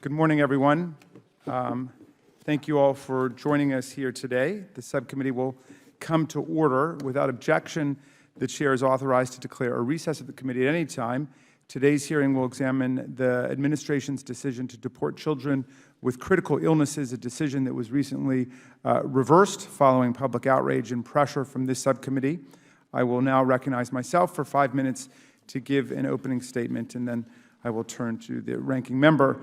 Good morning, everyone. Thank you all for joining us here today. The subcommittee will come to order. Without objection, the chair is authorized to declare a recess of the committee at any time. Today's hearing will examine the administration's decision to deport children with critical illnesses, a decision that was recently reversed following public outrage and pressure from this subcommittee. I will now recognize myself for 5 minutes to give an opening statement, and then I will turn to the ranking member.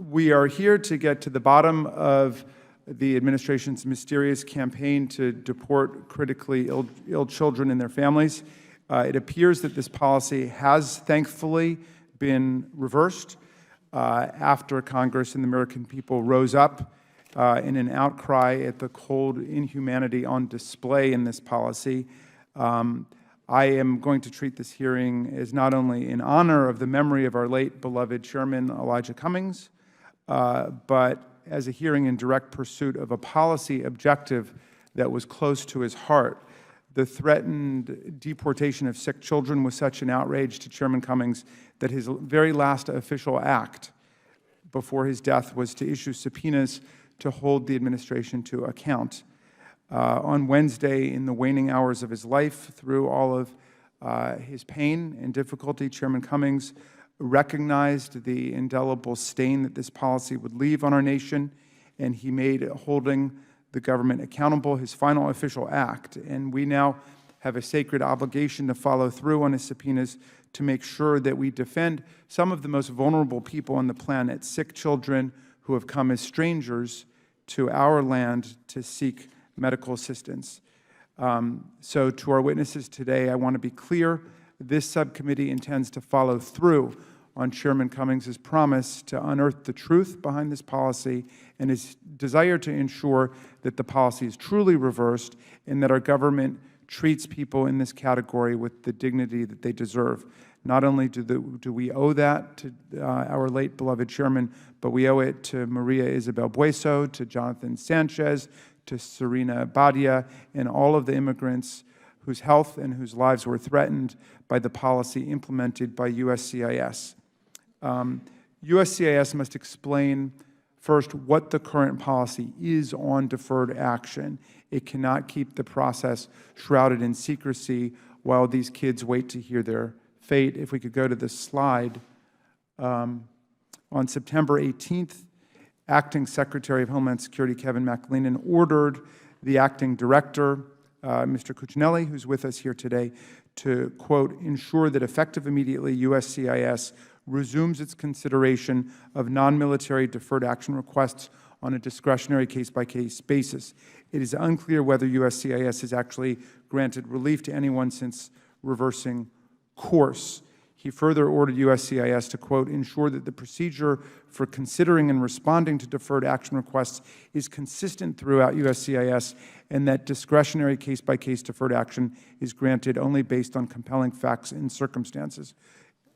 We are here to get to the bottom of the administration's mysterious campaign to deport critically ill children and their families. It appears that this policy has thankfully been reversed after Congress and the American people rose up in an outcry at the cold inhumanity on display in this policy. I am going to treat this hearing as not only in honor of the memory of our late beloved Chairman Elijah Cummings, but as a hearing in direct pursuit of a policy objective that was close to his heart. The threatened deportation of sick children was such an outrage to Chairman Cummings that his very last official act before his death was to issue subpoenas to hold the administration to account. On Wednesday, in the waning hours of his life, through all of his pain and difficulty, Chairman Cummings recognized the indelible stain that this policy would leave on our nation, and he made holding the government accountable his final official act. And we now have a sacred obligation to follow through on his subpoenas to make sure that we defend some of the most vulnerable people on the planet, sick children who have come as strangers to our land to seek medical assistance. So to our witnesses today, I want to be clear, this subcommittee intends to follow through on Chairman Cummings' promise to unearth the truth behind this policy and his desire to ensure that the policy is truly reversed and that our government treats people in this category with the dignity that they deserve. Not only do we owe that to our late beloved chairman, but we owe it to Maria Isabel Bueso, to Jonathan Sanchez, to Serena Badia, and all of the immigrants whose health and whose lives were threatened by the policy implemented by USCIS. USCIS must explain first what the current policy is on deferred action. It cannot keep the process shrouded in secrecy while these kids wait to hear their fate. If we could go to this slide. On September 18th, Acting Secretary of Homeland Security Kevin McAleenan ordered the acting director, Mr. Cuccinelli, who's with us here today, to, quote, ensure that effective immediately USCIS resumes its consideration of non-military deferred action requests on a discretionary case-by-case basis. It is unclear whether USCIS has actually granted relief to anyone since reversing course. He further ordered USCIS to, quote, ensure that the procedure for considering and responding to deferred action requests is consistent throughout USCIS and that discretionary case-by-case deferred action is granted only based on compelling facts and circumstances.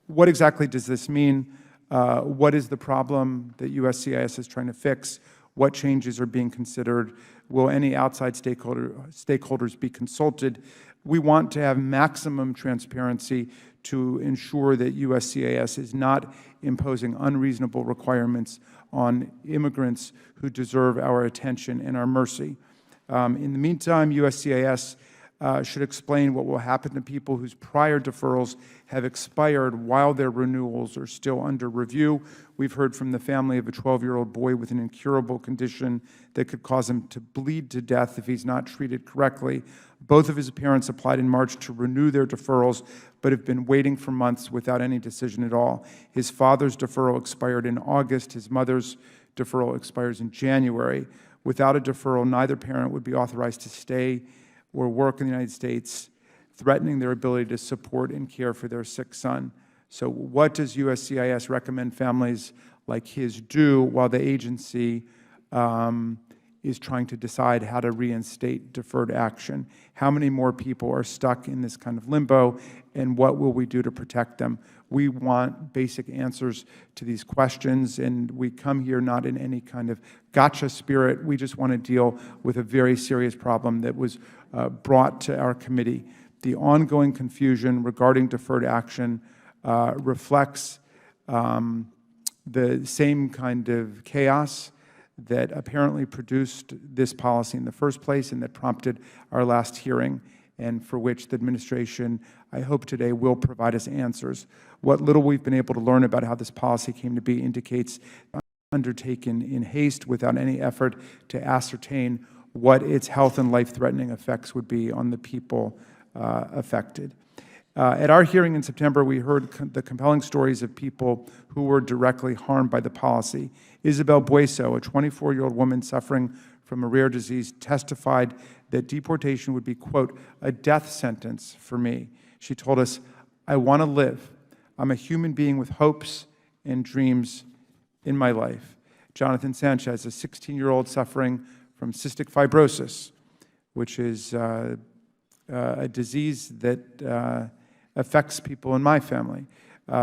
What exactly does this mean? What is the problem that USCIS is trying to fix? What changes are being considered? Will any outside stakeholders be consulted? We want to have maximum transparency to ensure that USCIS is not imposing unreasonable requirements on immigrants who deserve our attention and our mercy. In the meantime, USCIS should explain what will happen to people whose prior deferrals have expired while their renewals are still under review. We've heard from the family of a 12-year-old boy with an incurable condition that could cause him to bleed to death if he's not treated correctly. Both of his parents applied in March to renew their deferrals, but have been waiting for months without any decision at all. His father's deferral expired in August. His mother's deferral expires in January. Without a deferral, neither parent would be authorized to stay or work in the United States, threatening their ability to support and care for their sick son. So what does USCIS recommend families like his do while the agency is trying to decide how to reinstate deferred action? How many more people are stuck in this kind of limbo, and what will we do to protect them? We want basic answers to these questions, and we come here not in any kind of gotcha spirit. We just want to deal with a very serious problem that was brought to our committee. The ongoing confusion regarding deferred action reflects the same kind of chaos that apparently produced this policy in the first place and that prompted our last hearing, and for which the administration, I hope today, will provide us answers. What little we've been able to learn about how this policy came to be indicates undertaken in haste without any effort to ascertain what its health and life-threatening effects would be on the people affected. At our hearing in September, we heard the compelling stories of people who were directly harmed by the policy. Isabel Bueso, a 24-year-old woman suffering from a rare disease, testified that deportation would be, quote, a death sentence for me. She told us, "I want to live. I'm a human being with hopes and dreams in my life." Jonathan Sanchez, a 16-year-old suffering from cystic fibrosis, which is a disease that affects people in my family.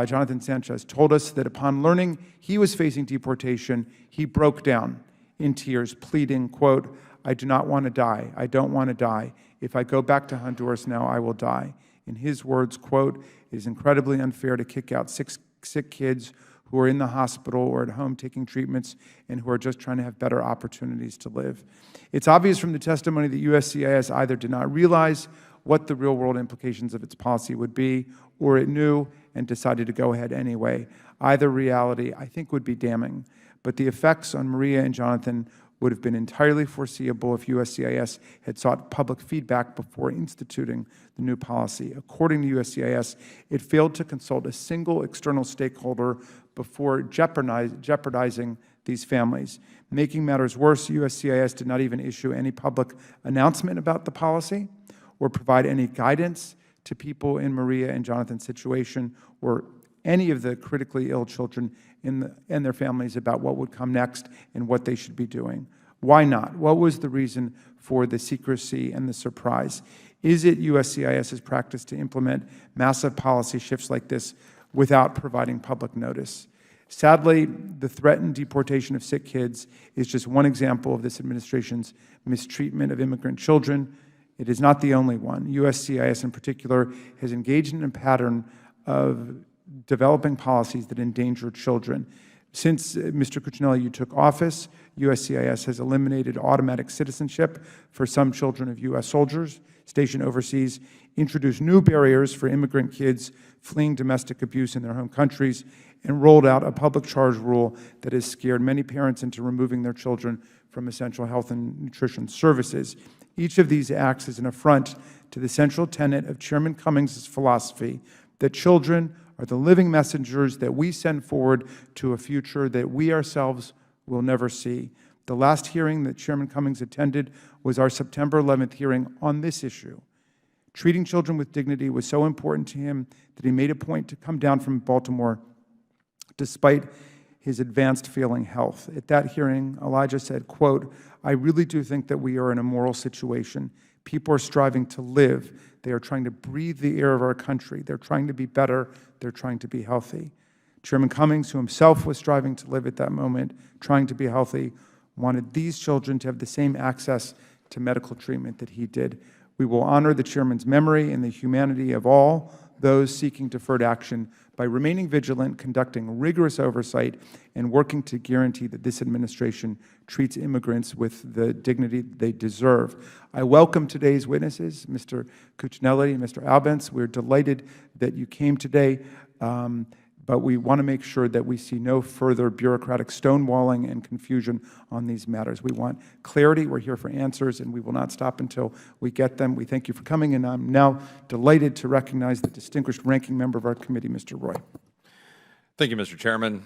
Jonathan Sanchez told us that upon learning he was facing deportation, he broke down in tears, pleading, quote, "I do not want to die. I don't want to die. If I go back to Honduras now, I will die." In his words, quote, "It is incredibly unfair to kick out sick kids who are in the hospital or at home taking treatments and who are just trying to have better opportunities to live." It's obvious from the testimony that USCIS either did not realize what the real-world implications of its policy would be, or it knew and decided to go ahead anyway. Either reality, I think, would be damning. But the effects on Maria and Jonathan would have been entirely foreseeable if USCIS had sought public feedback before instituting the new policy. According to USCIS, it failed to consult a single external stakeholder before jeopardizing these families. Making matters worse, USCIS did not even issue any public announcement about the policy or provide any guidance to people in Maria and Jonathan's situation or any of the critically ill children and their families about what would come next and what they should be doing. Why not? What was the reason for the secrecy and the surprise? Is it USCIS's practice to implement massive policy shifts like this without providing public notice? Sadly, the threatened deportation of sick kids is just one example of this administration's mistreatment of immigrant children. It is not the only one. USCIS in particular has engaged in a pattern of developing policies that endanger children. Since, Mr. Cuccinelli, you took office, USCIS has eliminated automatic citizenship for some children of U.S. soldiers stationed overseas, introduced new barriers for immigrant kids fleeing domestic abuse in their home countries, and rolled out a public charge rule that has scared many parents into removing their children from essential health and nutrition services. Each of these acts is an affront to the central tenet of Chairman Cummings' philosophy that children are the living messengers that we send forward to a future that we ourselves will never see. The last hearing that Chairman Cummings attended was our September 11th hearing on this issue. Treating children with dignity was so important to him that he made a point to come down from Baltimore despite his advanced failing health. At that hearing, Elijah said, quote, "I really do think that we are in a moral situation. People are striving to live. They are trying to breathe the air of our country. They're trying to be better. They're trying to be healthy." Chairman Cummings, who himself was striving to live at that moment, trying to be healthy, wanted these children to have the same access to medical treatment that he did. We will honor the Chairman's memory and the humanity of all those seeking deferred action by remaining vigilant, conducting rigorous oversight, and working to guarantee that this administration treats immigrants with the dignity they deserve. I welcome today's witnesses, Mr. Cuccinelli and Mr. Albence. We're delighted that you came today, but we want to make sure that we see no further bureaucratic stonewalling and confusion on these matters. We want clarity. We're here for answers, and we will not stop until we get them. We thank you for coming, and I'm now delighted to recognize the distinguished ranking member of our committee, Mr. Roy. Thank you, Mr. Chairman.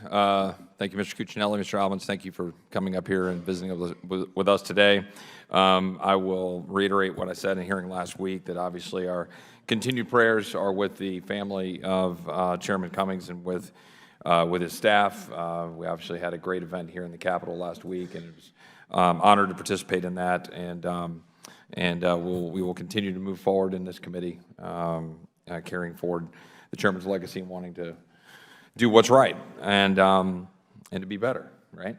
Thank you, Mr. Cuccinelli, Mr. Albence. Thank you for coming up here and visiting with us today. I will reiterate what I said in hearing last week, that obviously our continued prayers are with the family of Chairman Cummings and with his staff. We obviously had a great event here in the Capitol last week, and it was honored to participate in that. We will continue to move forward in this committee, carrying forward the Chairman's legacy and wanting to do what's right and to be better, right?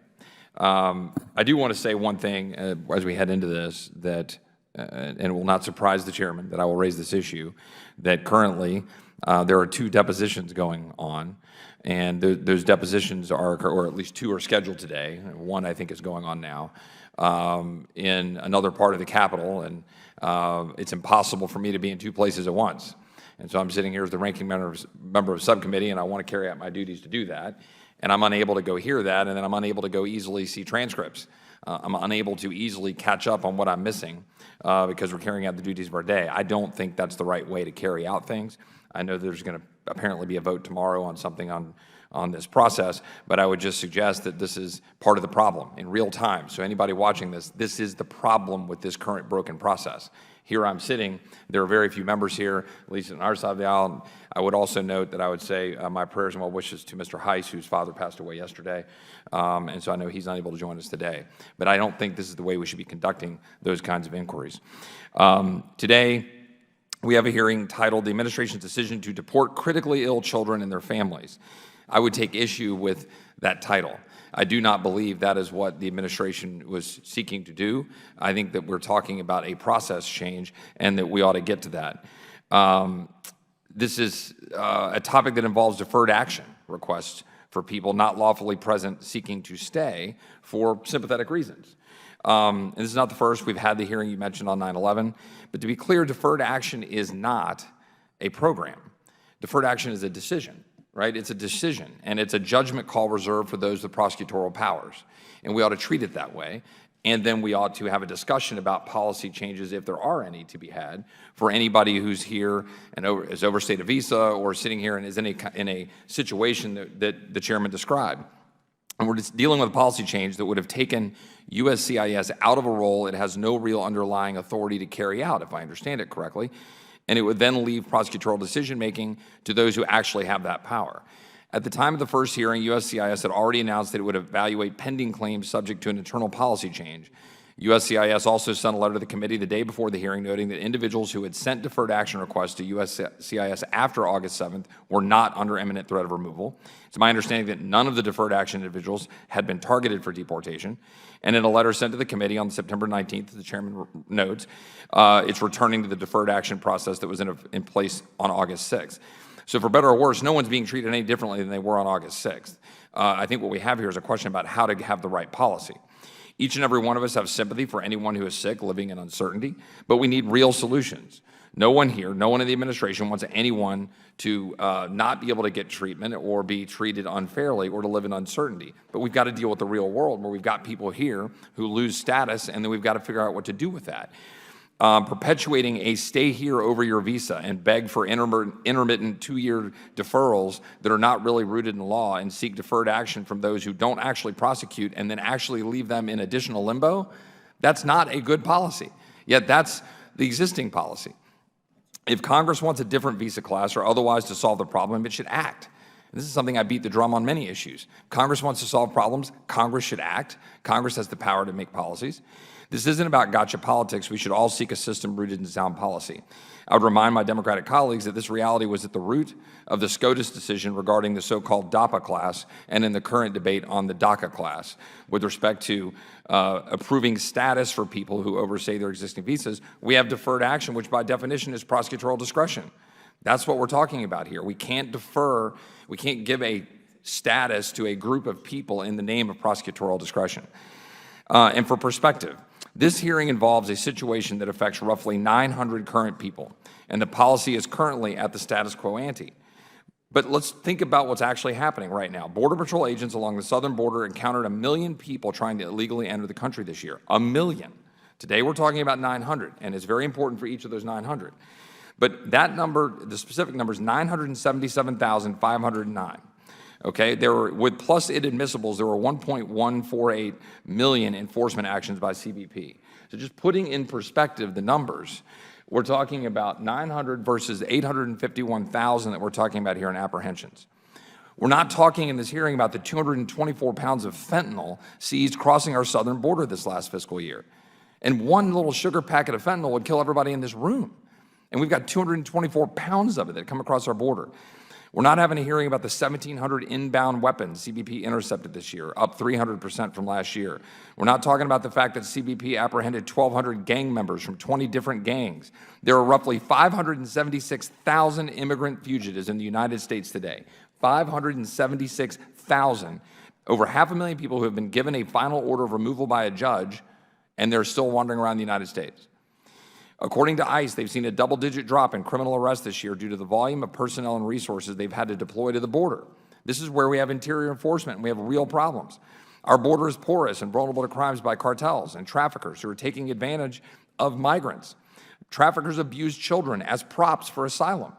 I do want to say one thing as we head into this, that and it will not surprise the chairman that I will raise this issue, that currently there are 2 depositions going on, and those depositions are, or at least 2 are scheduled today. One I think is going on now in another part of the Capitol, and it's impossible for me to be in 2 places at once. And so I'm sitting here as the ranking member of subcommittee, and I want to carry out my duties to do that. And I'm unable to go hear that, and then I'm unable to go easily see transcripts. I'm unable to easily catch up on what I'm missing because we're carrying out the duties of our day. I don't think that's the right way to carry out things. I know there's going to apparently be a vote tomorrow on something on this process, but I would just suggest that this is part of the problem in real time. So anybody watching this is the problem with this current broken process. Here I'm sitting, there are very few members here, at least on our side of the aisle. I would also note that I would say my prayers and well wishes to Mr. Heiss, whose father passed away yesterday, and so I know he's unable to join us today. But I don't think this is the way we should be conducting those kinds of inquiries. Today, we have a hearing titled, "The Administration's Decision to Deport Critically Ill Children and Their Families." I would take issue with that title. I do not believe that is what the administration was seeking to do. I think that we're talking about a process change and that we ought to get to that. This is a topic that involves deferred action requests for people not lawfully present seeking to stay for sympathetic reasons. And this is not the first. We've had the hearing you mentioned on 9/11. But to be clear, deferred action is not a program. Deferred action is a decision. Right? It's a decision, and it's a judgment call reserved for those with prosecutorial powers. And we ought to treat it that way. And then we ought to have a discussion about policy changes, if there are any to be had, for anybody who's here and has overstayed a visa or sitting here and is in a situation that the chairman described. And we're just dealing with a policy change that would have taken USCIS out of a role it has no real underlying authority to carry out, if I understand it correctly. And it would then leave prosecutorial decision-making to those who actually have that power. At the time of the first hearing, USCIS had already announced that it would evaluate pending claims subject to an internal policy change. USCIS also sent a letter to the committee the day before the hearing noting that individuals who had sent deferred action requests to USCIS after August 7th were not under imminent threat of removal. It's my understanding that none of the deferred action individuals had been targeted for deportation. And in a letter sent to the committee on September 19th, the chairman notes, it's returning to the deferred action process that was in place on August 6th. So for better or worse, no one's being treated any differently than they were on August 6th. I think what we have here is a question about how to have the right policy. Each and every one of us have sympathy for anyone who is sick, living in uncertainty, but we need real solutions. No one here, no one in the administration wants anyone to not be able to get treatment or be treated unfairly or to live in uncertainty. But we've got to deal with the real world where we've got people here who lose status, and then we've got to figure out what to do with that. Perpetuating a stay here over your visa and beg for intermittent 2-year deferrals that are not really rooted in law and seek deferred action from those who don't actually prosecute and then actually leave them in additional limbo, that's not a good policy. Yet that's the existing policy. If Congress wants a different visa class or otherwise to solve the problem, it should act. And this is something I beat the drum on many issues. Congress wants to solve problems. Congress should act. Congress has the power to make policies. This isn't about gotcha politics. We should all seek a system rooted in sound policy. I would remind my Democratic colleagues that this reality was at the root of the SCOTUS decision regarding the so-called DAPA class and in the current debate on the DACA class with respect to approving status for people who overstay their existing visas. We have deferred action, which by definition is prosecutorial discretion. That's what we're talking about here. We can't defer, we can't give a status to a group of people in the name of prosecutorial discretion. And for perspective, this hearing involves a situation that affects roughly 900 current people, and the policy is currently at the status quo ante. But let's think about what's actually happening right now. Border Patrol agents along the southern border encountered 1 million people trying to illegally enter the country this year. 1 million. Today we're talking about 900, and it's very important for each of those 900. But that number, the specific number is 977,509. Okay, there were, with plus inadmissibles, there were 1.148 million enforcement actions by CBP. So just putting in perspective the numbers, we're talking about 900 versus 851,000 that we're talking about here in apprehensions. We're not talking in this hearing about the 224 pounds of fentanyl seized crossing our southern border this last fiscal year. And one little sugar packet of fentanyl would kill everybody in this room. And we've got 224 pounds of it that come across our border. We're not having a hearing about the 1,700 inbound weapons CBP intercepted this year, up 300% from last year. We're not talking about the fact that CBP apprehended 1,200 gang members from 20 different gangs. There are roughly 576,000 immigrant fugitives in the United States today. 576,000. Over 500,000 people who have been given a final order of removal by a judge, and they're still wandering around the United States. According to ICE, they've seen a double-digit drop in criminal arrests this year due to the volume of personnel and resources they've had to deploy to the border. This is where we have interior enforcement, and we have real problems. Our border is porous and vulnerable to crimes by cartels and traffickers who are taking advantage of migrants. Traffickers abuse children as props for asylum.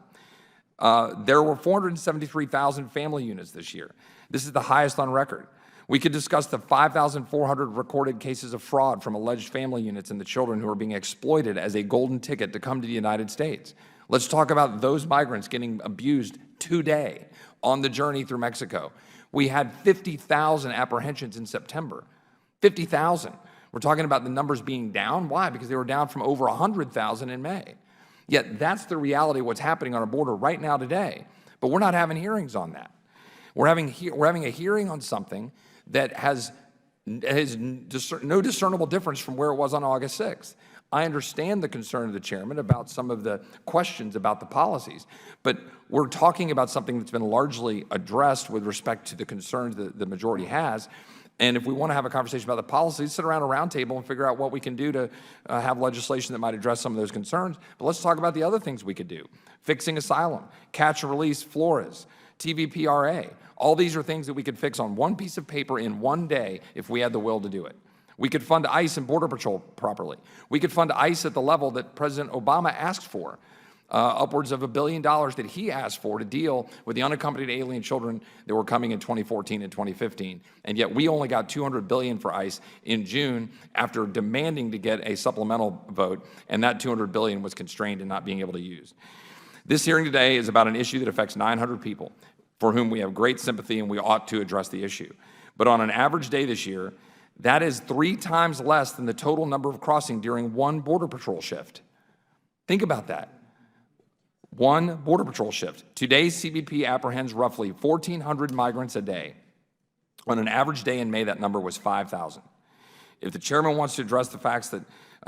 There were 473,000 family units this year. This is the highest on record. We could discuss the 5,400 recorded cases of fraud from alleged family units and the children who are being exploited as a golden ticket to come to the United States. Let's talk about those migrants getting abused today on the journey through Mexico. We had 50,000 apprehensions in September. 50,000. We're talking about the numbers being down. Why? Because they were down from over 100,000 in May. Yet that's the reality of what's happening on our border right now today. But we're not having hearings on that. We're having a hearing on something that has no discernible difference from where it was on August 6th. I understand the concern of the chairman about some of the questions about the policies, but we're talking about something that's been largely addressed with respect to the concerns that the majority has. And if we want to have a conversation about the policies, sit around a round table and figure out what we can do to have legislation that might address some of those concerns. But let's talk about the other things we could do. Fixing asylum, catch and release Flores, TVPRA. All these are things that we could fix on one piece of paper in one day if we had the will to do it. We could fund ICE and Border Patrol properly. We could fund ICE at the level that President Obama asked for, upwards of $1 billion that he asked for to deal with the unaccompanied alien children that were coming in 2014 and 2015. And yet we only got $200 billion for ICE in June after demanding to get a supplemental vote, and that $200 billion was constrained in not being able to use. This hearing today is about an issue that affects 900 people for whom we have great sympathy and we ought to address the issue. But on an average day this year, that is 3 times less than the total number of crossing during one Border Patrol shift. Think about that. One Border Patrol shift. Today, CBP apprehends roughly 1,400 migrants a day. On an average day in May, that number was 5,000. If the chairman wants to address the facts that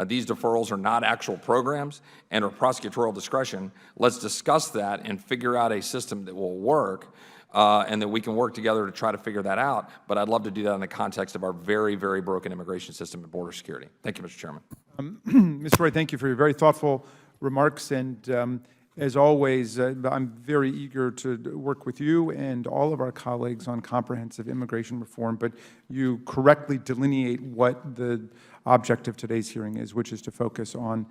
these deferrals are not actual programs and are prosecutorial discretion, let's discuss that and figure out a system that will work and that we can work together to try to figure that out. But I'd love to do that in the context of our very, very broken immigration system and border security. Thank you, Mr. Chairman. Mr. Roy, thank you for your very thoughtful remarks. And as always, I'm very eager to work with you and all of our colleagues on comprehensive immigration reform. But you correctly delineate what the object of today's hearing is, which is to focus on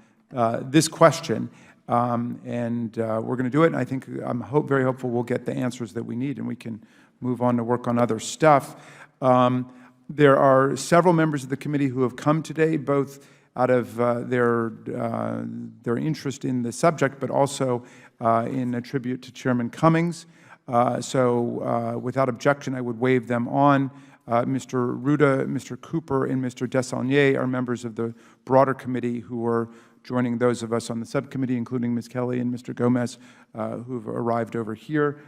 this question. And we're going to do it. And I think I'm very hopeful we'll get the answers that we need and we can move on to work on other stuff. There are several members of the committee who have come today, both out of their interest in the subject, but also in a tribute to Chairman Cummings. So without objection, I would wave them on. Mr. Ruda, Mr. Cooper, and Mr. Desaulniers are members of the broader committee who are joining those of us on the subcommittee, including Ms. Kelly and Mr. Gomez, who have arrived over here.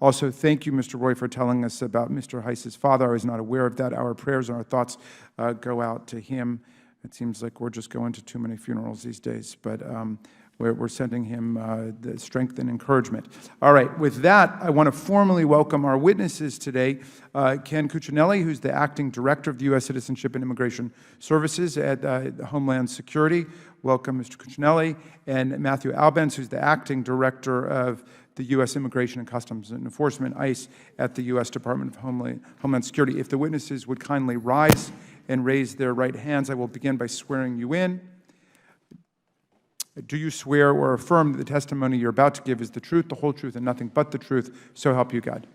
Also, thank you, Mr. Roy, for telling us about Mr. Heiss's father. I was not aware of that. Our prayers and our thoughts go out to him. It seems like we're just going to too many funerals these days, but we're sending him the strength and encouragement. All right, with that, I want to formally welcome our witnesses today. Ken Cuccinelli, who's the Acting Director of the U.S. Citizenship and Immigration Services at Homeland Security. Welcome, Mr. Cuccinelli. And Matthew Albence, who's the Acting Director of the U.S. Immigration and Customs and Enforcement, ICE, at the U.S. Department of Homeland Security. If the witnesses would kindly rise and raise their right hands, I will begin by swearing you in. Do you swear or affirm that the testimony you're about to give is the truth, the whole truth, and nothing but the truth, so help you God?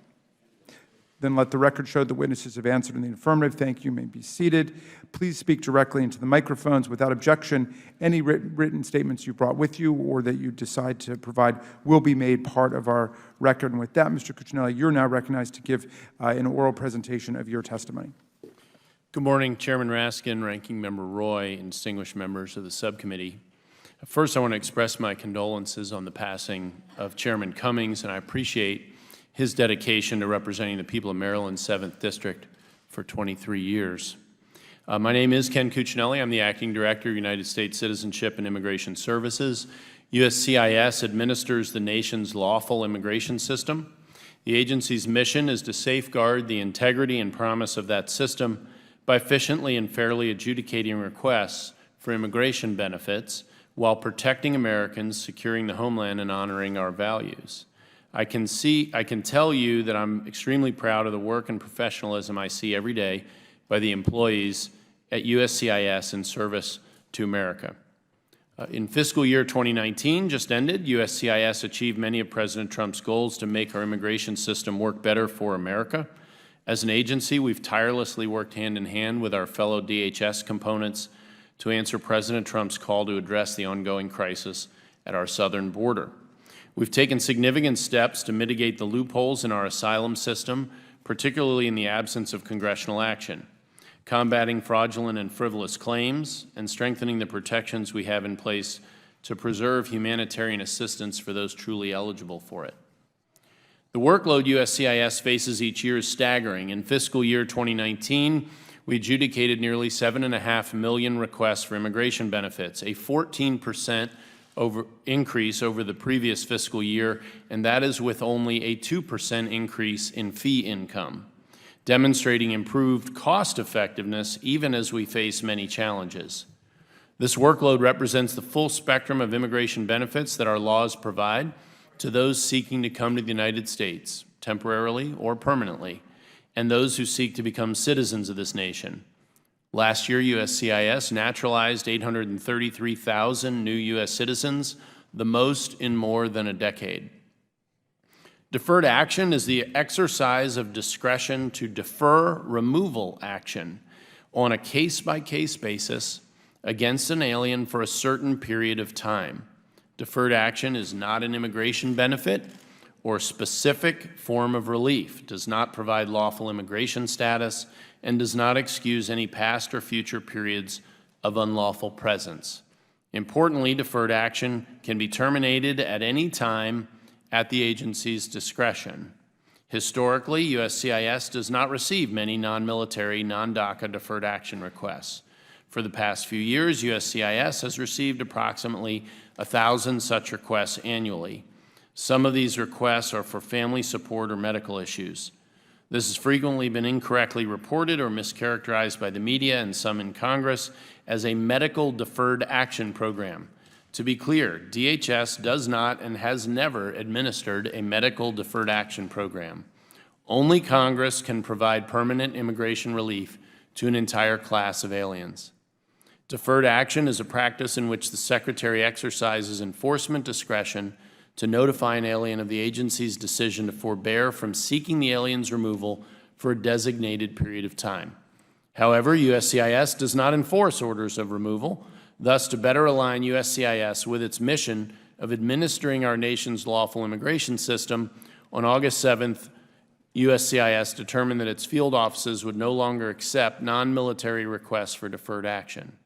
Then let the record show the witnesses have answered in the affirmative. Thank you. You may be seated. Please speak directly into the microphones without objection. Any written statements you brought with you or that you decide to provide will be made part of our record. And with that, Mr. Cuccinelli, you're now recognized to give an oral presentation of your testimony. Good morning, Chairman Raskin, Ranking Member Roy, and distinguished members of the subcommittee. First, I want to express my condolences on the passing of Chairman Cummings, and I appreciate his dedication to representing the people of Maryland's 7th District for 23 years. My name is Ken Cuccinelli. I'm the Acting Director of United States Citizenship and Immigration Services. USCIS administers the nation's lawful immigration system. The agency's mission is to safeguard the integrity and promise of that system by efficiently and fairly adjudicating requests for immigration benefits while protecting Americans, securing the homeland, and honoring our values. I can tell you that I'm extremely proud of the work and professionalism I see every day by the employees at USCIS in service to America. In fiscal year 2019, just ended, USCIS achieved many of President Trump's goals to make our immigration system work better for America. As an agency, we've tirelessly worked hand in hand with our fellow DHS components to answer President Trump's call to address the ongoing crisis at our southern border. We've taken significant steps to mitigate the loopholes in our asylum system, particularly in the absence of congressional action, combating fraudulent and frivolous claims, and strengthening the protections we have in place to preserve humanitarian assistance for those truly eligible for it. The workload USCIS faces each year is staggering. In fiscal year 2019, we adjudicated nearly 7.5 million requests for immigration benefits, a 14% increase over the previous fiscal year, and that is with only a 2% increase in fee income, demonstrating improved cost effectiveness even as we face many challenges. This workload represents the full spectrum of immigration benefits that our laws provide to those seeking to come to the United States, temporarily or permanently, and those who seek to become citizens of this nation. Last year, USCIS naturalized 833,000 new U.S. citizens, the most in more than a decade. Deferred action is the exercise of discretion to defer removal action on a case-by-case basis against an alien for a certain period of time. Deferred action is not an immigration benefit or specific form of relief, does not provide lawful immigration status, and does not excuse any past or future periods of unlawful presence. Importantly, deferred action can be terminated at any time at the agency's discretion. Historically, USCIS does not receive many non-military, non-DACA deferred action requests. For the past few years, USCIS has received approximately 1,000 such requests annually. Some of these requests are for family support or medical issues. This has frequently been incorrectly reported or mischaracterized by the media and some in Congress as a medical deferred action program. To be clear, DHS does not and has never administered a medical deferred action program. Only Congress can provide permanent immigration relief to an entire class of aliens. Deferred action is a practice in which the Secretary exercises enforcement discretion to notify an alien of the agency's decision to forbear from seeking the alien's removal for a designated period of time. However, USCIS does not enforce orders of removal. Thus, to better align USCIS with its mission of administering our nation's lawful immigration system, on August 7th, USCIS determined that its field offices would no longer accept non-military requests for deferred action.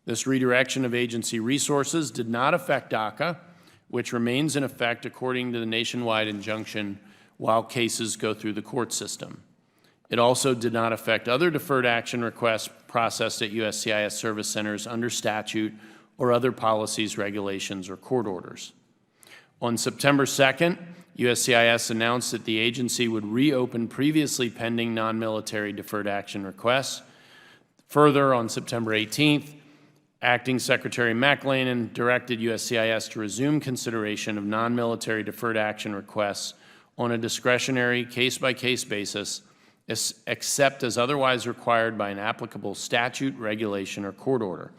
This redirection of agency resources did not affect DACA, which remains in effect according to the nationwide injunction while cases go through the court system. It also did not affect other deferred action requests processed at USCIS service centers under statute or other policies, regulations, or court orders. On September 2nd, USCIS announced that the agency would reopen previously pending non-military deferred action requests. Further, on September 18th, Acting Secretary McLean directed USCIS to resume consideration of non-military deferred action requests on a discretionary case-by-case basis, except as otherwise required by an applicable statute, regulation, or court order.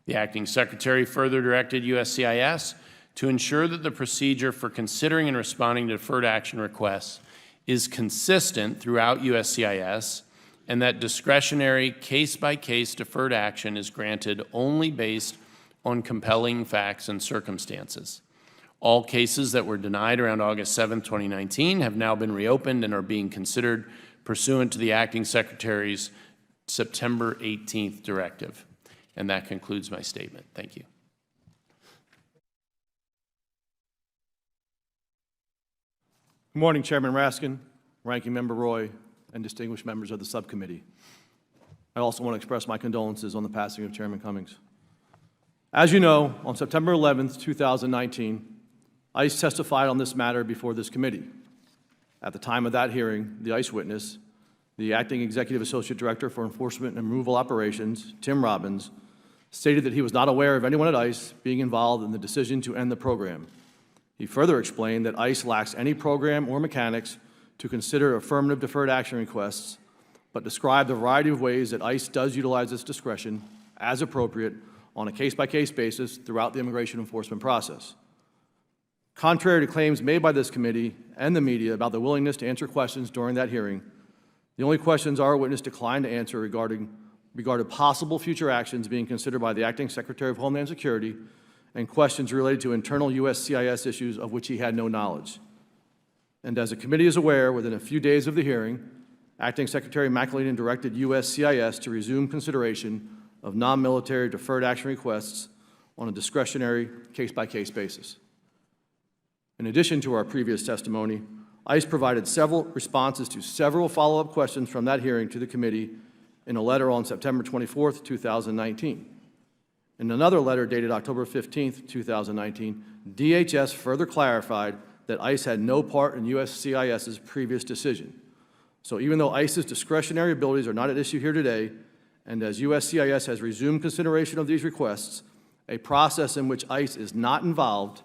The Acting Secretary further directed USCIS to ensure that the procedure for considering and responding to deferred action requests is consistent throughout USCIS, and that discretionary case-by-case deferred action is granted only based on compelling facts and circumstances. All cases that were denied around August 7, 2019 have now been reopened and are being considered pursuant to the Acting Secretary's September 18th directive. And that concludes my statement. Thank you. Good morning, Chairman Raskin, Ranking Member Roy, and distinguished members of the subcommittee. I also want to express my condolences on the passing of Chairman Cummings. As you know, on September 11th, 2019, ICE testified on this matter before this committee. At the time of that hearing, the ICE witness, the Acting Executive Associate Director for Enforcement and Removal Operations, Tim Robbins, stated that he was not aware of anyone at ICE being involved in the decision to end the program. He further explained that ICE lacks any program or mechanics to consider affirmative deferred action requests, but described a variety of ways that ICE does utilize its discretion, as appropriate, on a case-by-case basis throughout the immigration enforcement process. Contrary to claims made by this committee and the media about the willingness to answer questions during that hearing, the only questions our witness declined to answer regarded possible future actions being considered by the Acting Secretary of Homeland Security and questions related to internal USCIS issues of which he had no knowledge. And as the committee is aware, within a few days of the hearing, Acting Secretary McEleenan directed USCIS to resume consideration of non-military deferred action requests on a discretionary case-by-case basis. In addition to our previous testimony, ICE provided several responses to several follow-up questions from that hearing to the committee in a letter on September 24th, 2019. In another letter dated October 15th, 2019, DHS further clarified that ICE had no part in USCIS's previous decision. So even though ICE's discretionary abilities are not at issue here today, and as USCIS has resumed consideration of these requests, a process in which ICE is not involved,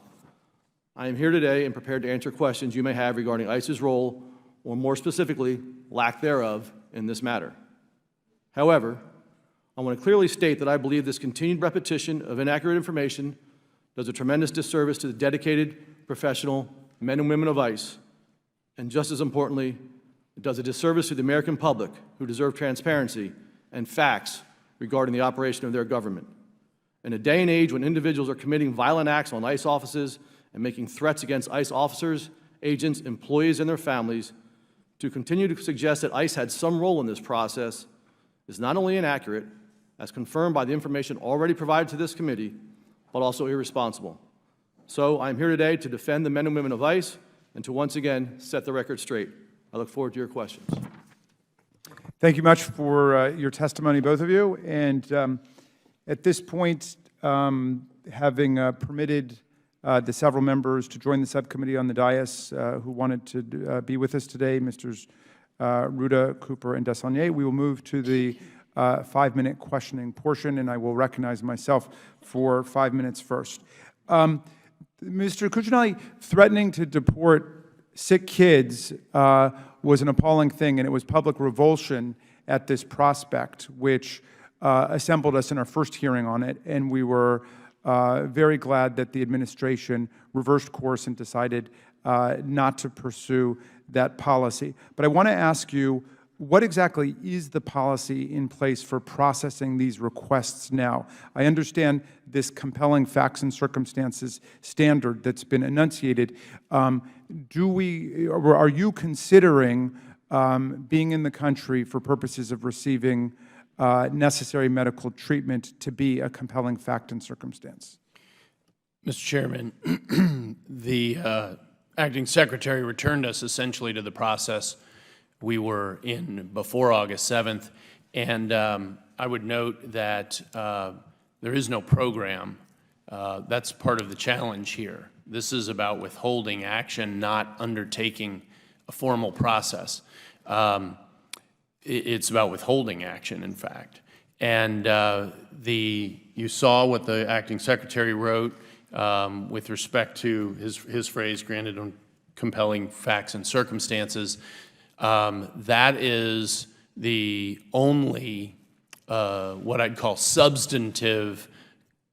I am here today and prepared to answer questions you may have regarding ICE's role, or more specifically, lack thereof, in this matter. However, I want to clearly state that I believe this continued repetition of inaccurate information does a tremendous disservice to the dedicated, professional men and women of ICE, and just as importantly, it does a disservice to the American public who deserve transparency and facts regarding the operation of their government. In a day and age when individuals are committing violent acts on ICE offices and making threats against ICE officers, agents, employees, and their families, to continue to suggest that ICE had some role in this process is not only inaccurate, as confirmed by the information already provided to this committee, but also irresponsible. So I am here today to defend the men and women of ICE and to once again set the record straight. I look forward to your questions. Thank you much for your testimony, both of you. And at this point, having permitted the several members to join the subcommittee on the dais who wanted to be with us today, Mr. Ruda, Cooper, and Desaulniers, we will move to the 5-minute questioning portion, and I will recognize myself for 5 minutes first. Mr. Cuccinelli, threatening to deport sick kids was an appalling thing, and it was public revulsion at this prospect, which assembled us in our first hearing on it, and we were very glad that the administration reversed course and decided not to pursue that policy. But I want to ask you, what exactly is the policy in place for processing these requests now? I understand this compelling facts and circumstances standard that's been enunciated. Are you considering being in the country for purposes of receiving necessary medical treatment to be a compelling fact and circumstance? Mr. Chairman, the Acting Secretary returned us essentially to the process we were in before August 7th, and I would note that there is no program. That's part of the challenge here. This is about withholding action, not undertaking a formal process. It's about withholding action, in fact. And you saw what the Acting Secretary wrote with respect to his phrase, granted on compelling facts and circumstances. That is the only, what I'd call substantive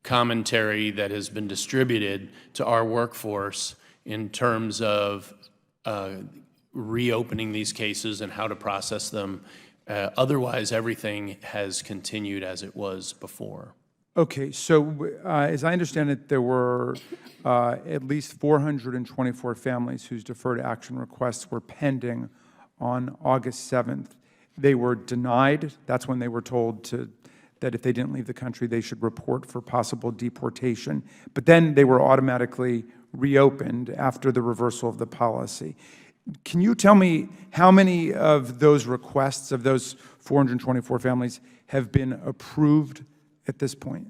commentary that has been distributed to our workforce in terms of reopening these cases and how to process them. Otherwise, everything has continued as it was before. Okay, so as I understand it, there were at least 424 families whose deferred action requests were pending on August 7th. They were denied. That's when they were told that if they didn't leave the country, they should report for possible deportation. But then they were automatically reopened after the reversal of the policy. Can you tell me how many of those requests, of those 424 families, have been approved at this point?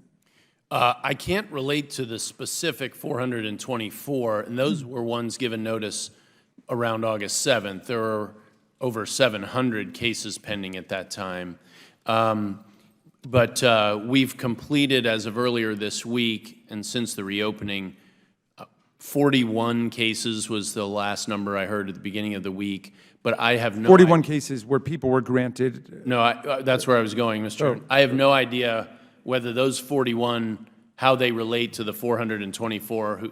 I can't relate to the specific 424, and those were ones given notice around August 7th. There were over 700 cases pending at that time. But we've completed, as of earlier this week, and since the reopening, 41 cases was the last number I heard at the beginning of the week. But I have no 41 cases where people were granted. No, that's where I was going, Mr. Chairman. I have no idea whether those 41, how they relate to the 424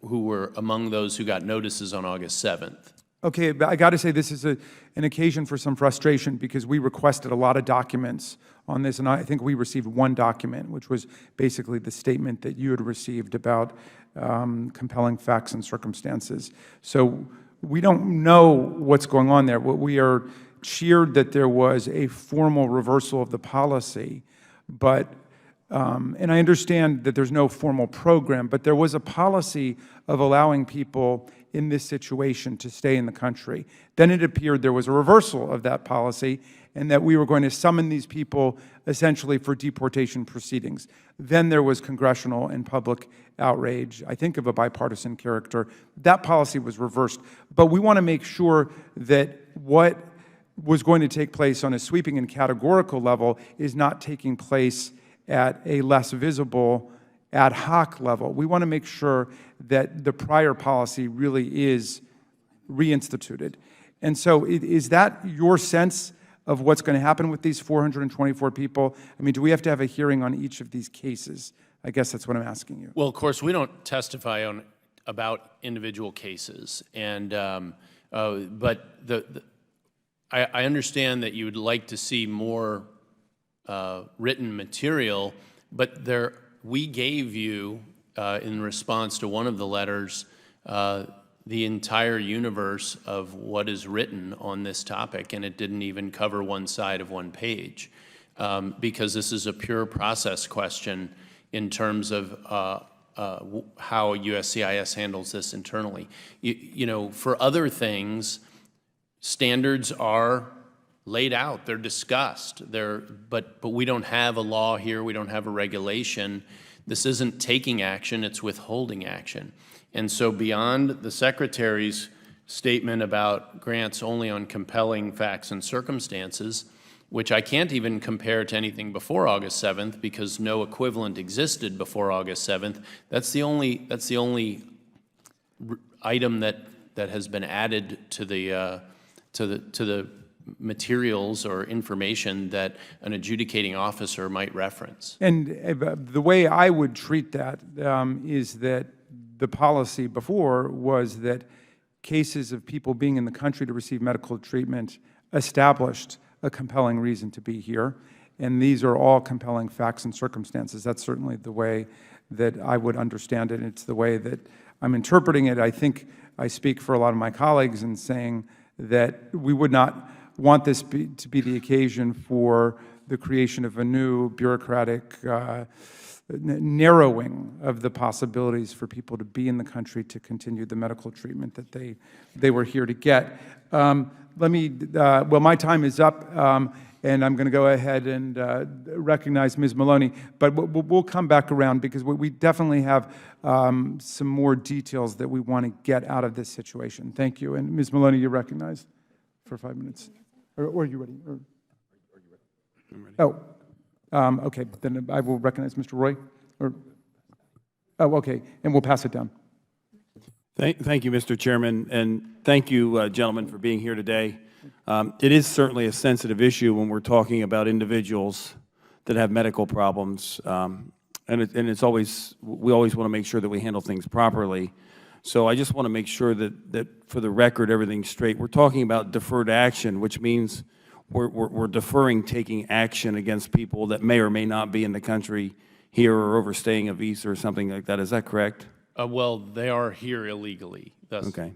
who were among those who got notices on August 7th. Okay, but I got to say this is an occasion for some frustration because we requested a lot of documents on this, and I think we received one document, which was basically the statement that you had received about compelling facts and circumstances. So we don't know what's going on there. We are cheered that there was a formal reversal of the policy, but and I understand that there's no formal program, but there was a policy of allowing people in this situation to stay in the country. Then it appeared there was a reversal of that policy and that we were going to summon these people essentially for deportation proceedings. Then there was congressional and public outrage, I think of a bipartisan character. That policy was reversed. But we want to make sure that what was going to take place on a sweeping and categorical level is not taking place at a less visible ad hoc level. We want to make sure that the prior policy really is reinstituted. And so is that your sense of what's going to happen with these 424 people? I mean, do we have to have a hearing on each of these cases? I guess that's what I'm asking you. Well, of course, we don't testify about individual cases, and but I understand that you would like to see more written material, but we gave you, in response to one of the letters, the entire universe of what is written on this topic, and it didn't even cover one side of one page, because this is a pure process question in terms of how USCIS handles this internally. You know, for other things, standards are laid out, they're discussed, but we don't have a law here, we don't have a regulation. This isn't taking action, it's withholding action. And so beyond the Secretary's statement about grants only on compelling facts and circumstances, which I can't even compare to anything before August 7th because no equivalent existed before August 7th, that's the only item that has been added to the materials or information that an adjudicating officer might reference. And the way I would treat that is that the policy before was that cases of people being in the country to receive medical treatment established a compelling reason to be here, and these are all compelling facts and circumstances. That's certainly the way that I would understand it. It's the way that I'm interpreting it. I think I speak for a lot of my colleagues in saying that we would not want this to be the occasion for the creation of a new bureaucratic narrowing of the possibilities for people to be in the country to continue the medical treatment that they were here to get. Well, my time is up, and I'm going to go ahead and recognize Ms. Maloney, but we'll come back around because we definitely have some more details that we want to get out of this situation. Thank you. And Ms. Maloney, you're recognized for 5 minutes. Or are you ready? Or, are you ready? I'm ready. Oh, okay. Then I will recognize Mr. Roy. Okay. And we'll pass it down. Thank you, Mr. Chairman, and thank you, gentlemen, for being here today. It is certainly a sensitive issue when we're talking about individuals that have medical problems, and it's always, we always want to make sure that we handle things properly. So I just want to make sure that for the record, everything's straight. We're talking about deferred action, which means we're deferring taking action against people that may or may not be in the country here or overstaying a visa or something like that. Is that correct? Well, they are here illegally. That's Okay.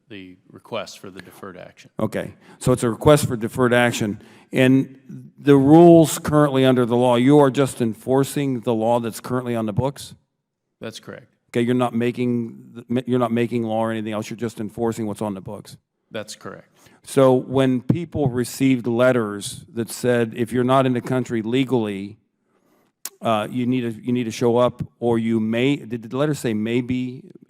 the request for the deferred action. Okay. So it's a request for deferred action. And the rules currently under the law, you are just enforcing the law that's currently on the books? That's correct. Okay, you're not making law or anything else, you're just enforcing what's on the books? That's correct. So when people received letters that said, if you're not in the country legally, you need to show up, or you may, did the letter say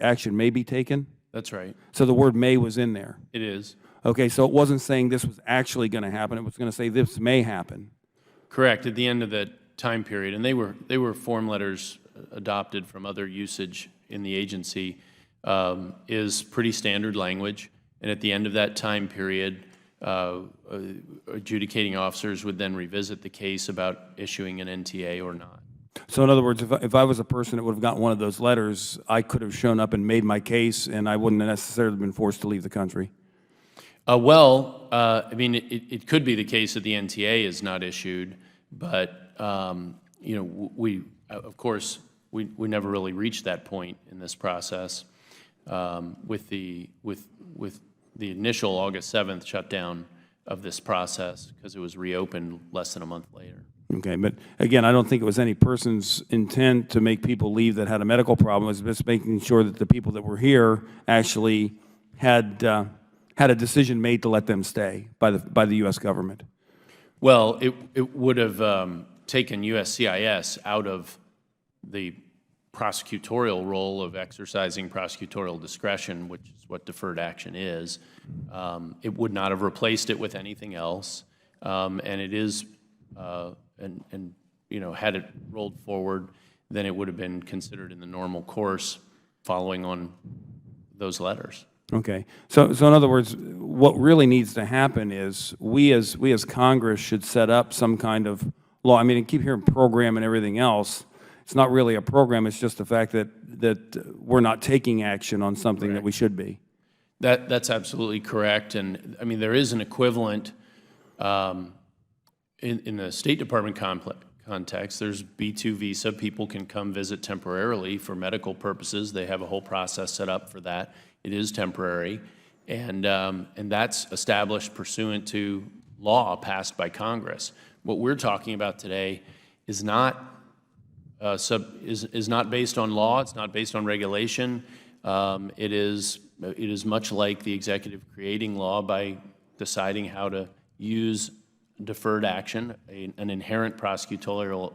action may be taken? That's right. So the word may was in there. It is. Okay, so it wasn't saying this was actually going to happen. It was going to say this may happen. Correct, at the end of that time period. And they were form letters adopted from other usage in the agency, is pretty standard language. And at the end of that time period, adjudicating officers would then revisit the case about issuing an NTA or not. So in other words, if I was a person that would have gotten one of those letters, I could have shown up and made my case, and I wouldn't have necessarily been forced to leave the country. I mean, it could be the case that the NTA is not issued, but, you know, of course, we never really reached that point in this process with the initial August 7th shutdown of this process, because it was reopened less than a month later. Okay, but again, I don't think it was any person's intent to make people leave that had a medical problem. It was just making sure that the people that were here actually had a decision made to let them stay by the U.S. government. Well, it would have taken USCIS out of the prosecutorial role of exercising prosecutorial discretion, which is what deferred action is. It would not have replaced it with anything else, and it is, and you know, had it rolled forward, then it would have been considered in the normal course following on those letters. Okay, so in other words, what really needs to happen is we as Congress should set up some kind of law. I mean, I keep hearing program and everything else. It's not really a program. It's just the fact that we're not taking action on something Correct. that we should be. That's absolutely correct, and I mean there is an equivalent in the State Department context. There's B2 visa. People can come visit temporarily for medical purposes. They have a whole process set up for that. It is temporary, and that's established pursuant to law passed by Congress. What we're talking about today is not is not based on law. It's not based on regulation. It is much like the executive creating law by deciding how to use deferred action, an inherent prosecutorial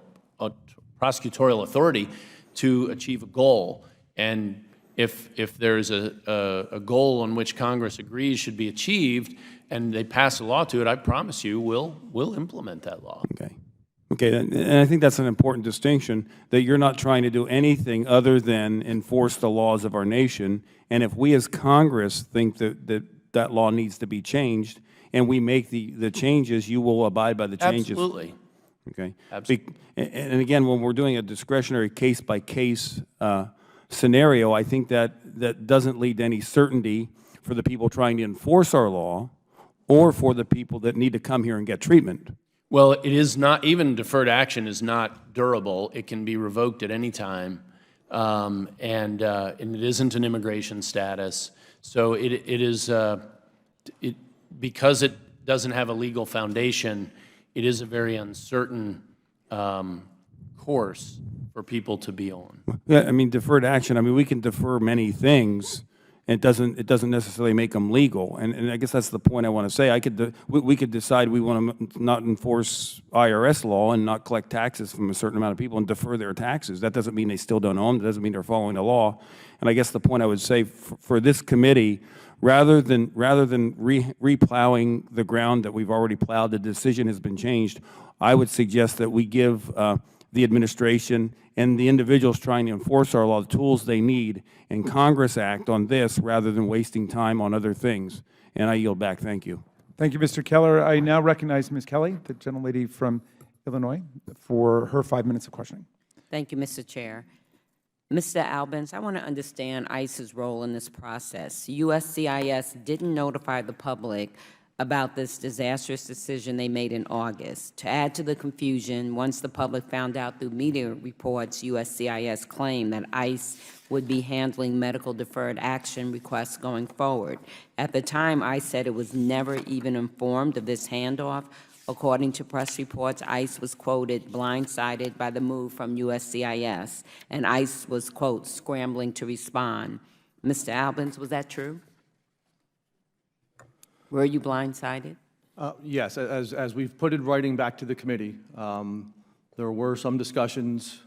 authority to achieve a goal. And if there's a goal on which Congress agrees should be achieved, and they pass a law to it, I promise you, we'll implement that law. Okay. Okay, and I think that's an important distinction, that you're not trying to do anything other than enforce the laws of our nation. And if we as Congress think that law needs to be changed, and we make the changes, you will abide by the changes. Absolutely. Okay. Absolutely. And again, when we're doing a discretionary case-by-case scenario, I think that doesn't lead to any certainty for the people trying to enforce our law or for the people that need to come here and get treatment. Well, it is not, even deferred action is not durable. It can be revoked at any time, and it isn't an immigration status. So it is, because it doesn't have a legal foundation, it is a very uncertain course for people to be on. Yeah, I mean, deferred action, I mean, we can defer many things. It doesn't necessarily make them legal, and I guess that's the point I want to say. We could decide we want to not enforce IRS law and not collect taxes from a certain amount of people and defer their taxes. That doesn't mean they still don't own them. It doesn't mean they're following the law. And I guess the point I would say for this committee, rather than replowing the ground that we've already plowed, the decision has been changed. I would suggest that we give the administration and the individuals trying to enforce our law the tools they need, and Congress act on this rather than wasting time on other things. And I yield back. Thank you. Thank you, Mr. Keller. I now recognize Ms. Kelly, the gentlelady from Illinois, for her 5 minutes of questioning. Thank you, Mr. Chair. Mr. Albans, I want to understand ICE's role in this process. USCIS didn't notify the public about this disastrous decision they made in August. To add to the confusion, once the public found out through media reports, USCIS claimed that ICE would be handling medical deferred action requests going forward. At the time, ICE said it was never even informed of this handoff. According to press reports, ICE was quoted blindsided by the move from USCIS, and ICE was, quote, scrambling to respond. Mr. Albans, was that true? Were you blindsided? Yes, as we've put in writing back to the committee, there were some discussions,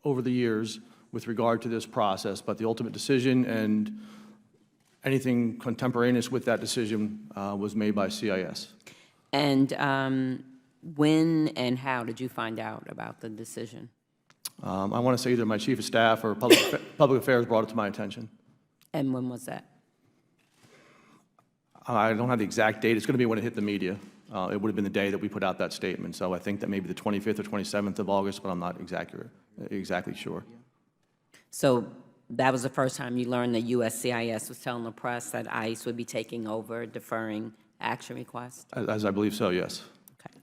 over the years with regard to this process, but the ultimate decision and anything contemporaneous with that decision was made by CIS. And when and how did you find out about the decision? I want to say either my chief of staff or public affairs brought it to my attention. And when was that? I don't have the exact date. It's going to be when it hit the media. It would have been the day that we put out that statement. So I think that maybe the 25th or 27th of August, but I'm not exactly sure. So that was the first time you learned that USCIS was telling the press that ICE would be taking over, deferring action requests? As I believe so, yes. Okay.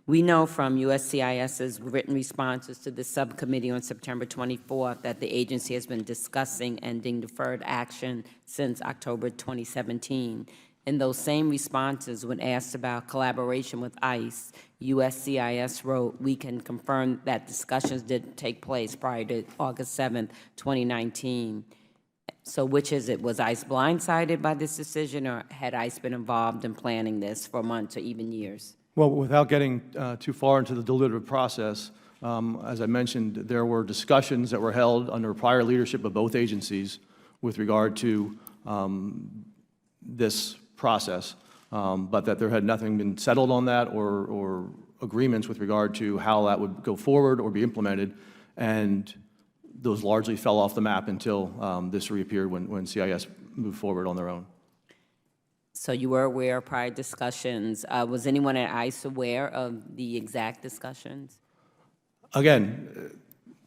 We know from USCIS's written responses to the subcommittee on September 24th that the agency has been discussing ending deferred action since October 2017. In those same responses, when asked about collaboration with ICE, USCIS wrote, "We can confirm that discussions did take place prior to August 7th, 2019. So which is it? Was ICE blindsided by this decision, or had ICE been involved in planning this for months or even years? Well, without getting too far into the deliberative process, as I mentioned, there were discussions that were held under prior leadership of both agencies with regard to this process, but that there had nothing been settled on that or agreements with regard to how that would go forward or be implemented, and those largely fell off the map until this reappeared when CIS moved forward on their own. So you were aware of prior discussions. Was anyone at ICE aware of the exact discussions? Again,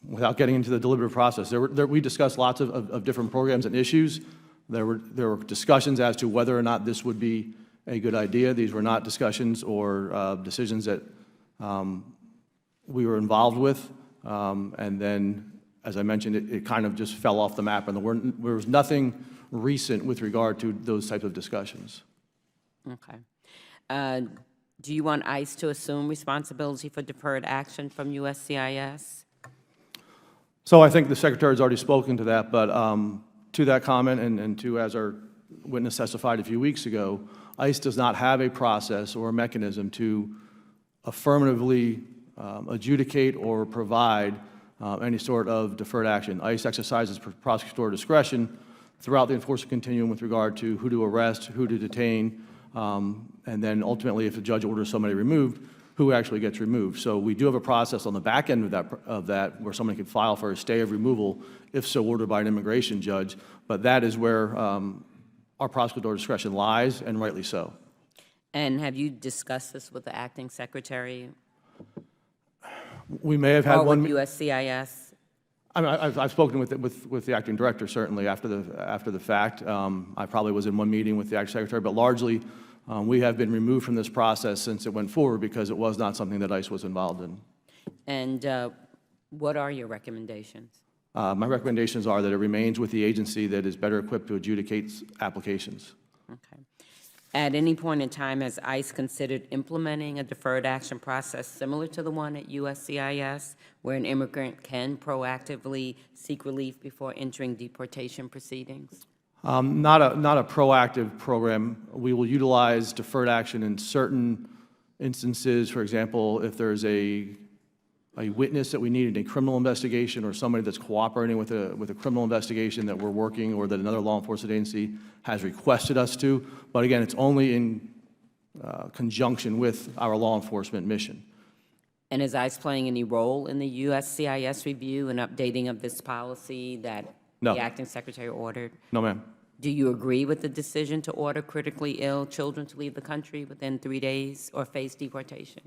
without getting into the deliberative process, we discussed lots of different programs and issues. There were discussions as to whether or not this would be a good idea. These were not discussions or decisions that we were involved with. And then, as I mentioned, it kind of just fell off the map, and there was nothing recent with regard to those types of discussions. Okay. Do you want ICE to assume responsibility for deferred action from USCIS? So I think the Secretary has already spoken to that, but to that comment and to, as our witness testified a few weeks ago, ICE does not have a process or a mechanism to affirmatively adjudicate or provide any sort of deferred action. ICE exercises prosecutorial discretion throughout the enforcement continuum with regard to who to arrest, who to detain, and then ultimately, if the judge orders somebody removed, who actually gets removed. So we do have a process on the back end of that where somebody can file for a stay of removal if so ordered by an immigration judge, but that is where our prosecutorial discretion lies, and rightly so. And have you discussed this with the acting secretary? We may have had or one. with USCIS? I mean, I've spoken with the acting director, certainly, after the fact. I probably was in one meeting with the acting secretary, but largely we have been removed from this process since it went forward because it was not something that ICE was involved in. And what are your recommendations? My recommendations are that it remains with the agency that is better equipped to adjudicate applications. Okay. At any point in time, has ICE considered implementing a deferred action process similar to the one at USCIS, where an immigrant can proactively seek relief before entering deportation proceedings? Not a proactive program. We will utilize deferred action in certain instances. For example, if there's a witness that we need in a criminal investigation, or somebody that's cooperating with a criminal investigation that we're working, or that another law enforcement agency has requested us to. But again, it's only in conjunction with our law enforcement mission. And is ICE playing any role in the USCIS review and updating of this policy that No. the acting secretary ordered? No, ma'am. Do you agree with the decision to order critically ill children to leave the country within 3 days or face deportation?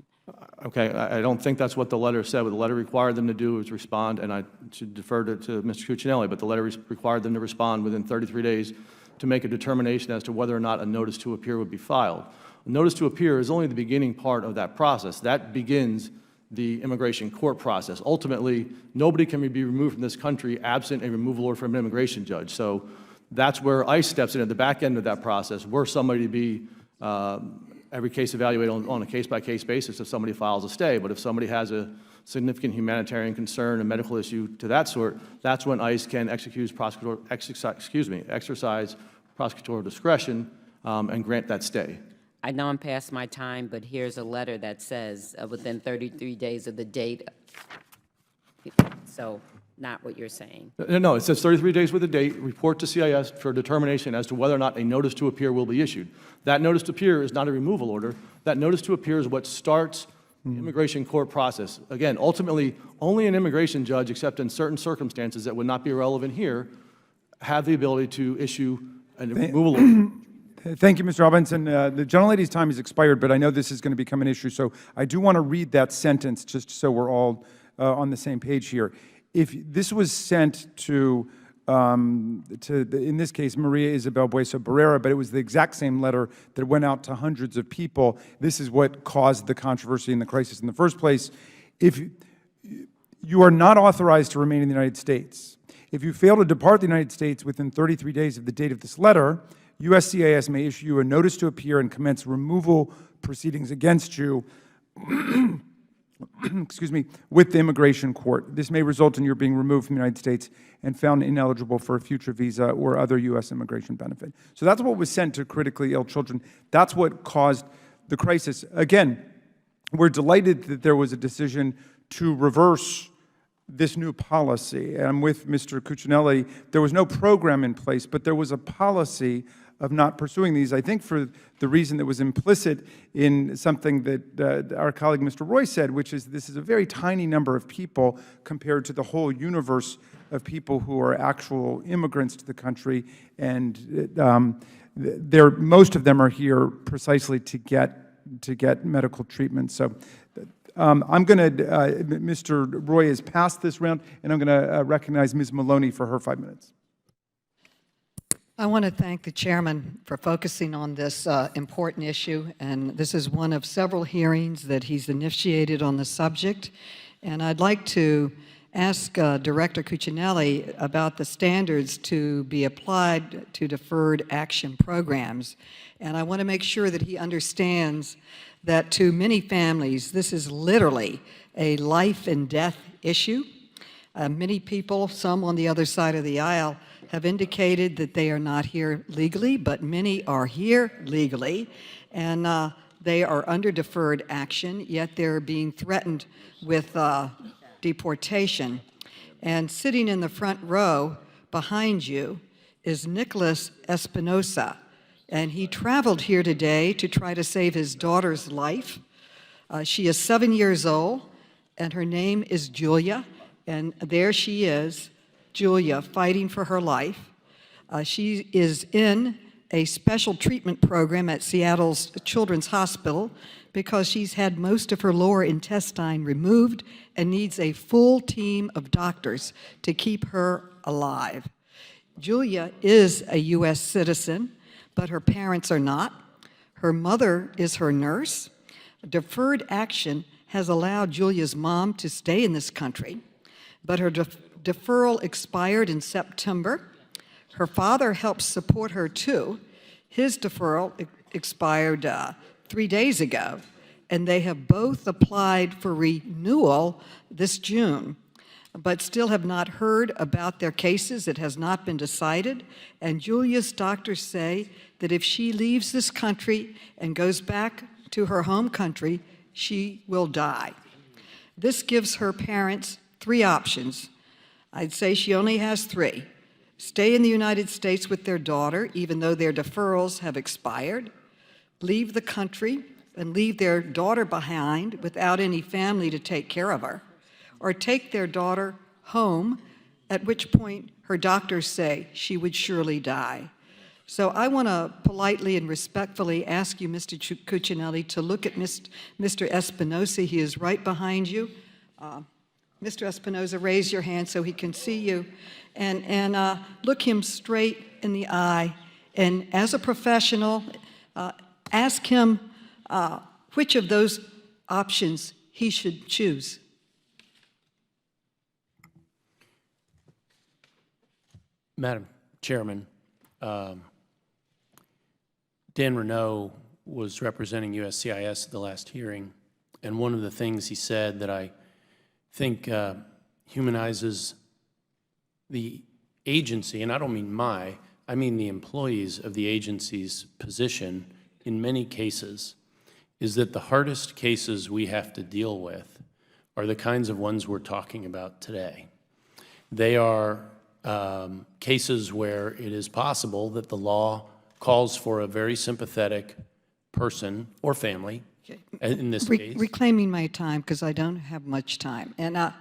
Okay, I don't think that's what the letter said. What the letter required them to do was respond, and I should defer to Mr. Cuccinelli, but the letter required them to respond within 33 days to make a determination as to whether or not a notice to appear would be filed. A notice to appear is only the beginning part of that process. That begins the immigration court process. Ultimately, nobody can be removed from this country absent a removal order from an immigration judge. So that's where ICE steps in at the back end of that process. We're somebody to be every case evaluated on a case-by-case basis if somebody files a stay. But if somebody has a significant humanitarian concern, a medical issue to that sort, that's when ICE can exercise prosecutorial discretion and grant that stay. I know I'm past my time, but here's a letter that says within 33 days of the date. So not what you're saying. No, it says 33 days with a date, report to CIS for determination as to whether or not a notice to appear will be issued. That notice to appear is not a removal order. That notice to appear is what starts the immigration court process. Again, ultimately, only an immigration judge, except in certain circumstances that would not be relevant here, have the ability to issue a removal order. Thank you, Mr. Robinson. The gentlelady's time has expired, but I know this is going to become an issue, so I do want to read that sentence just so we're all on the same page here. If this was sent to in this case, Maria Isabel Buesa Barrera, but it was the exact same letter that went out to hundreds of people, this is what caused the controversy and the crisis in the first place. If you are not authorized to remain in the United States, if you fail to depart the United States within 33 days of the date of this letter, USCIS may issue you a notice to appear and commence removal proceedings against you excuse me, with the immigration court. This may result in your being removed from the United States and found ineligible for a future visa or other U.S. immigration benefit. So that's what was sent to critically ill children. That's what caused the crisis. Again, we're delighted that there was a decision to reverse this new policy. And with Mr. Cuccinelli, there was no program in place, but there was a policy of not pursuing these, I think for the reason that was implicit in something that our colleague Mr. Roy said, which is this is a very tiny number of people compared to the whole universe of people who are actual immigrants to the country, and most of them are here precisely to get medical treatment. So I'm going to, Mr. Roy has passed this round, and I'm going to recognize Ms. Maloney for her 5 minutes. I want to thank the chairman for focusing on this important issue, and this is one of several hearings that he's initiated on the subject. And I'd like to ask Director Cuccinelli about the standards to be applied to deferred action programs. And I want to make sure that he understands that to many families, this is literally a life and death issue. Many people, some on the other side of the aisle, have indicated that they are not here legally, but many are here legally, and they are under deferred action, yet they're being threatened with deportation. And sitting in the front row behind you is Nicholas Espinosa, and he traveled here today to try to save his daughter's life. She is 7 years old, and her name is Julia, and there she is, Julia, fighting for her life. She is in a special treatment program at Seattle's Children's Hospital because she's had most of her lower intestine removed and needs a full team of doctors to keep her alive. Julia is a U.S. citizen, but her parents are not. Her mother is her nurse. Deferred action has allowed Julia's mom to stay in this country, but her deferral expired in September. Her father helps support her too. His deferral expired 3 days ago, and they have both applied for renewal this June, but still have not heard about their cases. It has not been decided, and Julia's doctors say that if she leaves this country and goes back to her home country, she will die. This gives her parents 3 options. I'd say she only has 3. Stay in the United States with their daughter, even though their deferrals have expired, leave the country and leave their daughter behind without any family to take care of her, or take their daughter home, at which point her doctors say she would surely die. So I want to politely and respectfully ask you, Mr. Cuccinelli, to look at Mr. Espinosa. He is right behind you. Mr. Espinosa, raise your hand so he can see you, and look him straight in the eye. And as a professional, ask him which of those options he should choose. Madam Chairman, Dan Renault was representing USCIS at the last hearing, and one of the things he said that I think humanizes the agency, and I don't mean I mean the employees of the agency's position in many cases is that the hardest cases we have to deal with are the kinds of ones we're talking about today. They are cases where it is possible that the law calls for a very sympathetic person or family, in this case. Reclaiming my time, because I don't have much time. And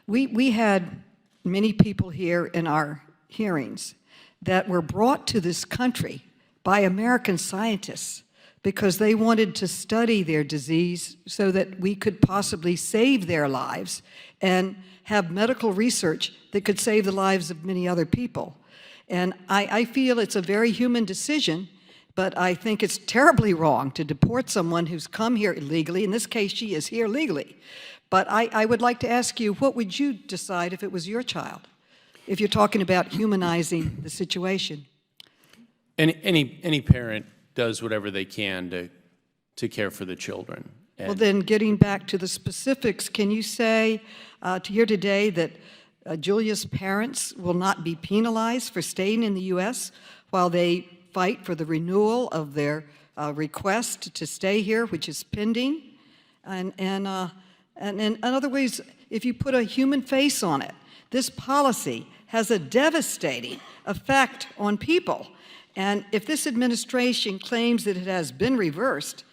we had many people here in our hearings that were brought to this country by American scientists because they wanted to study their disease so that we could possibly save their lives and have medical research that could save the lives of many other people. And I feel it's a very human decision, but I think it's terribly wrong to deport someone who's come here illegally. In this case, she is here legally. But I would like to ask you, what would you decide if it was your child, if you're talking about humanizing the situation? Any parent does whatever they can to care for the children. Well, then, getting back to the specifics, can you say here today that Julia's parents will not be penalized for staying in the U.S. while they fight for the renewal of their request to stay here, which is pending? And in other ways, if you put a human face on it, this policy has a devastating effect on people. And if this administration claims that it has been reversed,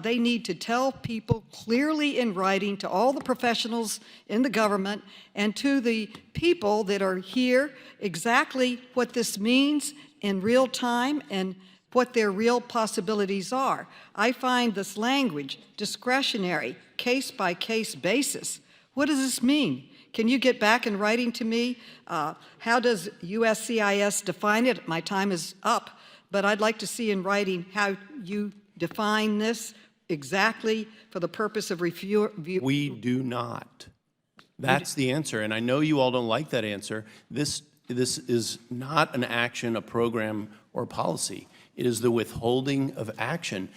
they need to tell people clearly in writing to all the professionals in the government and to the people that are here exactly what this means in real time and what their real possibilities are. I find this language discretionary, case-by-case basis. What does this mean? Can you get back in writing to me? How does USCIS define it? My time is up, but I'd like to see in writing how you define this exactly for the purpose of review. We do not. That's the answer, and I know you all don't like that answer. This is not an action, a program, or policy. It is the withholding of action.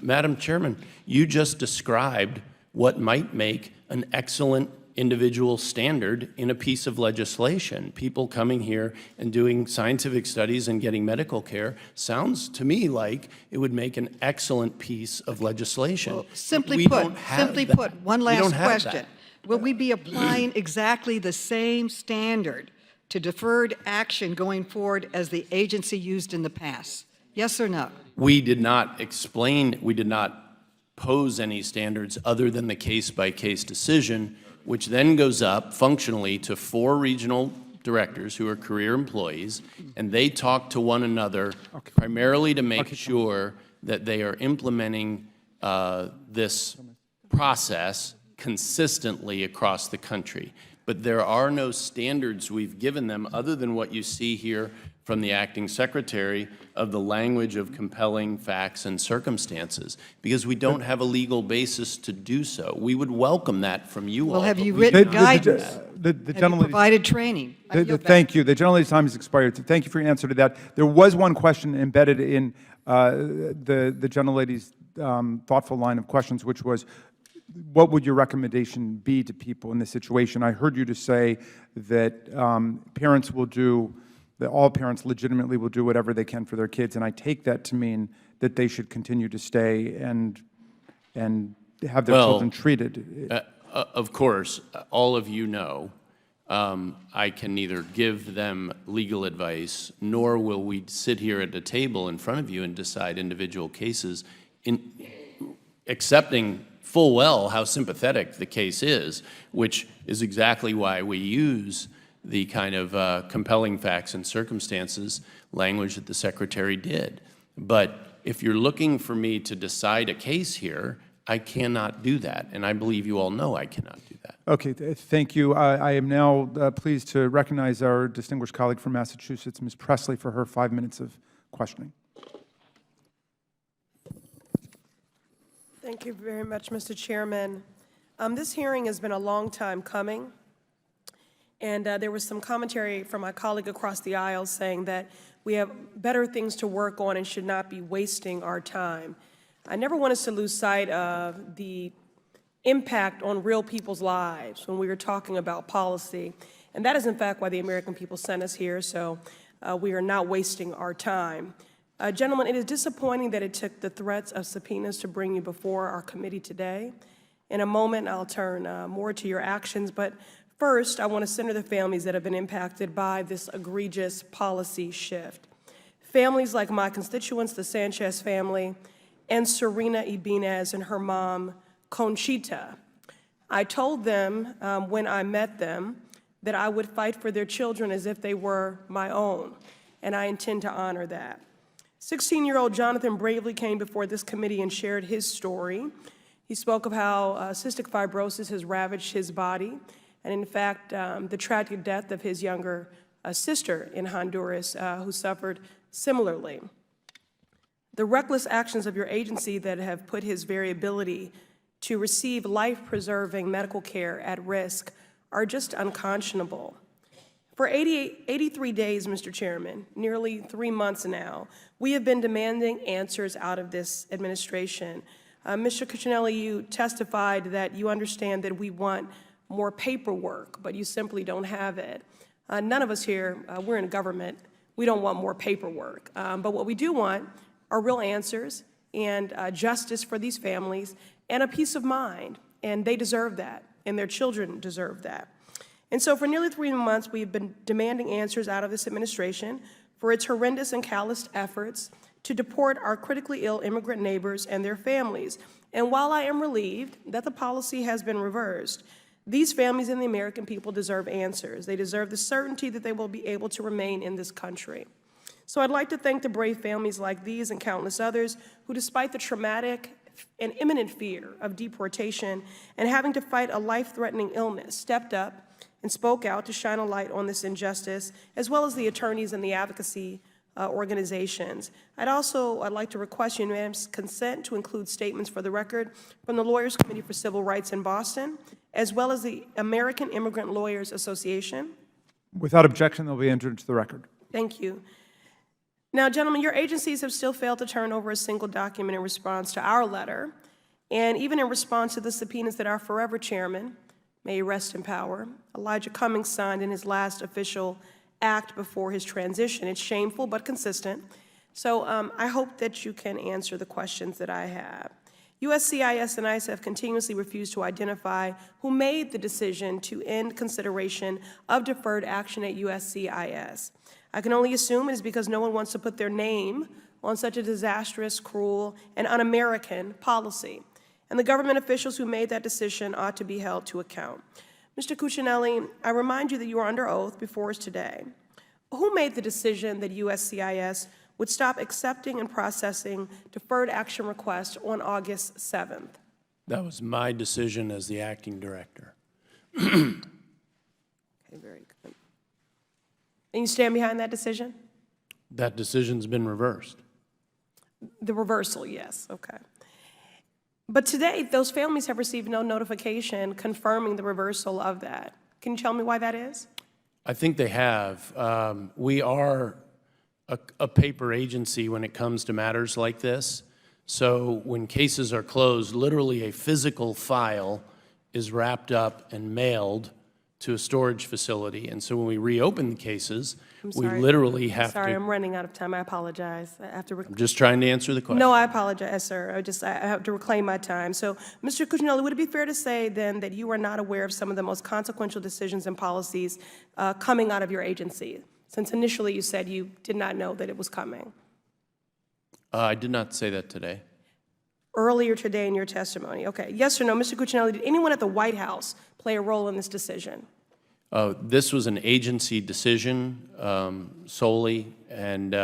Madam Chairman, you just described what might make an excellent individual standard in a piece of legislation. People coming here and doing scientific studies and getting medical care sounds to me like it would make an excellent piece of legislation. Well, simply put, one last question. That. Will we be applying exactly the same standard to deferred action going forward as the agency used in the past? Yes or no? We did not pose any standards other than the case-by-case decision, which then goes up functionally to 4 regional directors who are career employees, and they talk to one another primarily to make sure that they are implementing this process consistently across the country. But there are no standards we've given them other than what you see here from the acting secretary of the language of compelling facts and circumstances, because we don't have a legal basis to do so. We would welcome that from you all. Well, have you written guidance? The Have you provided training? Thank you. The gentlelady's time has expired. Thank you for your answer to that. There was one question embedded in the gentlelady's thoughtful line of questions, which was, what would your recommendation be to people in this situation? I heard you to say that parents will do, that all parents legitimately will do whatever they can for their kids, and I take that to mean that they should continue to stay and have their children treated. Of course, all of you know, I can neither give them legal advice, nor will we sit here at a table in front of you and decide individual cases, accepting full well how sympathetic the case is, which is exactly why we use the kind of compelling facts and circumstances language that the Secretary did. But if you're looking for me to decide a case here, I cannot do that, and I believe you all know I cannot do that. Okay, thank you. I am now pleased to recognize our distinguished colleague from Massachusetts, Ms. Presley, for her 5 minutes of questioning. Thank you very much, Mr. Chairman. This hearing has been a long time coming, and there was some commentary from my colleague across the aisle saying that we have better things to work on and should not be wasting our time. I never want us to lose sight of the impact on real people's lives when we were talking about policy, and that is in fact why the American people sent us here. So we are not wasting our time. Gentlemen, it is disappointing that it took the threats of subpoenas to bring you before our committee today. In a moment, I'll turn more to your actions, but first, I want to center the families that have been impacted by this egregious policy shift. Families like my constituents, the Sanchez family, and Serena Ibanez and her mom, Conchita. I told them when I met them that I would fight for their children as if they were my own, and I intend to honor that. 16-year-old Jonathan bravely came before this committee and shared his story. He spoke of how cystic fibrosis has ravaged his body, and in fact, the tragic death of his younger sister in Honduras who suffered similarly. The reckless actions of your agency that have put his very ability to receive life-preserving medical care at risk are just unconscionable. For 83 days, Mr. Chairman, nearly 3 months now, we have been demanding answers out of this administration. Mr. Cuccinelli, you testified that you understand that we want more paperwork, but you simply don't have it. None of us here, we're in government, we don't want more paperwork. But what we do want are real answers and justice for these families and a peace of mind, and they deserve that, and their children deserve that. And so for nearly 3 months, we've been demanding answers out of this administration for its horrendous and calloused efforts to deport our critically ill immigrant neighbors and their families. And while I am relieved that the policy has been reversed, these families and the American people deserve answers. They deserve the certainty that they will be able to remain in this country. So I'd like to thank the brave families like these and countless others who, despite the traumatic and imminent fear of deportation and having to fight a life-threatening illness, stepped up and spoke out to shine a light on this injustice, as well as the attorneys and the advocacy organizations. I'd like to request unanimous consent to include statements for the record from the Lawyers Committee for Civil Rights in Boston, as well as the American Immigrant Lawyers Association. Without objection, they'll be entered into the record. Thank you. Now, gentlemen, your agencies have still failed to turn over a single document in response to our letter, and even in response to the subpoenas that our forever chairman, may he rest in power, Elijah Cummings, signed in his last official act before his transition. It's shameful but consistent. So I hope that you can answer the questions that I have. USCIS and ICE have continuously refused to identify who made the decision to end consideration of deferred action at USCIS. I can only assume it is because no one wants to put their name on such a disastrous, cruel, and un-American policy. And the government officials who made that decision ought to be held to account. Mr. Cuccinelli, I remind you that you are under oath before us today. Who made the decision that USCIS would stop accepting and processing deferred action requests on August 7th? That was my decision as the acting director. Okay, very good. And you stand behind that decision? That decision's been reversed. The reversal, yes, okay. But today, those families have received no notification confirming the reversal of that. Can you tell me why that is? I think they have. We are a paper agency when it comes to matters like this. So when cases are closed, literally a physical file is wrapped up and mailed to a storage facility. And so when we reopen the cases, we literally have to... Sorry, I'm running out of time. I apologize. I have to... I'm just trying to answer the question. No, I apologize, sir. I have to reclaim my time. So, Mr. Cuccinelli, would it be fair to say then that you are not aware of some of the most consequential decisions and policies coming out of your agency, since initially you said you did not know that it was coming? I did not say that today. Earlier today in your testimony. Okay. Yes or no, Mr. Cuccinelli, did anyone at the White House play a role in this decision? This was an agency decision solely, and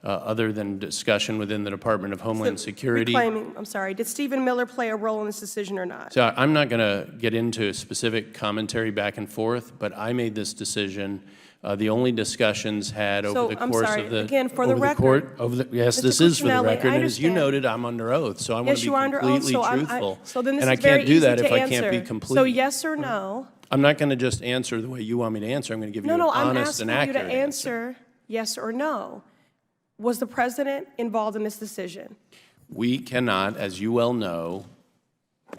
other than discussion within the Department of Homeland Security. I'm sorry, did Stephen Miller play a role in this decision or not? So I'm not going to get into specific commentary back and forth, but I made this decision. The only discussions had over the course of the... Again, for the record... Yes, Mr. this is for the Cuccinelli, record, I and as you understand. noted, I'm under oath, so I want to be completely truthful. So then this and I is very can't do easy that to if I answer. can't be complete. So yes or no? I'm not going to just answer the way you want me to answer. I'm going to give you an I'm honest and asking you accurate to answer yes or no. Was the president involved in this decision? We cannot, as you well know,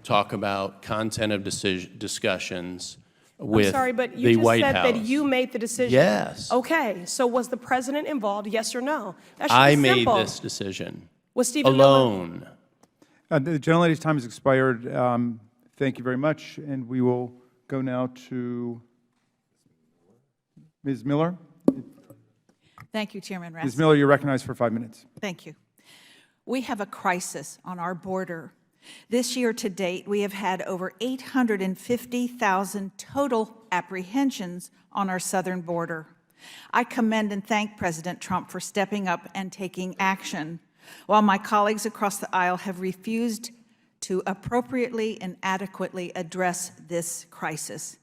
talk about content of discussions with I'm sorry, but the you just White said House. that you made the decision. Yes. Okay, so was the president involved, yes or no? That should I be made simple. this decision Was Stephen Miller? alone. The gentlelady's time has expired. Thank you very much, and we will go now to Ms. Miller. Thank you, Chairman Ms. Rasmussen. Miller, you're recognized for 5 minutes. Thank you. We have a crisis on our border. This year to date, we have had over 850,000 total apprehensions on our southern border. I commend and thank President Trump for stepping up and taking action, while my colleagues across the aisle have refused to appropriately and adequately address this crisis.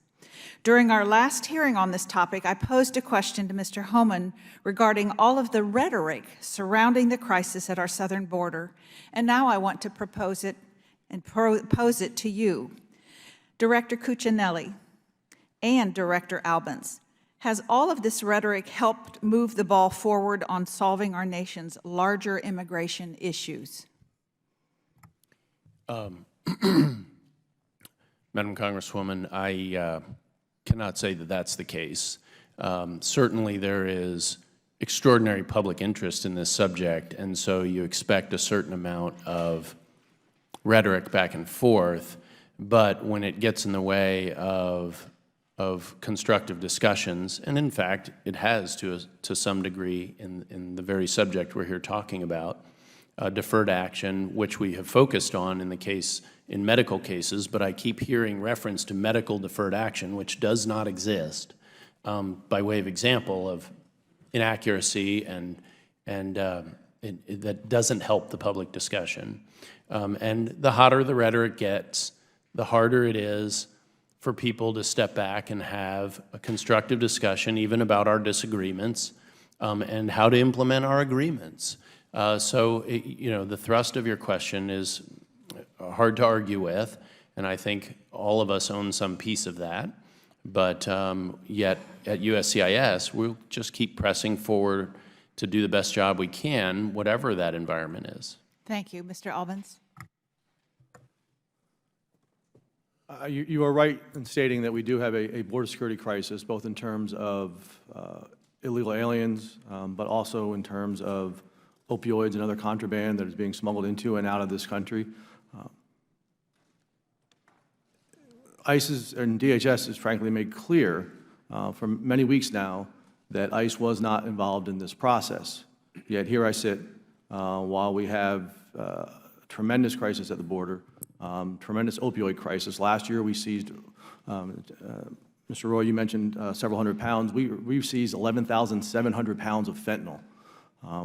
During our last hearing on this topic, I posed a question to Mr. Homan regarding all of the rhetoric surrounding the crisis at our southern border, and now I want to propose it and pose it to you. Director Cuccinelli and Director Albans, has all of this rhetoric helped move the ball forward on solving our nation's larger immigration issues? Madam Congresswoman, I cannot say that that's the case. Certainly there is extraordinary public interest in this subject, and so you expect a certain amount of rhetoric back and forth, but when it gets in the way of constructive discussions, and in fact it has to some degree in the very subject we're here talking about, deferred action, which we have focused on in medical cases, but I keep hearing reference to medical deferred action, which does not exist, by way of example of inaccuracy and that doesn't help the public discussion. And the hotter the rhetoric gets, the harder it is for people to step back and have a constructive discussion, even about our disagreements, and how to implement our agreements. The thrust of your question is hard to argue with, and I think all of us own some piece of that. But yet at USCIS, we'll just keep pressing forward to do the best job we can, whatever that environment is. Thank you. Mr. Albans? You are right in stating that we do have a border security crisis, both in terms of illegal aliens, but also in terms of opioids and other contraband that is being smuggled into and out of this country. ICE and DHS has frankly made clear for many weeks now that ICE was not involved in this process. Yet here I sit while we have a tremendous crisis at the border, tremendous opioid crisis. Last year we seized, Mr. Roy, you mentioned several hundred pounds. We've seized 11,700 pounds of fentanyl.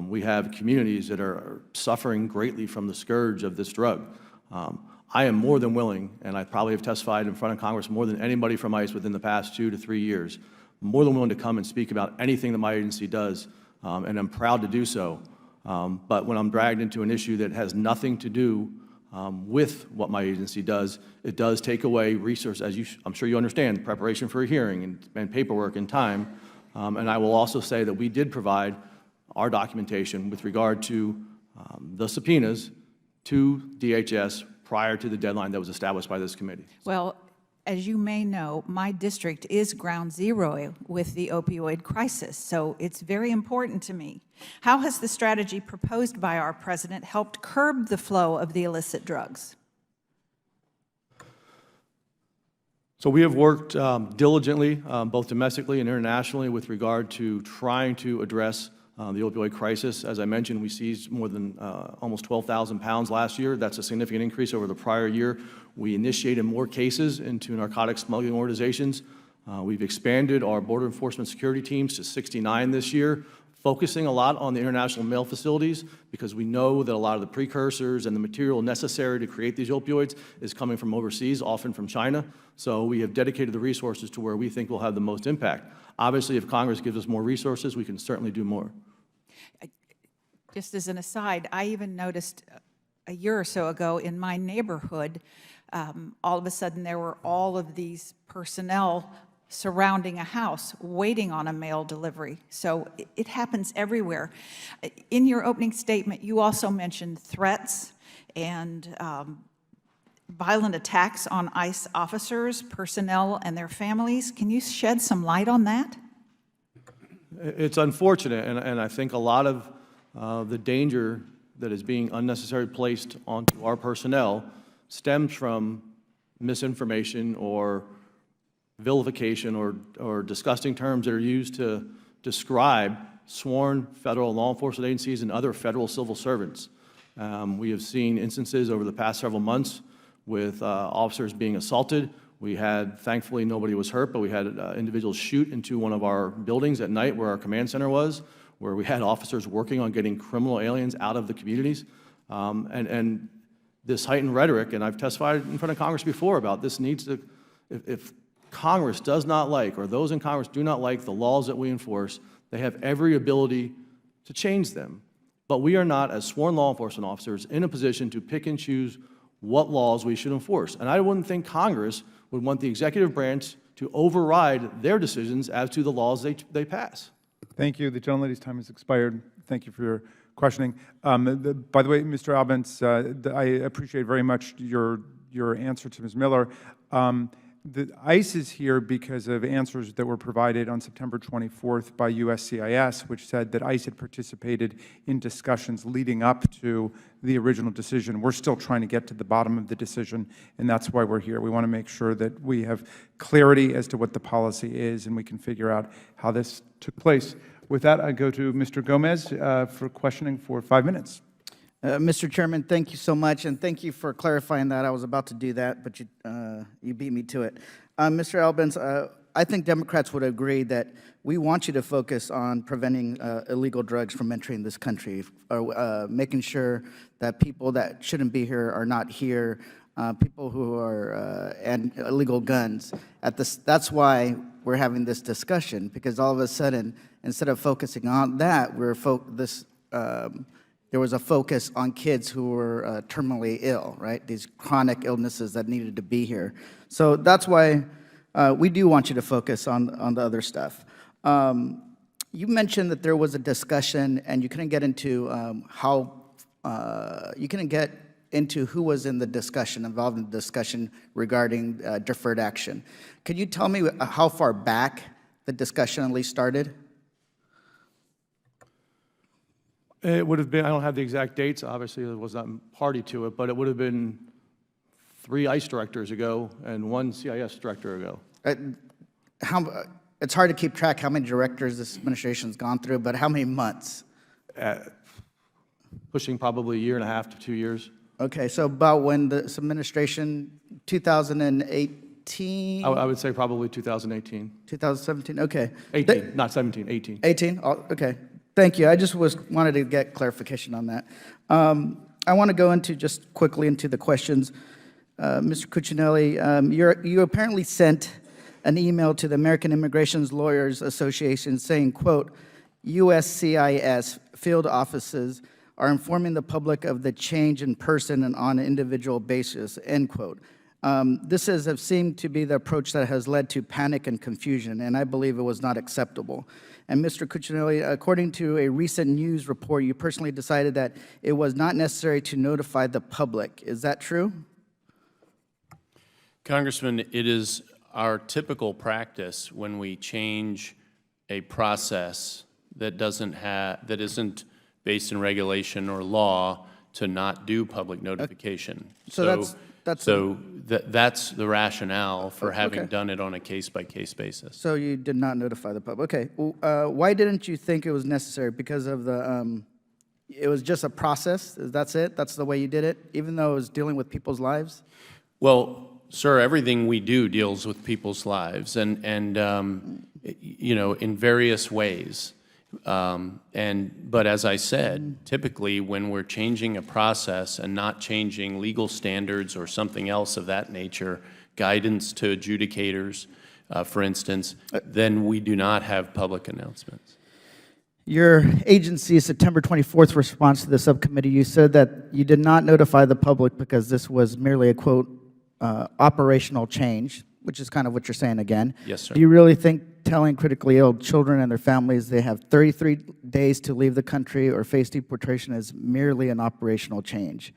We have communities that are suffering greatly from the scourge of this drug. I am more than willing, and I probably have testified in front of Congress more than anybody from ICE within the past 2 to 3 years, more than willing to come and speak about anything that my agency does, and I'm proud to do so. But when I'm dragged into an issue that has nothing to do with what my agency does, it does take away resources, as I'm sure you understand, preparation for a hearing and paperwork and time. And I will also say that we did provide our documentation with regard to the subpoenas to DHS prior to the deadline that was established by this committee. Well, as you may know, my district is ground zero with the opioid crisis, so it's very important to me. How has the strategy proposed by our president helped curb the flow of the illicit drugs? So we have worked diligently, both domestically and internationally, with regard to trying to address the opioid crisis. As I mentioned, we seized more than almost 12,000 pounds last year. That's a significant increase over the prior year. We initiated more cases into narcotics smuggling organizations. We've expanded our border enforcement security teams to 69 this year, focusing a lot on the international mail facilities because we know that a lot of the precursors and the material necessary to create these opioids is coming from overseas, often from China. So we have dedicated the resources to where we think will have the most impact. Obviously, if Congress gives us more resources, we can certainly do more. Just as an aside, I even noticed a year or so ago in my neighborhood, all of a sudden there were all of these personnel surrounding a house waiting on a mail delivery. So it happens everywhere. In your opening statement, you also mentioned threats and violent attacks on ICE officers, personnel, and their families. Can you shed some light on that? It's unfortunate, and I think a lot of the danger that is being unnecessarily placed onto our personnel stems from misinformation or vilification or disgusting terms that are used to describe sworn federal law enforcement agencies and other federal civil servants. We have seen instances over the past several months with officers being assaulted. We had, thankfully, nobody was hurt, but we had individuals shoot into one of our buildings at night where our command center was, where we had officers working on getting criminal aliens out of the communities. And this heightened rhetoric, and I've testified in front of Congress before about this needs to, if Congress does not like, or those in Congress do not like the laws that we enforce, they have every ability to change them. But we are not, as sworn law enforcement officers, in a position to pick and choose what laws we should enforce. And I wouldn't think Congress would want the executive branch to override their decisions as to the laws they pass. Thank you. The gentlelady's time has expired. Thank you for your questioning. By the way, Mr. Albence, I appreciate very much your answer to Ms. Miller. The ICE is here because of answers that were provided on September 24th by USCIS, which said that ICE had participated in discussions leading up to the original decision. We're still trying to get to the bottom of the decision, and that's why we're here. We want to make sure that we have clarity as to what the policy is, and we can figure out how this took place. With that, I go to Mr. Gomez for questioning for 5 minutes. Mr. Chairman, thank you so much, and thank you for clarifying that. I was about to do that, but you beat me to it. Mr. Albence, I think Democrats would agree that we want you to focus on preventing illegal drugs from entering this country, making sure that people that shouldn't be here are not here, people who are, and illegal guns. That's why we're having this discussion, because all of a sudden, instead of focusing on that, there was a focus on kids who were terminally ill, right? These chronic illnesses that needed to be here. So that's why we do want you to focus on the other stuff. You mentioned that there was a discussion, and you couldn't get into who was in the discussion, involved in the discussion regarding deferred action. Could you tell me how far back the discussion at least started? It would have been, I don't have the exact dates, obviously I was not party to it, but it would have been 3 ICE directors ago and 1 CIS director ago. It's hard to keep track how many directors this administration's gone through, but how many months? Pushing probably 1.5 to 2 years. Okay, so about when this administration, 2018? I would say probably 2018. 2017, okay. 18, not 17, 18. 18, okay. Thank you. I just wanted to get clarification on that. I want to go into just quickly into the questions. Mr. Cuccinelli, you apparently sent an email to the American Immigration Lawyers Association saying, quote, USCIS field offices are informing the public of the change in person and on an individual basis, end quote. This has seemed to be the approach that has led to panic and confusion, and I believe it was not acceptable. And Mr. Cuccinelli, according to a recent news report, you personally decided that it was not necessary to notify the public. Is that true? Congressman, it is our typical practice when we change a process that isn't based in regulation or law to not do public notification. That's the rationale for having done it on a case-by-case basis. So you did not notify the public. Okay. Why didn't you think it was necessary? Because of it was just a process? That's it? That's the way you did it? Even though it was dealing with people's lives? Well, sir, everything we do deals with people's lives and you know, in various ways. But as I said, typically when we're changing a process and not changing legal standards or something else of that nature, guidance to adjudicators, for instance, then we do not have public announcements. Your agency's September 24th response to the subcommittee, you said that you did not notify the public because this was merely a, quote, operational change, which is kind of what you're saying again. Yes, sir. Do you really think telling critically ill children and their families they have 33 days to leave the country or face deportation is merely an operational change?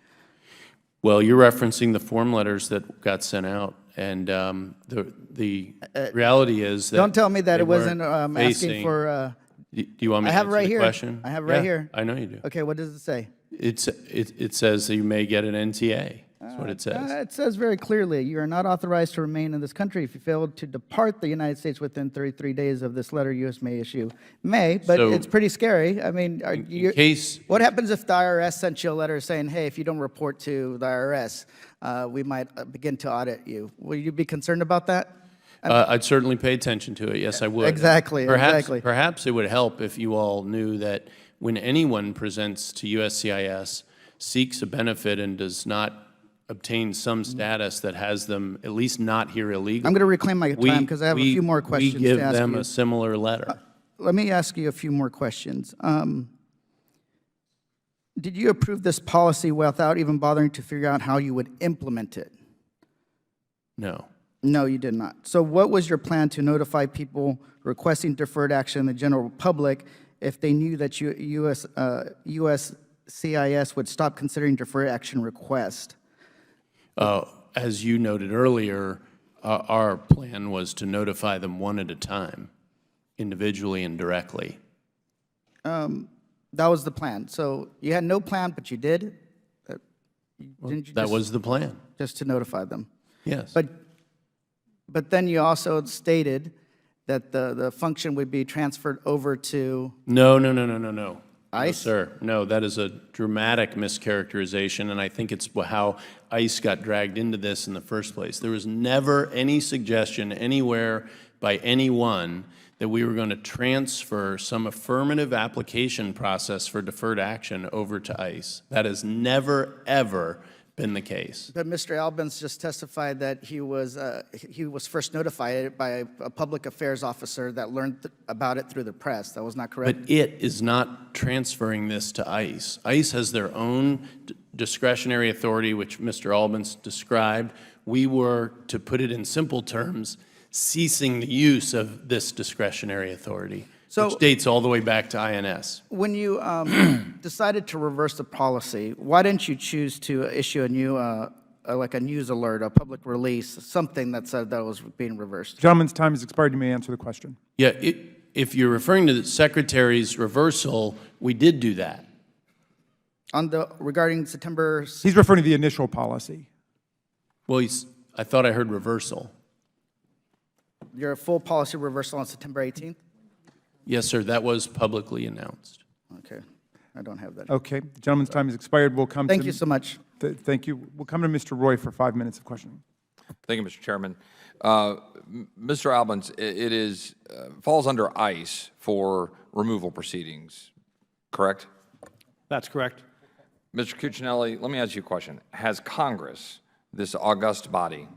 Well, you're referencing the form letters that got sent out, and the reality is that Don't tell me that they it wasn't weren't asking facing- for, Do you want me I to have it answer right the here. question? I have it right Yeah, here. I know you do. okay, what does it say? It says that you may get an NTA. That's what it says. It says very clearly, you are not authorized to remain in this country if you fail to depart the United States within 33 days of this letter U.S. may issue. May, but So- it's pretty scary. I mean, are you, case- what happens if the IRS sent you a letter saying, hey, if you don't report to the IRS, we might begin to audit you? Will you be concerned about that? I'd certainly pay attention to it. Yes, I would. Exactly, exactly. Perhaps it would help if you all knew that when anyone presents to USCIS, seeks a benefit and does not obtain some status that has them at least not here illegally. I'm going to reclaim my time because I have a few more questions We give to ask them you. a similar letter. Let me ask you a few more questions. Did you approve this policy without even bothering to figure out how you would implement it? No. No, you did not. So what was your plan to notify people requesting deferred action in the general public if they knew that USCIS would stop considering deferred action requests? As you noted earlier, our plan was to notify them one at a time, individually and directly. That was the plan. So you had no plan, but you did? Didn't you That just- was the plan. Just to notify them? Yes. But then you also stated that the function would be transferred over to, No. No, ICE? sir. No, that is a dramatic mischaracterization, and I think it's how ICE got dragged into this in the first place. There was never any suggestion anywhere by anyone that we were going to transfer some affirmative application process for deferred action over to ICE. That has never, ever been the case. but Mr. Albans just testified that he was first notified by a public affairs officer that learned about it through the press. That was not correct? But it is not transferring this to ICE. ICE has their own discretionary authority, which Mr. Albans described. We were, to put it in simple terms, ceasing the use of this discretionary authority, which dates all the way back to INS. When you decided to reverse the policy, why didn't you choose to issue a new, like a news alert, a public release, something that said that was being reversed? Gentleman's time has expired. You may answer the question. Yeah, if you're referring to the Secretary's reversal, we did do that. Regarding September, He's referring to the initial policy. Well, I thought I heard reversal. your full policy reversal on September 18th? Yes, sir, that was publicly announced. Okay, I don't have that. Okay, the gentleman's time has expired. We'll come to... Thank you so much. Thank you. We'll come to Mr. Roy for 5 minutes of questioning. Thank you, Mr. Chairman. Mr. Albans, it is, falls under ICE for removal proceedings, correct? That's correct. Mr. Cuccinelli, let me ask you a question. Has Congress, this august body,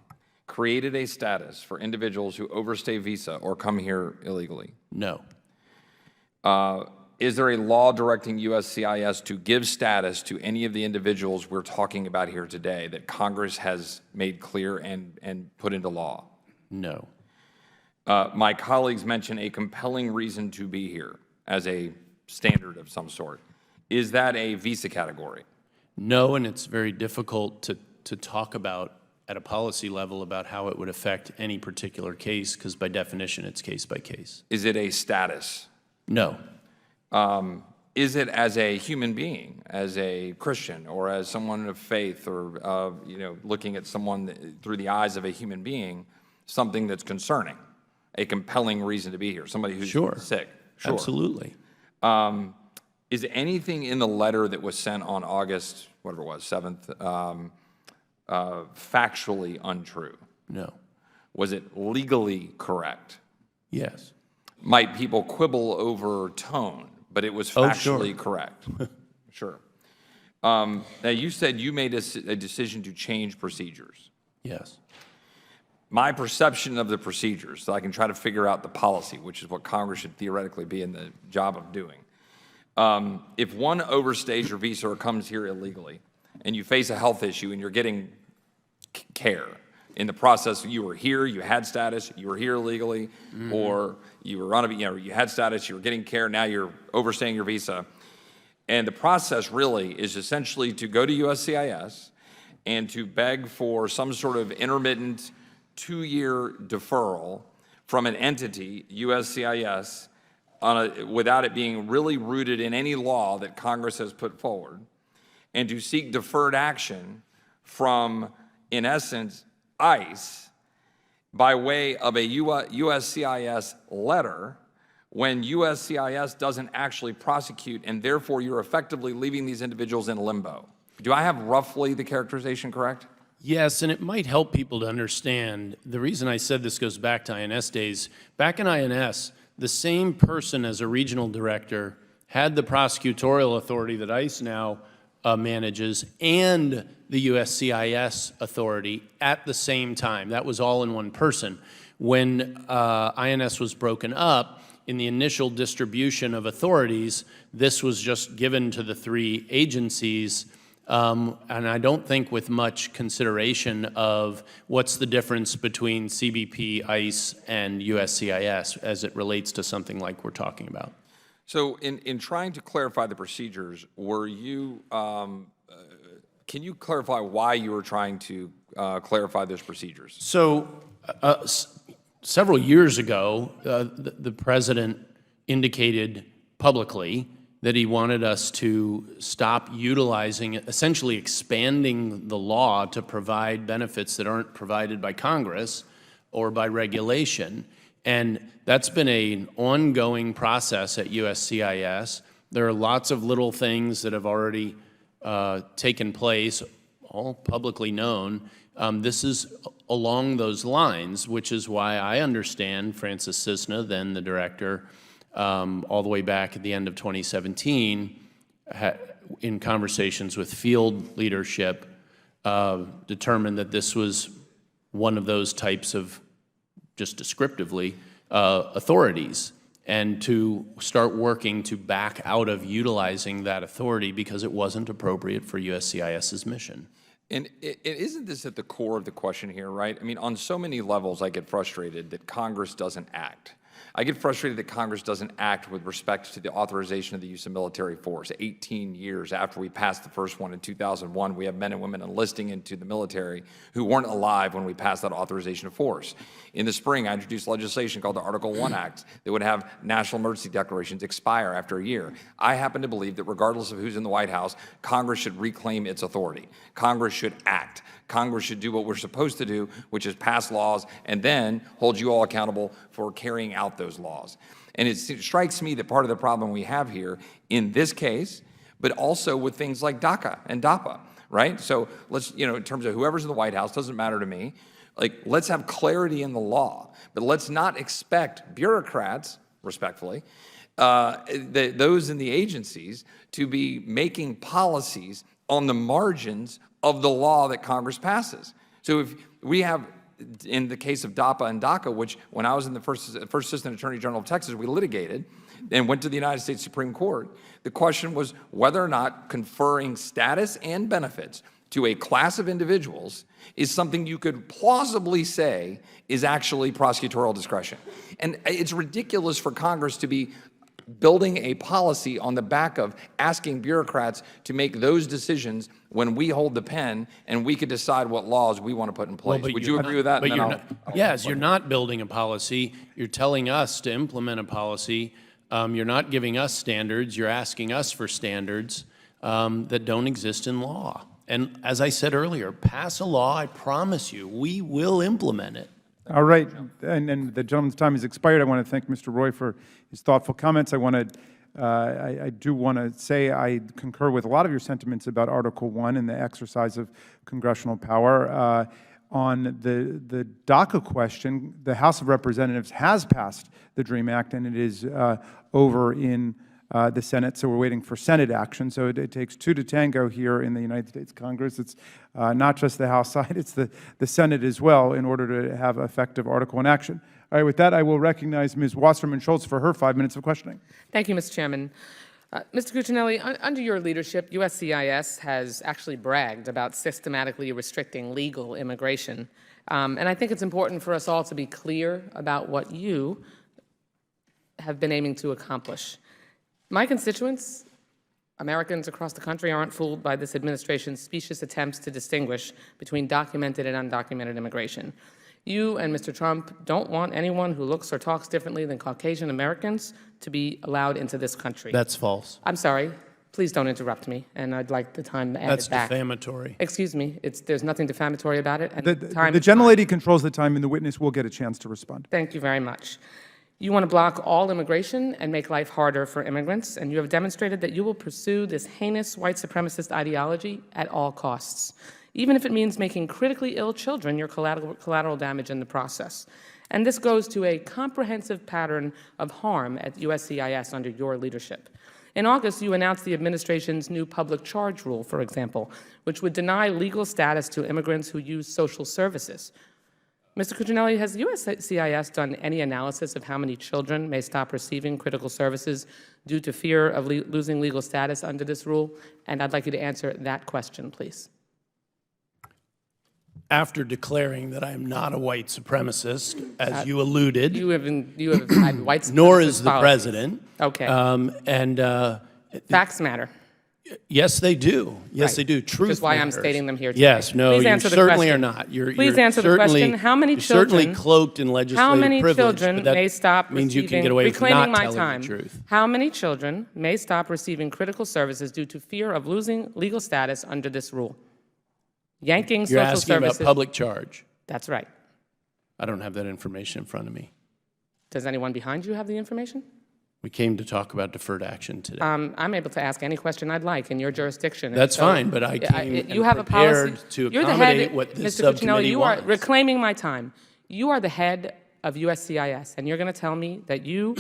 created a status for individuals who overstay visa or come here illegally? No. Is there a law directing USCIS to give status to any of the individuals we're talking about here today that Congress has made clear and put into law? No. My colleagues mentioned a compelling reason to be here as a standard of some sort. Is that a visa category? No, and it's very difficult to talk about at a policy level about how it would affect any particular case, because by definition, it's case by case. Is it a status? No. Is it as a human being, as a Christian, or as someone of faith, or looking at someone through the eyes of a human being, something that's concerning, a compelling reason to be here, somebody who's sick? Sure. Absolutely. Is anything in the letter that was sent on August, whatever it was, 7th, factually untrue? No. Was it legally correct? Yes. Might people quibble over tone, but it was factually correct? Sure. Now, you said you made a decision to change procedures. Yes. My perception of the procedures, so I can try to figure out the policy, which is what Congress should theoretically be in the job of doing. If one overstays your visa or comes here illegally, and you face a health issue and you're getting care, in the process, you were here, you had status, you were here illegally, or you were on you had status, you were getting care, now you're overstaying your visa. And the process really is essentially to go to USCIS and to beg for some sort of intermittent 2-year deferral from an entity, USCIS, without it being really rooted in any law that Congress has put forward, and to seek deferred action from, in essence, ICE by way of a USCIS letter when USCIS doesn't actually prosecute, and therefore you're effectively leaving these individuals in limbo. Do I have roughly the characterization correct? Yes, and it might help people to understand. The reason I said this goes back to INS days. Back in INS, the same person as a regional director had the prosecutorial authority that ICE now manages and the USCIS authority at the same time. That was all in one person. When INS was broken up, in the initial distribution of authorities, this was just given to the 3 agencies, and I don't think with much consideration of what's the difference between CBP, ICE, and USCIS as it relates to something like we're talking about. So in trying to clarify the procedures, were you, can you clarify why you were trying to clarify those procedures? So several years ago, the president indicated publicly that he wanted us to stop utilizing, essentially expanding the law to provide benefits that aren't provided by Congress or by regulation. And that's been an ongoing process at USCIS. There are lots of little things that have already taken place, all publicly known. This is along those lines, which is why I understand Francis Cisna, then the director, all the way back at the end of 2017, in conversations with field leadership, determined that this was one of those types of, just descriptively, authorities, and to start working to back out of utilizing that authority because it wasn't appropriate for USCIS's mission. And isn't this at the core of the question here, right? I mean, on so many levels, I get frustrated that Congress doesn't act. I get frustrated that Congress doesn't act with respect to the authorization of the use of military force. 18 years after we passed the first one in 2001, we have men and women enlisting into the military who weren't alive when we passed that authorization of force. In the spring, I introduced legislation called the Article 1 Act that would have national emergency declarations expire after a year. I happen to believe that regardless of who's in the White House, Congress should reclaim its authority. Congress should act. Congress should do what we're supposed to do, which is pass laws and then hold you all accountable for carrying out those laws. And it strikes me that part of the problem we have here in this case, but also with things like DACA and DAPA, right? So let's, in terms of whoever's in the White House, doesn't matter to me. Like, let's have clarity in the law, but let's not expect bureaucrats, respectfully, those in the agencies to be making policies on the margins of the law that Congress passes. So if we have, in the case of DAPA and DACA, which when I was in the first Assistant Attorney General of Texas, we litigated and went to the United States Supreme Court, the question was whether or not conferring status and benefits to a class of individuals is something you could plausibly say is actually prosecutorial discretion. And it's ridiculous for Congress to be building a policy on the back of asking bureaucrats to make those decisions when we hold the pen and we could decide what laws we want to put in place. Would you agree with that? Yes, you're not building a policy. You're telling us to implement a policy. You're not giving us standards. You're asking us for standards that don't exist in law. And as I said earlier, pass a law, I promise you, we will implement it. All right, and the gentleman's time has expired. I want to thank Mr. Roy for his thoughtful comments. I do want to say I concur with a lot of your sentiments about Article 1 and the exercise of congressional power. On the DACA question, the House of Representatives has passed the DREAM Act, and it is over in the Senate, so we're waiting for Senate action. So it takes 2 to tango here in the United States Congress. It's not just the House side, it's the Senate as well in order to have effective Article 1 action. All right, with that, I will recognize Ms. Wasserman-Schultz for her 5 minutes of questioning. Thank you, Mr. Chairman. Mr. Cuccinelli, under your leadership, USCIS has actually bragged about systematically restricting legal immigration. And I think it's important for us all to be clear about what you have been aiming to accomplish. My constituents Americans across the country aren't fooled by this administration's specious attempts to distinguish between documented and undocumented immigration. You and Mr. Trump don't want anyone who looks or talks differently than Caucasian Americans to be allowed into this country. That's false. I'm sorry. Please don't interrupt me, and I'd like the time added That's back. defamatory. Excuse me. There's nothing defamatory about it. And The time gentlelady controls the time, and the witness will get a chance to respond. Thank you very much. You want to block all immigration and make life harder for immigrants, and you have demonstrated that you will pursue this heinous white supremacist ideology at all costs, even if it means making critically ill children your collateral damage in the process. And this goes to a comprehensive pattern of harm at USCIS under your leadership. In August, you announced the administration's new public charge rule, for example, which would deny legal status to immigrants who use social services. Mr. Cuccinelli, has USCIS done any analysis of how many children may stop receiving critical services due to fear of losing legal status under this rule? And I'd like you to answer that question, please. After declaring that I am not a white supremacist, as you alluded, You have had white supremacist nor is the policies. president. Okay. Facts matter. Yes, they do. Yes, Right. they do. Truth Which is why I'm matters. stating them here today. Yes, no, Please you answer the certainly question. are not. Please answer the certainly- question. How many you're certainly children- cloaked in legislative How many privilege, children but that may stop means you can receiving, get away with reclaiming not my telling time, the truth. how many children may stop receiving critical services due to fear of losing legal status under this rule? Yanking You're social asking services. about public charge. That's right. I don't have that information in front of me. Does anyone behind you have the information? We came to talk about deferred action today. I'm able to ask any question I'd like in your jurisdiction. That's So, fine, but I came and you have a policy. prepared to You're the accommodate head, what this Mr. Cuccinelli, subcommittee you wants. are reclaiming my time. You are the head of USCIS, and you're going to tell me that you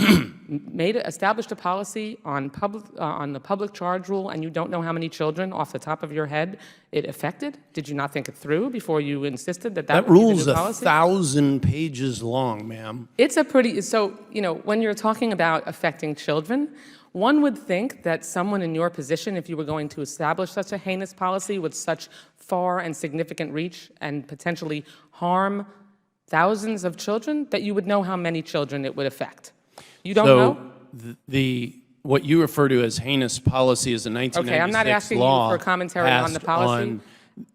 established a policy on the public charge rule, and you don't know how many children off the top of your head it affected? Did you not think it through before you insisted that That would be the rule's new 1,000 pages long, ma'am. It's a pretty, so, when you're talking about affecting children, one would think that someone in your position, if you were going to establish such a heinous policy with such far and significant reach and potentially harm thousands of children, that you would know how many children it would affect. You don't know? What you refer to as heinous policy is a 1996 Okay, I'm not asking you law for commentary on the passed policy.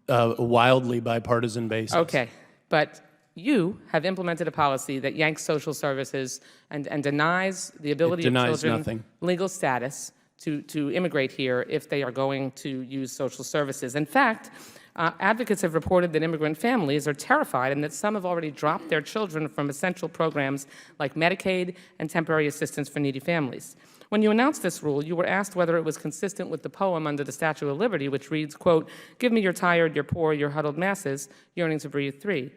on a wildly bipartisan basis. Okay, but you have implemented a policy that yanks social services and denies the ability of denies children nothing. legal status to immigrate here if they are going to use social services. In fact, advocates have reported that immigrant families are terrified and that some have already dropped their children from essential programs like Medicaid and temporary assistance for needy families. When you announced this rule, you were asked whether it was consistent with the poem under the Statue of Liberty, which reads, quote, "Give me your tired, your poor, your huddled masses, yearning to breathe free."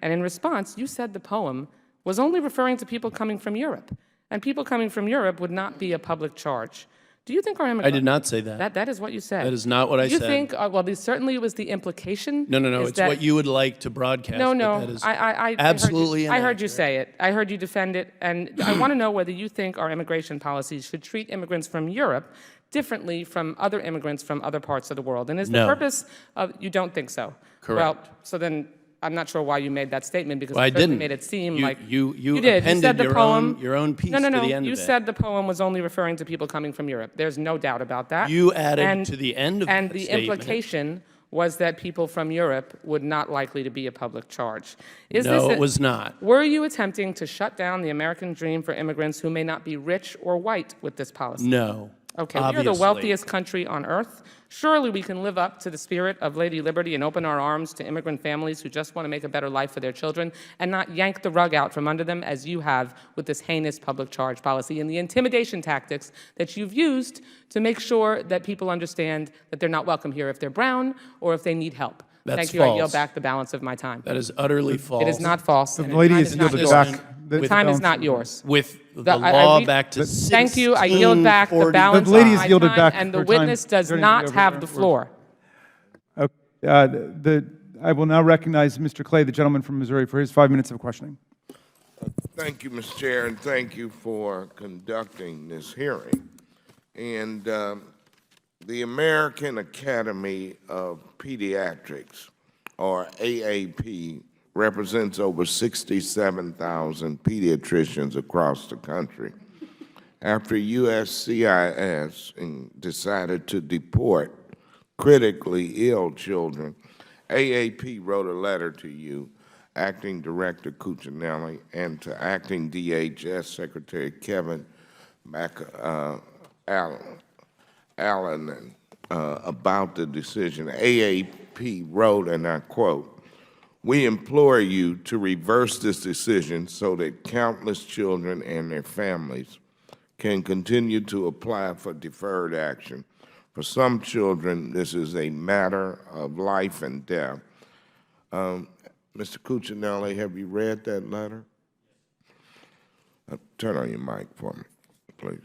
And in response, you said the poem was only referring to people coming from Europe, and people coming from Europe would not be a public charge. Do you think our I did not say that. That is what you said. That is not what I You said. think, well, certainly it was the implication. No, is it's that- what you would like to broadcast. No, but no, that is I absolutely I heard you inaccurate. say it. I heard you defend it, and I want to know whether you think our immigration policies should treat immigrants from Europe differently from other immigrants from other parts of the world. And is the No. purpose of, you don't think so? Correct. Well, so then I'm not sure why you made that statement, because Well, I it certainly didn't. made it seem You- like you did. appended said the your poem. own piece no, to the end You of it. said the poem was only referring to people coming from Europe. There's no doubt about that. You added And- to the end of and that the statement. implication was that people from Europe would not likely to be a public charge. No, it was not. Were you attempting to shut down the American dream for immigrants who may not be rich or white with this policy? No. Okay, we are the obviously. wealthiest country on earth. Surely we can live up to the spirit of Lady Liberty and open our arms to immigrant families who just want to make a better life for their children and not yank the rug out from under them as you have with this heinous public charge policy and the intimidation tactics that you've used to make sure that people understand that they're not welcome here if they're brown or if they need help. That's Thank you. I yield false. back the balance of my time. That is utterly false. It is not false. The and lady time is is not yielded yours. back. The time is not yours. With the I law read- back to Thank you. I yield back the 1640. balance The lady of is my yielded time, back and the her time. witness does Attorney not over have there. the floor. I will now recognize Mr. Clay, the gentleman from Missouri, for his 5 minutes of questioning. Thank you, Mr. Chair, and thank you for conducting this hearing. And the American Academy of Pediatrics, or AAP, represents over 67,000 pediatricians across the country. after USCIS decided to deport critically ill children, AAP wrote a letter to you, Acting Director Cuccinelli, and to Acting DHS Secretary Kevin Allen about the decision. AAP wrote, and I quote, "We implore you to reverse this decision so that countless children and their families can continue to apply for deferred action. For some children, this is a matter of life and death." Mr. Cuccinelli, have you read that letter? Turn on your mic for me, please.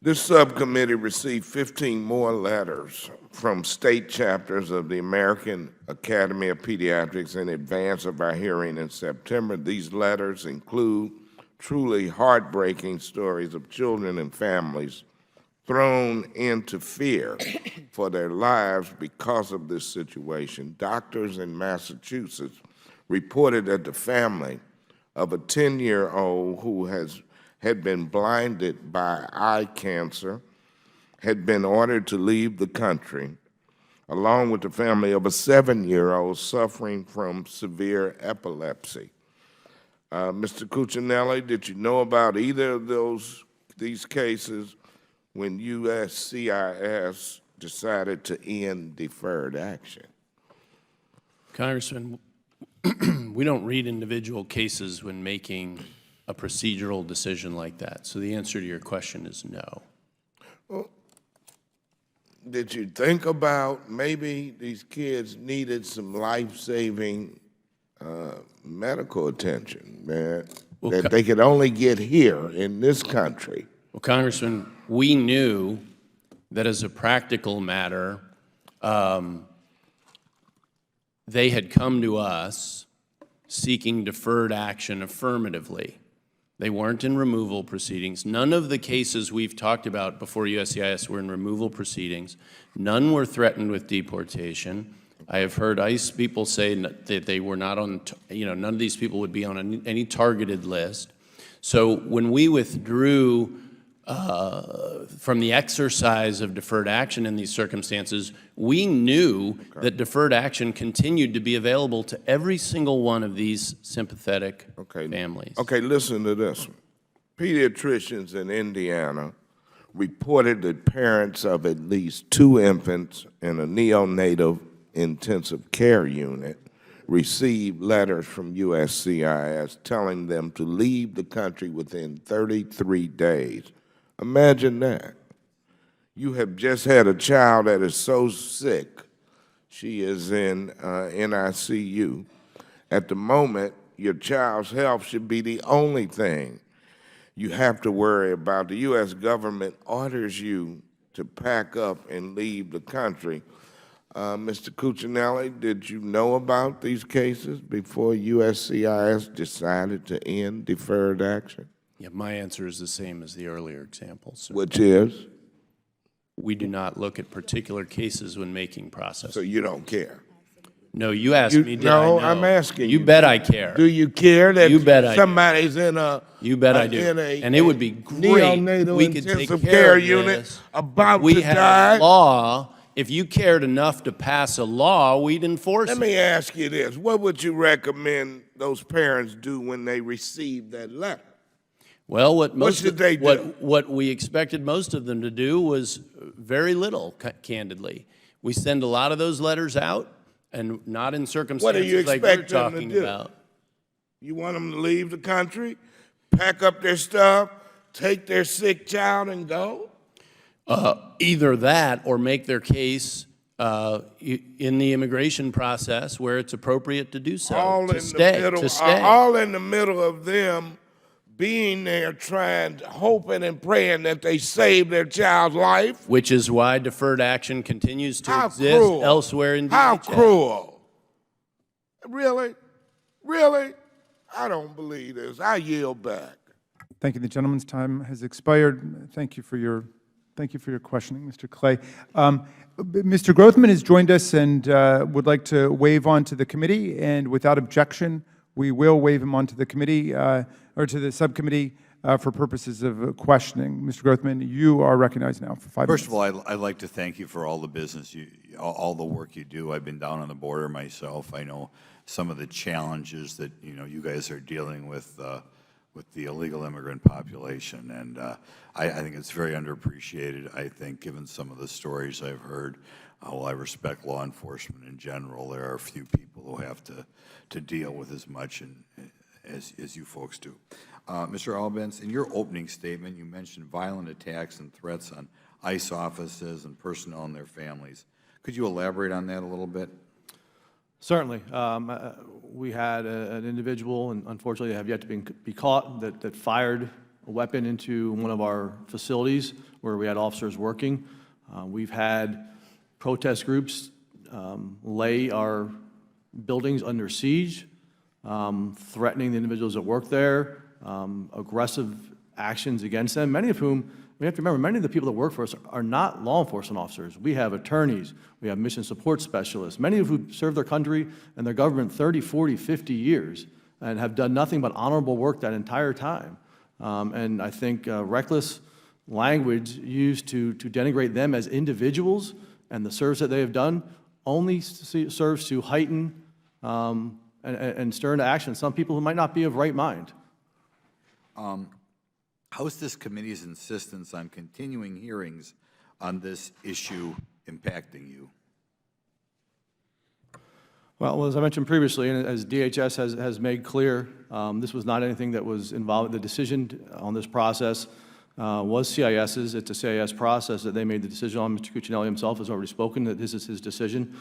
This subcommittee received 15 more letters from state chapters of the American Academy of Pediatrics in advance of our hearing in September. These letters include truly heartbreaking stories of children and families thrown into fear for their lives because of this situation. Doctors in Massachusetts reported that the family of a 10-year-old who had been blinded by eye cancer had been ordered to leave the country, along with the family of a 7-year-old suffering from severe epilepsy. Mr. Cuccinelli, did you know about either of these cases when USCIS decided to end deferred action? Congressman, we don't read individual cases when making a procedural decision like that. So the answer to your question is no. Well, did you think about maybe these kids needed some life-saving medical attention that they could only get here in this country? Well, Congressman, we knew that as a practical matter, they had come to us seeking deferred action affirmatively. They weren't in removal proceedings. None of the cases we've talked about before USCIS were in removal proceedings. None were threatened with deportation. I have heard ICE people say that they were not on, none of these people would be on any targeted list. So when we withdrew from the exercise of deferred action in these circumstances, we knew that deferred action continued to be available to every single one of these sympathetic families. Okay, listen to this one. Pediatricians in Indiana reported that parents of at least 2 infants in a neonatal intensive care unit received letters from USCIS telling them to leave the country within 33 days. Imagine that. You have just had a child that is so sick, she is in NICU. At the moment, your child's health should be the only thing you have to worry about. The U.S. government orders you to pack up and leave the country. Mr. Cuccinelli, did you know about these cases before USCIS decided to end deferred action? Yeah, my answer is the same as the earlier examples, sir. Which is? We do not look at particular cases when making process. So you don't care? No, you asked me, did I know? No, I'm asking you. You bet I care. Do you care that You bet I do. somebody's in a You bet I do. And it would be great neonatal we could take intensive care of unit this. about We to had die? a law. If you cared enough to pass a law, we'd enforce Let it. me ask you this. What would you recommend those parents do when they receive that letter? Well, what should they do? What we expected most of them to do was very little, candidly. We send a lot of those letters out, and not in What do you circumstances like we're expect them to talking do? about. You want them to leave the country, pack up their stuff, take their sick child and go? Either that or make their case in the immigration process where it's appropriate to do so, All to in stay. the middle, To stay. all in the middle of them being there trying, hoping and praying that they save their child's life? Which is why deferred action continues to How exist cruel. elsewhere in DHS. How cruel. Really? Really? I don't believe this. I yield back. Thank you. The gentleman's time has expired. Thank you for your questioning, Mr. Clay. Mr. Grothman has joined us and would like to wave on to the committee, and without objection, we will wave him onto the committee or to the subcommittee. for purposes of questioning. Mr. Grothman, you are recognized now for 5 minutes. First of all, I'd like to thank you for all the business, all the work you do. I've been down on the border myself. I know some of the challenges that, you guys are dealing with the illegal immigrant population, and I think it's very underappreciated. I think, given some of the stories I've heard, while I respect law enforcement in general, there are a few people who have to deal with as much as you folks do. Mr. Albence, in your opening statement, you mentioned violent attacks and threats on ICE offices and personnel and their families. Could you elaborate on that a little bit? Certainly. We had an individual, and unfortunately have yet to be caught, that fired a weapon into one of our facilities where we had officers working. We've had protest groups lay our buildings under siege, threatening the individuals that work there, aggressive actions against them, many of whom, we have to remember, many of the people that work for us are not law enforcement officers. We have attorneys, we have mission support specialists, many of who served their country and their government 30, 40, 50 years and have done nothing but honorable work that entire time. And I think reckless language used to denigrate them as individuals and the service that they have done only serves to heighten and stir into action some people who might not be of right mind. How is this committee's insistence on continuing hearings on this issue impacting you? Well, as I mentioned previously, and as DHS has made clear, this was not anything that was involved. The decision on this process was CIS's. It's a CIS process that they made the decision on. Mr. Cuccinelli himself has already spoken that this is his decision.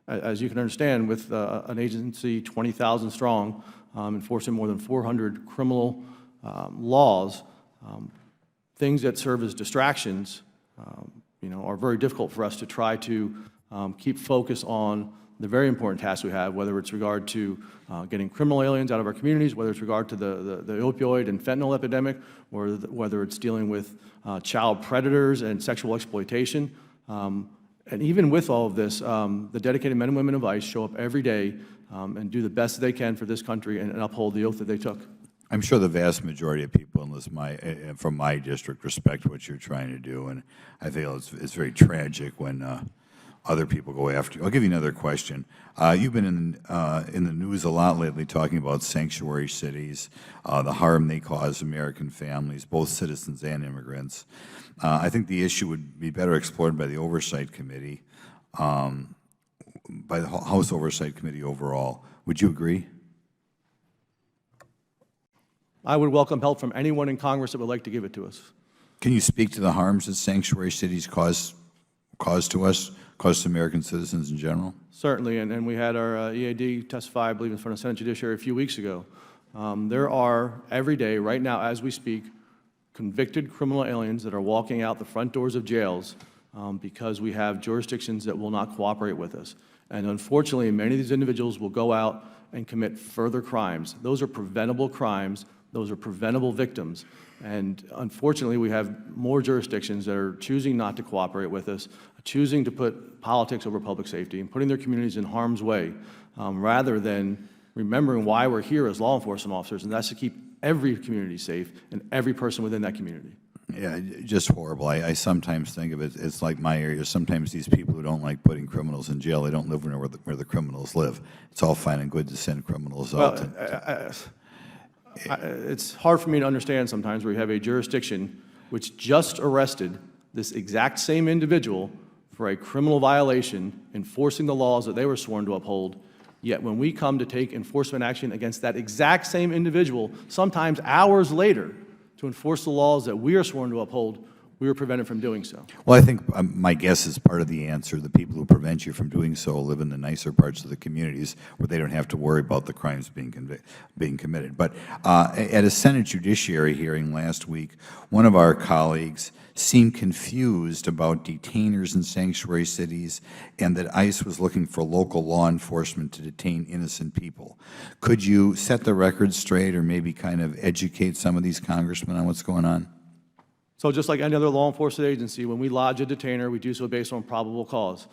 As you can understand, with an agency 20,000 strong, enforcing more than 400 criminal laws, things that serve as distractions, are very difficult for us to try to keep focus on the very important tasks we have, whether it's regard to getting criminal aliens out of our communities, whether it's regard to the opioid and fentanyl epidemic, or whether it's dealing with child predators and sexual exploitation. And even with all of this, the dedicated men and women of ICE show up every day and do the best they can for this country and uphold the oath that they took. I'm sure the vast majority of people in this from my district respect what you're trying to do, and I feel it's very tragic when other people go after you. I'll give you another question. You've been in the news a lot lately talking about sanctuary cities, the harm they cause American families, both citizens and immigrants. I think the issue would be better explored by the Oversight Committee, by the House Oversight Committee overall. Would you agree? I would welcome help from anyone in Congress that would like to give it to us. Can you speak to the harms that sanctuary cities cause to us, cause to American citizens in general? Certainly, and we had our EAD testify, I believe, in front of Senate Judiciary a few weeks ago. There are, every day, right now, as we speak, convicted criminal aliens that are walking out the front doors of jails because we have jurisdictions that will not cooperate with us. And unfortunately, many of these individuals will go out and commit further crimes. Those are preventable crimes. Those are preventable victims. And unfortunately, we have more jurisdictions that are choosing not to cooperate with us, choosing to put politics over public safety and putting their communities in harm's way, rather than remembering why we're here as law enforcement officers, and that's to keep every community safe and every person within that community. Yeah, just horrible. I sometimes think of it, it's like my area. Sometimes these people who don't like putting criminals in jail, they don't live where the criminals live. It's all fine and good to send criminals out. It's hard for me to understand sometimes where you have a jurisdiction which just arrested this exact same individual for a criminal violation, enforcing the laws that they were sworn to uphold, yet when we come to take enforcement action against that exact same individual, sometimes hours later, to enforce the laws that we are sworn to uphold, we were prevented from doing so. Well, I think my guess is part of the answer. The people who prevent you from doing so live in the nicer parts of the communities where they don't have to worry about the crimes being committed. But at a Senate Judiciary hearing last week, one of our colleagues seemed confused about detainers in sanctuary cities and that ICE was looking for local law enforcement to detain innocent people. Could you set the record straight or maybe kind of educate some of these congressmen on what's going on? So just like any other law enforcement agency, when we lodge a detainer, we do so based on probable cause.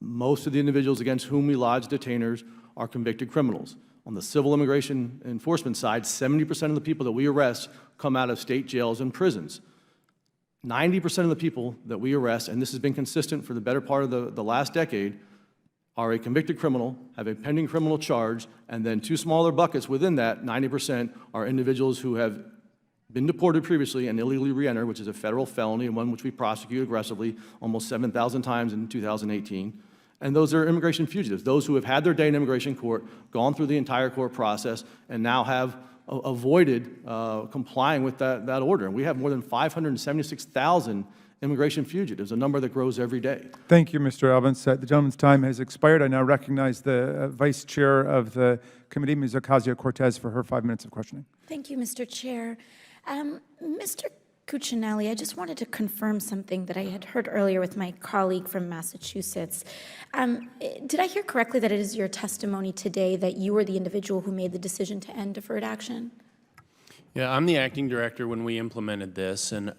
Most of the individuals against whom we lodge detainers are convicted criminals. On the civil immigration enforcement side, 70% of the people that we arrest come out of state jails and prisons. 90% of the people that we arrest, and this has been consistent for the better part of the last decade, are a convicted criminal, have a pending criminal charge, and then two smaller buckets within that, 90% are individuals who have been deported previously and illegally re-enter, which is a federal felony and one which we prosecute aggressively almost 7,000 times in 2018. And those are immigration fugitives, those who have had their day in immigration court, gone through the entire court process, and now have avoided complying with that order. And we have more than 576,000 immigration fugitives, a number that grows every day. Thank you, Mr. Albans. The gentleman's time has expired. I now recognize the Vice Chair of the committee, Ms. Ocasio-Cortez, for her 5 minutes of questioning. Thank you, Mr. Chair. Mr. Cuccinelli, I just wanted to confirm something that I had heard earlier with my colleague from Massachusetts. Did I hear correctly that it is your testimony today that you were the individual who made the decision to end deferred action? Yeah, I'm the acting director when we implemented this, and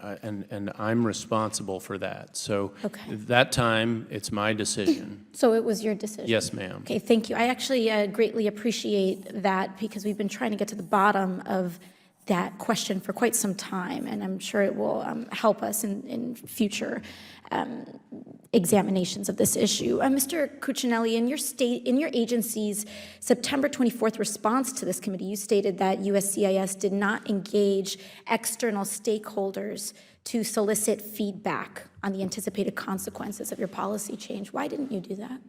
I'm responsible for that. So at that time, it's my decision. So it was your decision? Yes, ma'am. Okay, thank you. I actually greatly appreciate that because we've been trying to get to the bottom of that question for quite some time, and I'm sure it will help us in future examinations of this issue. Mr. Cuccinelli, in your agency's September 24th response to this committee, you stated that USCIS did not engage external stakeholders to solicit feedback on the anticipated consequences of your policy change. Why didn't you do that?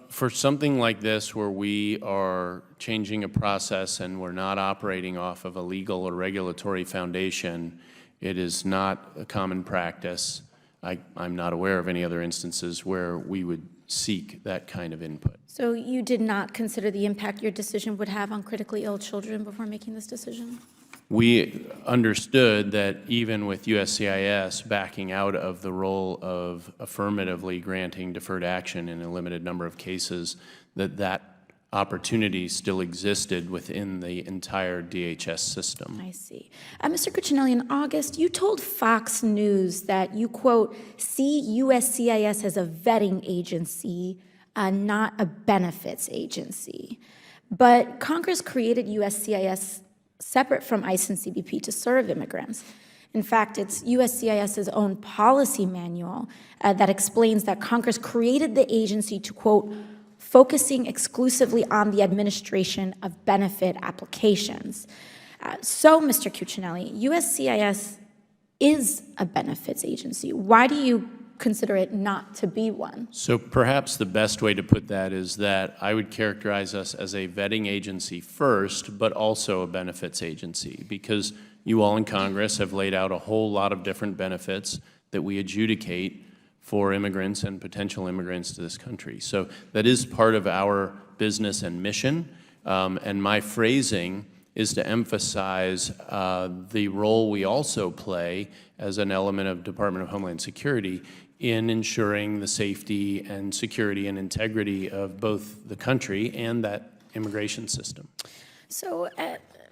For something like this, where we are changing a process and we're not operating off of a legal or regulatory foundation, it is not a common practice. I'm not aware of any other instances where we would seek that kind of input. So you did not consider the impact your decision would have on critically ill children before making this decision? We understood that even with USCIS backing out of the role of affirmatively granting deferred action in a limited number of cases, that opportunity still existed within the entire DHS system. I see. Mr. Cuccinelli, in August, you told Fox News that you, quote, see USCIS as a vetting agency, not a benefits agency. But Congress created USCIS separate from ICE and CBP to serve immigrants. In fact, it's USCIS's own policy manual that explains that Congress created the agency to, quote, focusing exclusively on the administration of benefit applications. So, Mr. Cuccinelli, USCIS is a benefits agency. Why do you consider it not to be one? So perhaps the best way to put that is that I would characterize us as a vetting agency first, but also a benefits agency, because you all in Congress have laid out a whole lot of different benefits that we adjudicate for immigrants and potential immigrants to this country. So that is part of our business and mission, and my phrasing is to emphasize the role we also play as an element of Department of Homeland Security in ensuring the safety and security and integrity of both the country and that immigration system. So,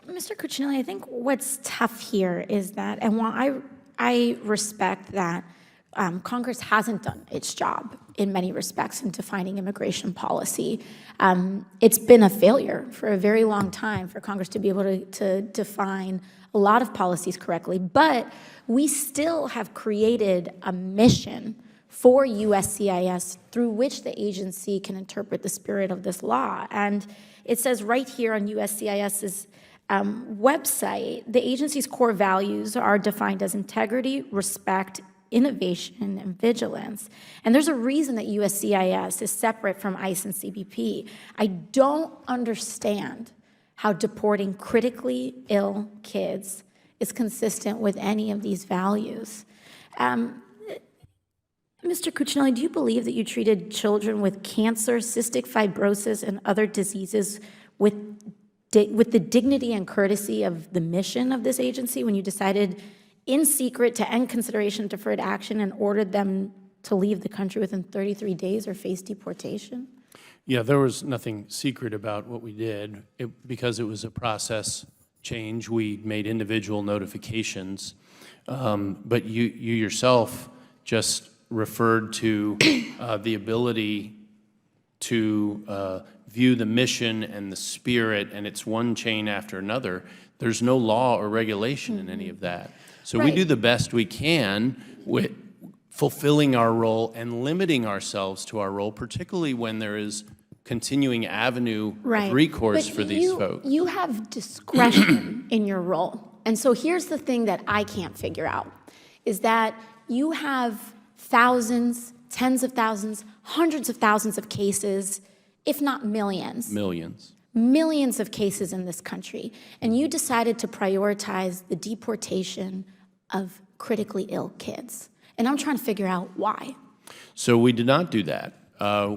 Mr. Cuccinelli, I think what's tough here is that, and while I respect that Congress hasn't done its job in many respects in defining immigration policy, it's been a failure for a very long time for Congress to be able to define a lot of policies correctly, but we still have created a mission for USCIS through which the agency can interpret the spirit of this law. And it says right here on USCIS's website, the agency's core values are defined as integrity, respect, innovation, and vigilance. And there's a reason that USCIS is separate from ICE and CBP. I don't understand how deporting critically ill kids is consistent with any of these values. Mr. Cuccinelli, do you believe that you treated children with cancer, cystic fibrosis, and other diseases with the dignity and courtesy of the mission of this agency when you decided in secret to end consideration of deferred action and ordered them to leave the country within 33 days or face deportation? Yeah, there was nothing secret about what we did. Because it was a process change, we made individual notifications. But you yourself just referred to the ability to view the mission and the spirit, and it's one chain after another. There's no law or regulation in any of that. So we do the best we can with fulfilling our role and limiting ourselves to our role, particularly when there is continuing avenue of recourse for these folks. You have discretion in your role. And so here's the thing that I can't figure out, is that you have thousands, tens of thousands, hundreds of thousands of cases, if not millions. Millions of cases in this country. And you decided to prioritize the deportation of critically ill kids. And I'm trying to figure out why. So we did not do that.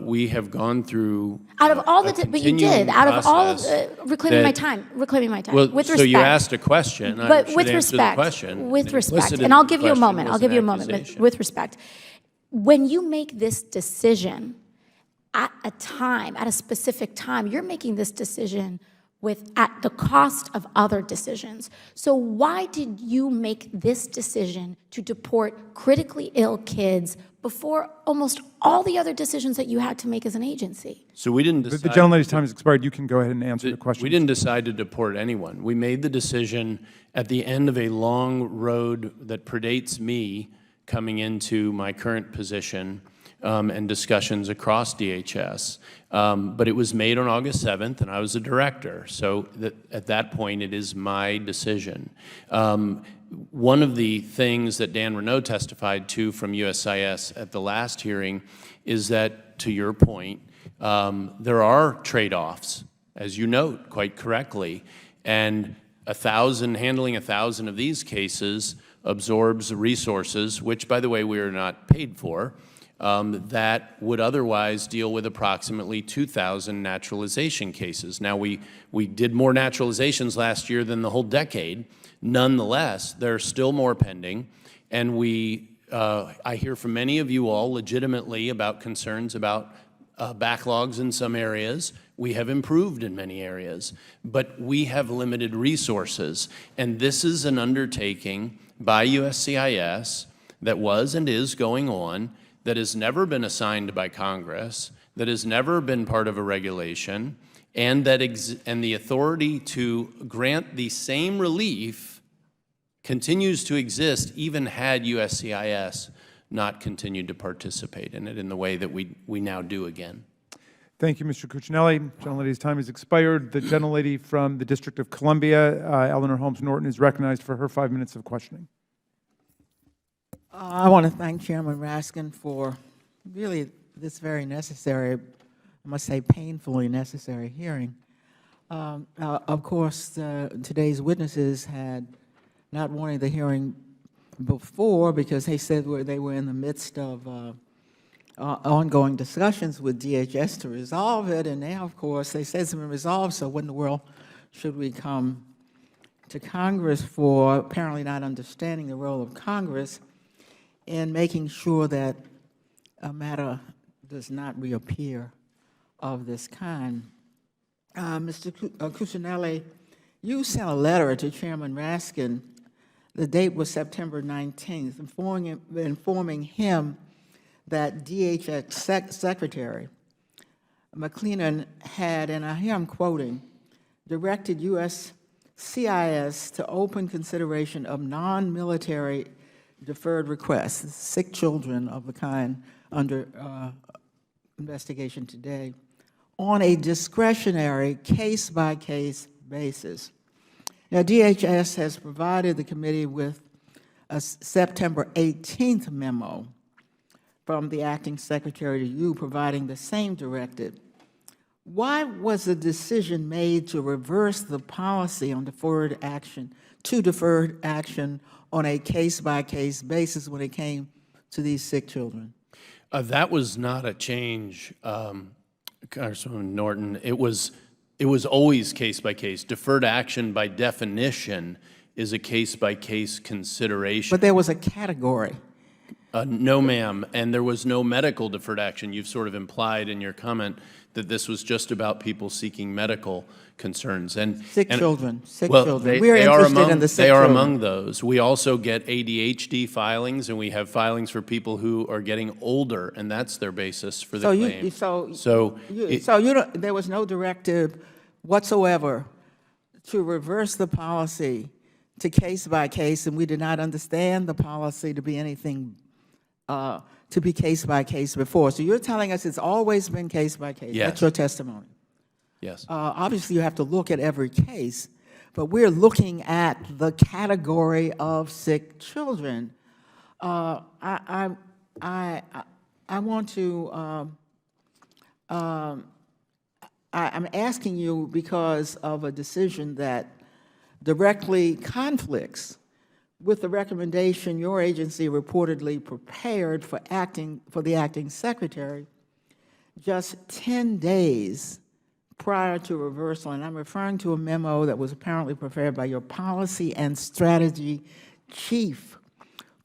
We have gone through out of all the, but you did, out of all, reclaiming my time, Well, with respect. so you asked a question, but I with should answer respect, the question. with respect, Implicit in and I'll the give you a question moment, was I'll give an you a moment, but accusation. with respect, when you make this decision at a time, at a specific time, you're making this decision at the cost of other decisions. So why did you make this decision to deport critically ill kids before almost all the other decisions that you had to make as an agency? So we didn't decide. The gentlelady's time has expired. You can go ahead and answer the question. We didn't decide to deport anyone. We made the decision at the end of a long road that predates me coming into my current position and discussions across DHS. But it was made on August 7th, and I was a director. So at that point, it is my decision. One of the things that Dan Renaud testified to from USCIS at the last hearing is that, to your point, there are trade-offs, as you note quite correctly, and handling 1,000 of these cases absorbs resources, which, by the way, we are not paid for, that would otherwise deal with approximately 2,000 naturalization cases. Now, we did more naturalizations last year than the whole decade. Nonetheless, there are still more pending, and I hear from many of you all legitimately about concerns about backlogs in some areas. We have improved in many areas, but we have limited resources, and this is an undertaking by USCIS that was and is going on, that has never been assigned by Congress, that has never been part of a regulation, and the authority to grant the same relief continues to exist even had USCIS not continued to participate in it in the way that we now do again. Thank you, Mr. Cuccinelli. Gentlelady's time has expired. The gentlelady from the District of Columbia, Eleanor Holmes Norton, is recognized for her 5 minutes of questioning. I want to thank Chairman Raskin for really this very necessary, I must say painfully necessary hearing. Of course, today's witnesses had not wanted the hearing before because they said they were in the midst of ongoing discussions with DHS to resolve it, and now, of course, they said it's been resolved, so what in the world should we come to Congress for, apparently not understanding the role of Congress in making sure that a matter does not reappear of this kind. Mr. Cuccinelli, you sent a letter to Chairman Raskin. The date was September 19th, informing him that DHS Secretary McClellan had, and here I'm quoting, directed USCIS to open consideration of non-military deferred requests, sick children of the kind under investigation today, on a discretionary case-by-case basis. Now, DHS has provided the committee with a September 18th memo from the acting secretary to you providing the same directive. Why was the decision made to reverse the policy on deferred action on a case-by-case basis when it came to these sick children? That was not a change, Congresswoman Norton. It was always case-by-case. Deferred action, by definition, is a case-by-case consideration. But there was a category. No, ma'am, and there was no medical deferred action. You've sort of implied in your comment that this was just about people seeking medical concerns. Sick children, sick well, children. We are interested in the sick They are children. among those. We also get ADHD filings, and we have filings for people who are getting older, and that's their basis for the claim. There was no directive whatsoever to reverse the policy to case by case, and we did not understand the policy to be anything to be case by case before. So you're telling us it's always been case by case? Yes. That's your testimony? Yes. Obviously, you have to look at every case, but we're looking at the category of sick children. I want to, I'm asking you because of a decision that directly conflicts with the recommendation your agency reportedly prepared for the acting secretary just 10 days prior to reversal. And I'm referring to a memo that was apparently prepared by your policy and strategy chief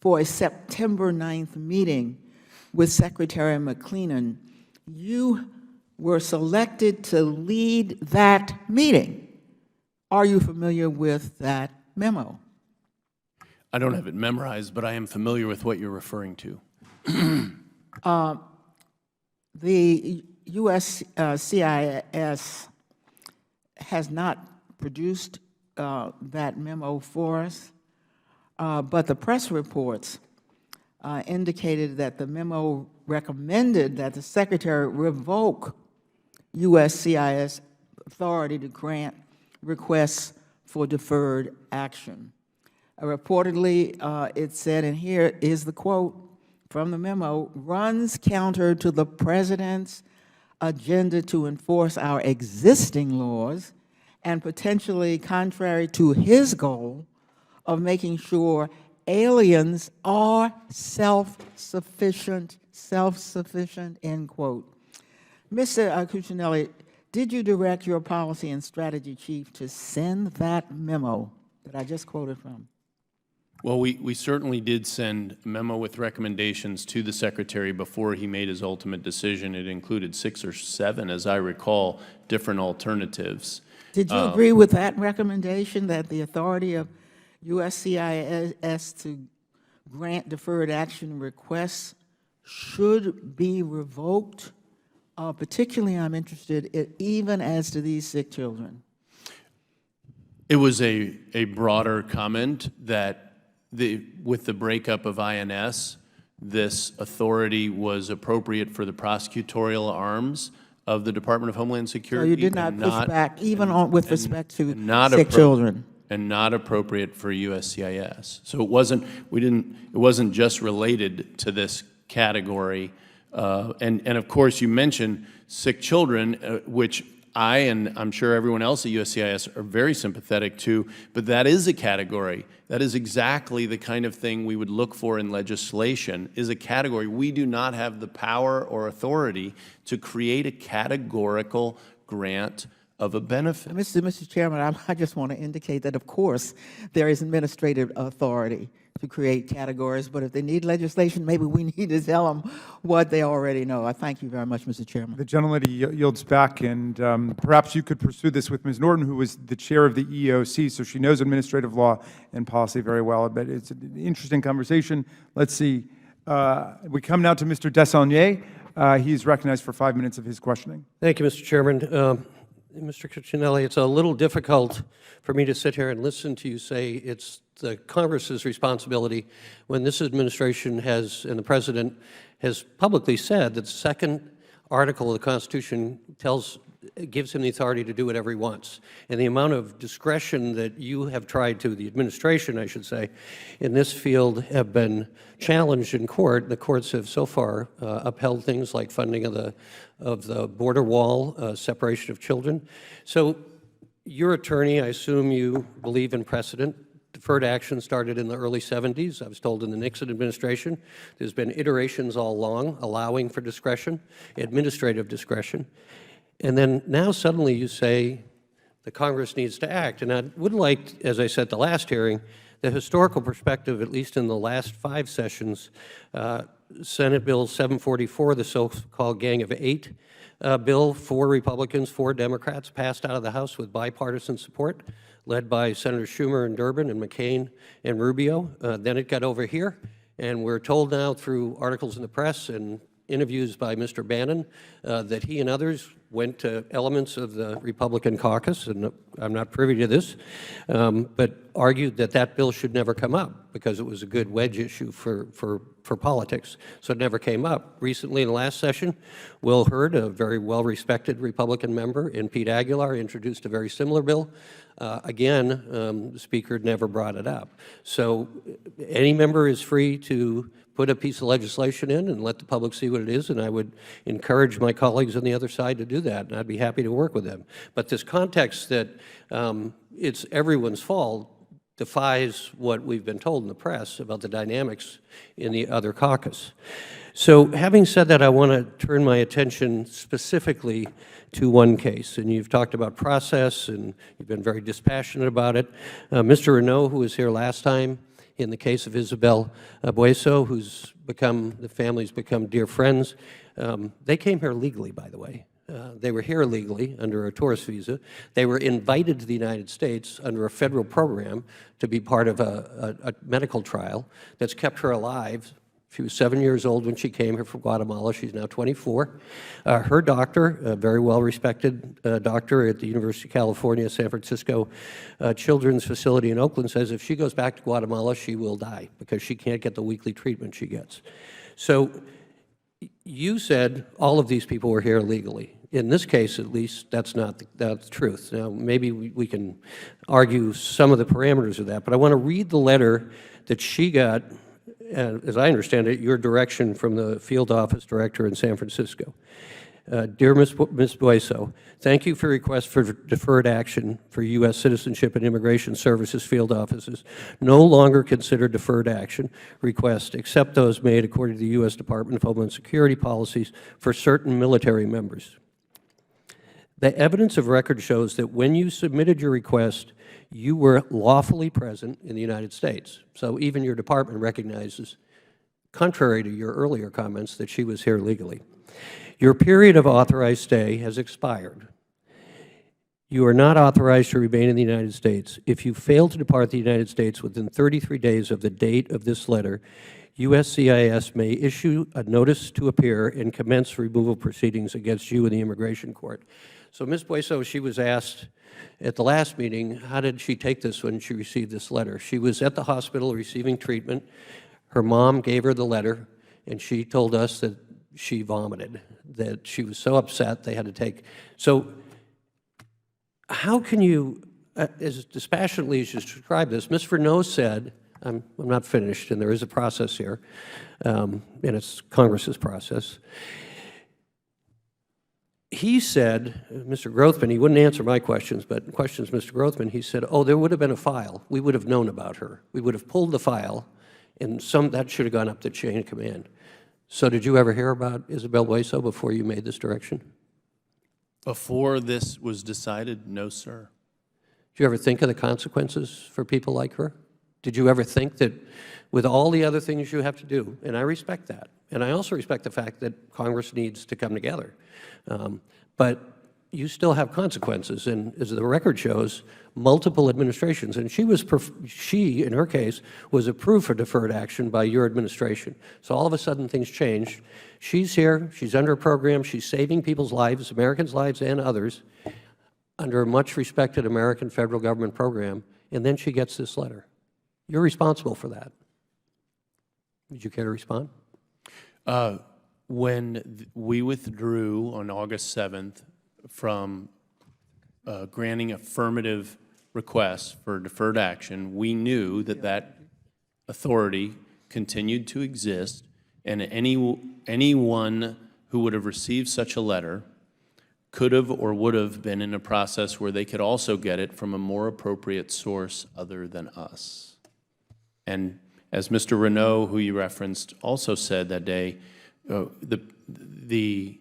for a September 9th meeting with Secretary McCleenan. You were selected to lead that meeting. Are you familiar with that memo? I don't have it memorized, but I am familiar with what you're referring to. The USCIS has not produced that memo for us, but the press reports indicated that the memo recommended that the Secretary revoke USCIS authority to grant requests for deferred action. Reportedly, it said, and here is the quote from the memo, runs counter to the President's agenda to enforce our existing laws and potentially contrary to his goal of making sure aliens are self-sufficient, end quote. Mr. Cuccinelli, did you direct your policy and strategy chief to send that memo that I just quoted from? Well, we certainly did send a memo with recommendations to the Secretary before he made his ultimate decision. It included 6 or 7, as I recall, different alternatives. Did you agree with that recommendation that the authority of USCIS to grant deferred action requests should be revoked? Particularly, I'm interested even as to these sick children. It was a broader comment that with the breakup of INS, this authority was appropriate for the prosecutorial arms of the Department of Homeland Security. So you did not push back even with respect to sick children? And not appropriate for USCIS. So it wasn't just related to this category. And of course, you mentioned sick children, which I and I'm sure everyone else at USCIS are very sympathetic to, but that is a category. That is exactly the kind of thing we would look for in legislation, is a category. We do not have the power or authority to create a categorical grant of a benefit. Mr. Chairman, I just want to indicate that, of course, there is administrative authority to create categories, but if they need legislation, maybe we need to tell them what they already know. I thank you very much, Mr. Chairman. The gentlelady yields back, and perhaps you could pursue this with Ms. Norton, who was the chair of the EEOC, so she knows administrative law and policy very well. But it's an interesting conversation. Let's see. We come now to Mr. Desaulniers. He's recognized for 5 minutes of his questioning. Thank you, Mr. Chairman. Mr. Cuccinelli, it's a little difficult for me to sit here and listen to you say it's the Congress's responsibility when this administration has, and the President has publicly said that the second article of the Constitution gives him the authority to do whatever he wants. And the amount of discretion that you have tried to, the administration, I should say, in this field have been challenged in court. The courts have so far upheld things like funding of the border wall, separation of children. So your attorney, I assume you believe in precedent. Deferred action started in the early 70s. I was told in the Nixon administration. There's been iterations all along allowing for discretion, administrative discretion. And then now suddenly you say the Congress needs to act. And I would like, as I said at the last hearing, the historical perspective, at least in the last 5 sessions, Senate Bill 744, the so-called Gang of 8 bill, 4 Republicans, 4 Democrats, passed out of the House with bipartisan support, led by Senator Schumer and Durbin and McCain and Rubio. Then it got over here, and we're told now through articles in the press and interviews by Mr. Bannon that he and others went to elements of the Republican caucus, and I'm not privy to this, but argued that that bill should never come up because it was a good wedge issue for politics. So it never came up. Recently, in the last session, Will Hurd, a very well-respected Republican member, and Pete Aguilar introduced a very similar bill. Again, the Speaker never brought it up. So any member is free to put a piece of legislation in and let the public see what it is, and I would encourage my colleagues on the other side to do that, and I'd be happy to work with them. But this context that it's everyone's fault defies what we've been told in the press about the dynamics in the other caucus. So having said that, I want to turn my attention specifically to one case, and you've talked about process, and you've been very dispassionate about it. Mr. Renaud, who was here last time, in the case of Isabel Bueso, the family's become dear friends. They came here legally, by the way. They were here illegally under a tourist visa. They were invited to the United States under a federal program to be part of a medical trial that's kept her alive. She was 7 years old when she came here from Guatemala. She's now 24. Her doctor, a very well-respected doctor at the University of California, San Francisco Children's Facility in Oakland, says if she goes back to Guatemala, she will die because she can't get the weekly treatment she gets. So you said all of these people were here illegally. In this case, at least, that's not the truth. Now, maybe we can argue some of the parameters of that, but I want to read the letter that she got, as I understand it, your direction from the field office director in San Francisco. Dear Ms. Bueso, thank you for your request for deferred action for U.S. Citizenship and Immigration Services field offices. No longer consider deferred action requests except those made according to the U.S. Department of Homeland Security policies for certain military members. The evidence of record shows that when you submitted your request, you were lawfully present in the United States. So even your department recognizes, contrary to your earlier comments, that she was here legally. Your period of authorized stay has expired. You are not authorized to remain in the United States. If you fail to depart the United States within 33 days of the date of this letter, USCIS may issue a notice to appear and commence removal proceedings against you in the immigration court. So Ms. Bueso, she was asked at the last meeting, how did she take this when she received this letter? She was at the hospital receiving treatment. Her mom gave her the letter, and she told us that she vomited, that she was so upset they had to take. So how can you, as dispassionately as you describe this, Ms. Renaud said, I'm not finished, and there is a process here, and it's Congress's process. He said, Mr. Grothman, he wouldn't answer my questions, but questions Mr. Grothman, he said, oh, there would have been a file. We would have known about her. We would have pulled the file, and that should have gone up the chain of command. So did you ever hear about Isabel Bueso before you made this direction? Before this was decided, no, sir. Did you ever think of the consequences for people like her? Did you ever think that with all the other things you have to do, and I respect that, and I also respect the fact that Congress needs to come together, but you still have consequences, and as the record shows, multiple administrations, and she, in her case, was approved for deferred action by your administration. So all of a sudden, things changed. She's here, she's under a program, she's saving people's lives, Americans' lives and others, under a much-respected American federal government program, and then she gets this letter. You're responsible for that. Would you care to respond? When we withdrew on August 7th from granting affirmative requests for deferred action, we knew that that authority continued to exist, and anyone who would have received such a letter could have or would have been in a process where they could also get it from a more appropriate source other than us. And as Mr. Renaud, who you referenced, also said that day, the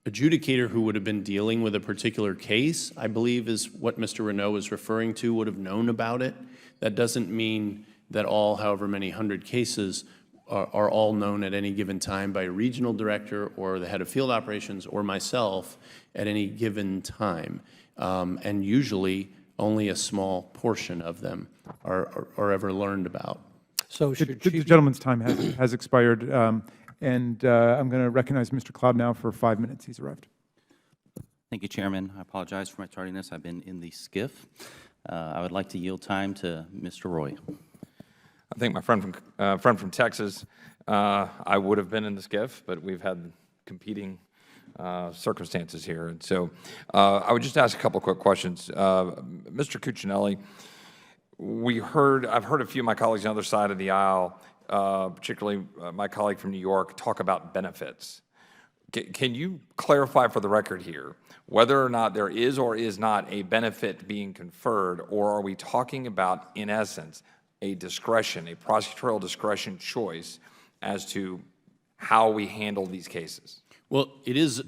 adjudicator who would have been dealing with a particular case, I believe is what Mr. Renaud was referring to, would have known about it. That doesn't mean that all, however many hundred cases, are all known at any given time by a regional director or the head of field operations or myself at any given time. And usually, only a small portion of them are ever learned about. So The gentleman's time has expired, and I'm going to recognize Mr. Cloud now for 5 minutes. He's arrived. Thank you, Chairman. I apologize for my tardiness. I've been in the skiff. I would like to yield time to Mr. Roy. I think my friend from Texas, I would have been in the skiff, but we've had competing circumstances here. And so I would just ask a couple quick questions. Mr. Cuccinelli, I've heard a few of my colleagues on the other side of the aisle, particularly my colleague from New York, talk about benefits. Can you clarify for the record here whether or not there is or is not a benefit being conferred, or are we talking about, in essence, a discretion, a prosecutorial discretion choice as to how we handle these cases? Well, it is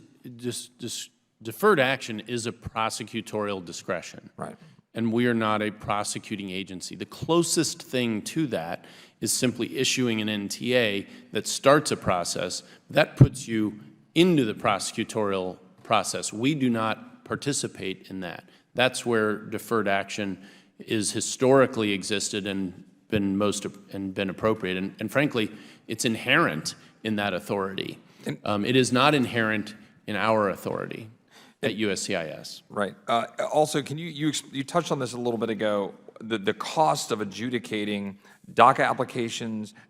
deferred action is a prosecutorial discretion. Right. And we are not a prosecuting agency. The closest thing to that is simply issuing an NTA that starts a process. That puts you into the prosecutorial process. We do not participate in that. That's where deferred action is historically existed and been appropriate. And frankly, it's inherent in that authority. It is not inherent in our authority at USCIS. Right. Also, can you touched on this a little bit ago, the cost of adjudicating DACA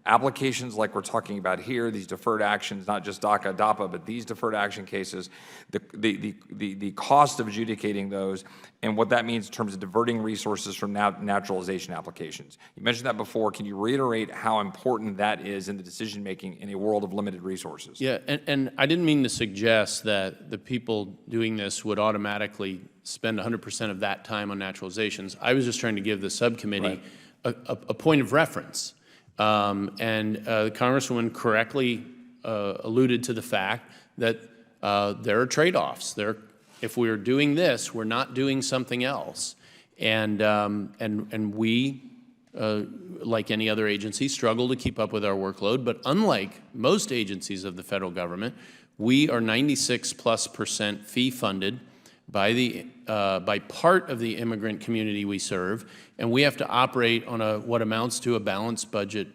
applications like we're talking about here, these deferred actions, not just DACA, DAPA, but these deferred action cases, the cost of adjudicating those and what that means in terms of diverting resources from naturalization applications. You mentioned that before. Can you reiterate how important that is in the decision-making in a world of limited resources? Yeah, and I didn't mean to suggest that the people doing this would automatically spend 100% of that time on naturalizations. I was just trying to give the subcommittee a point of reference. And the Congresswoman correctly alluded to the fact that there are trade-offs. If we're doing this, we're not doing something else. And we, like any other agency, struggle to keep up with our workload. But unlike most agencies of the federal government, we are 96+% fee-funded by part of the immigrant community we serve, and we have to operate on what amounts to a balanced budget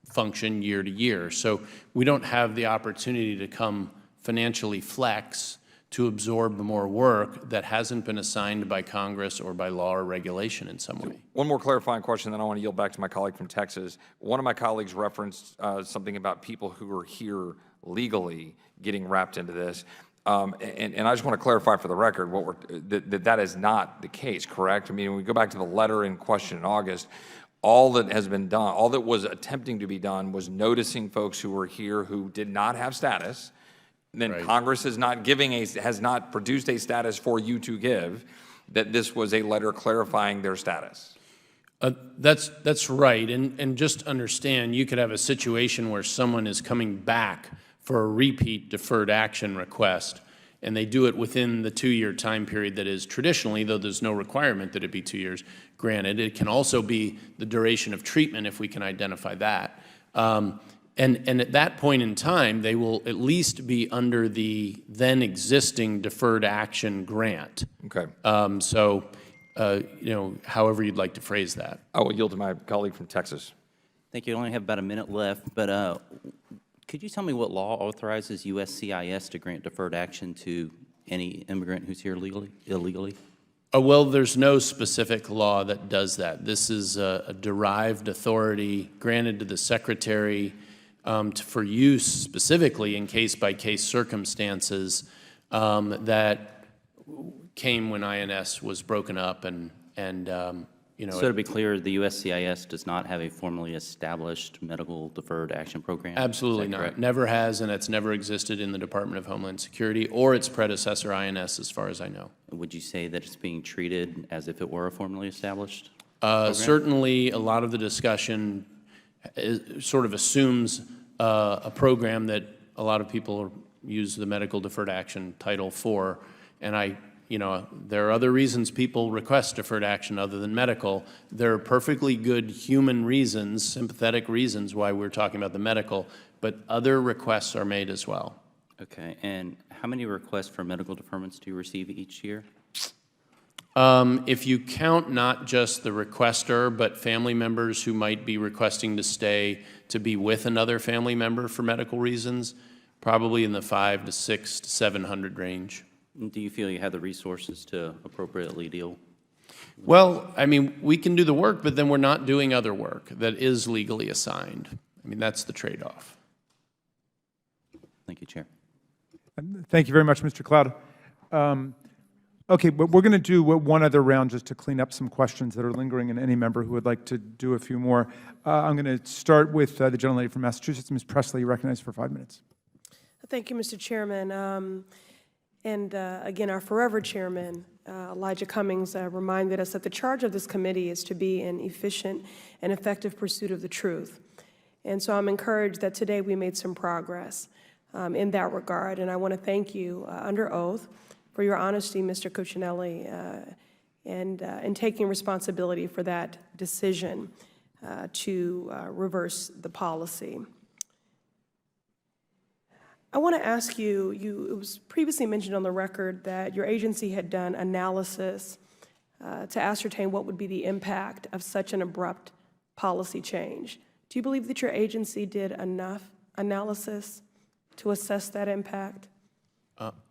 function year to year. So we don't have the opportunity to come financially flex to absorb more work that hasn't been assigned by Congress or by law or regulation in some way. One more clarifying question, then I want to yield back to my colleague from Texas. One of my colleagues referenced something about people who are here legally getting wrapped into this. And I just want to clarify for the record that is not the case, correct? I mean, when we go back to the letter in question in August, all that has been done, all that was attempting to be done was noticing folks who were here who did not have status. Then Congress has not produced a status for you to give, that this was a letter clarifying their status. That's right, and just understand, you could have a situation where someone is coming back for a repeat deferred action request, and they do it within the 2-year time period that is traditionally, though there's no requirement that it be 2 years, granted. It can also be the duration of treatment if we can identify that. And at that point in time, they will at least be under the then existing deferred action grant. Okay. However you'd like to phrase that. I will yield to my colleague from Texas. Thank you. I only have about a minute left, but could you tell me what law authorizes USCIS to grant deferred action to any immigrant who's here illegally? Well, there's no specific law that does that. This is a derived authority granted to the Secretary for use specifically in case-by-case circumstances that came when INS was broken up So to be clear, the USCIS does not have a formally established medical deferred action program? Absolutely not. Never has, and it's never existed in the Department of Homeland Security or its predecessor, INS, as far as I know. Would you say that it's being treated as if it were a formally established Certainly, a lot of the discussion sort of assumes a program that a lot of people use the medical deferred action Title IV. And there are other reasons people request deferred action other than medical. There are perfectly good human reasons, sympathetic reasons why we're talking about the medical, but other requests are made as well. Okay, and how many requests for medical deferments do you receive each year? If you count not just the requester, but family members who might be requesting to stay to be with another family member for medical reasons, probably in the 500 to 600 to 700 range. Do you feel you have the resources to appropriately deal? Well, I mean, we can do the work, but then we're not doing other work that is legally assigned. I mean, that's the trade-off. Thank you, Chair. Thank you very much, Mr. Cloud. Okay, but we're going to do one other round just to clean up some questions that are lingering, and any member who would like to do a few more. I'm going to start with the gentlelady from Massachusetts, Ms. Presley. You're recognized for 5 minutes. Thank you, Mr. Chairman. Again, our forever chairman, Elijah Cummings, reminded us that the charge of this committee is to be an efficient and effective pursuit of the truth. And so I'm encouraged that today we made some progress in that regard. And I want to thank you under oath for your honesty, Mr. Cuccinelli, and taking responsibility for that decision to reverse the policy. I want to ask you, it was previously mentioned on the record that your agency had done analysis to ascertain what would be the impact of such an abrupt policy change. Do you believe that your agency did enough analysis to assess that impact?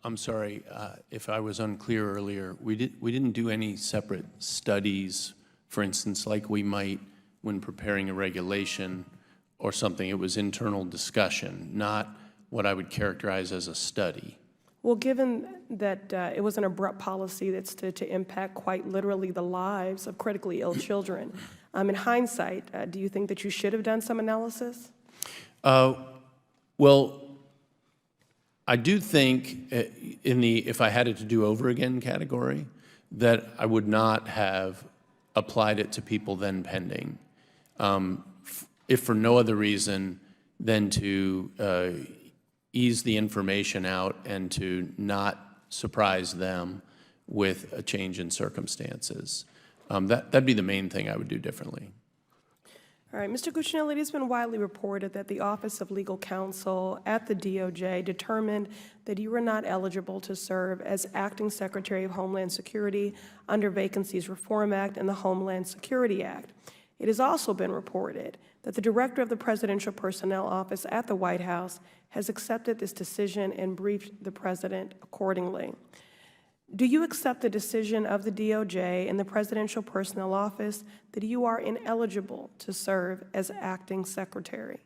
I'm sorry if I was unclear earlier. We didn't do any separate studies, for instance, like we might when preparing a regulation or something. It was internal discussion, not what I would characterize as a study. Well, given that it was an abrupt policy that's to impact quite literally the lives of critically ill children, in hindsight, do you think that you should have done some analysis? Well, I do think in the if I had it to do over again category, that I would not have applied it to people then pending, if for no other reason than to ease the information out and to not surprise them with a change in circumstances. That'd be the main thing I would do differently. All right, Mr. Cuccinelli, it has been widely reported that the Office of Legal Counsel at the DOJ determined that you were not eligible to serve as Acting Secretary of Homeland Security under Vacancies Reform Act and the Homeland Security Act. It has also been reported that the Director of the Presidential Personnel Office at the White House has accepted this decision and briefed the President accordingly. Do you accept the decision of the DOJ and the Presidential Personnel Office that you are ineligible to serve as Acting Secretary?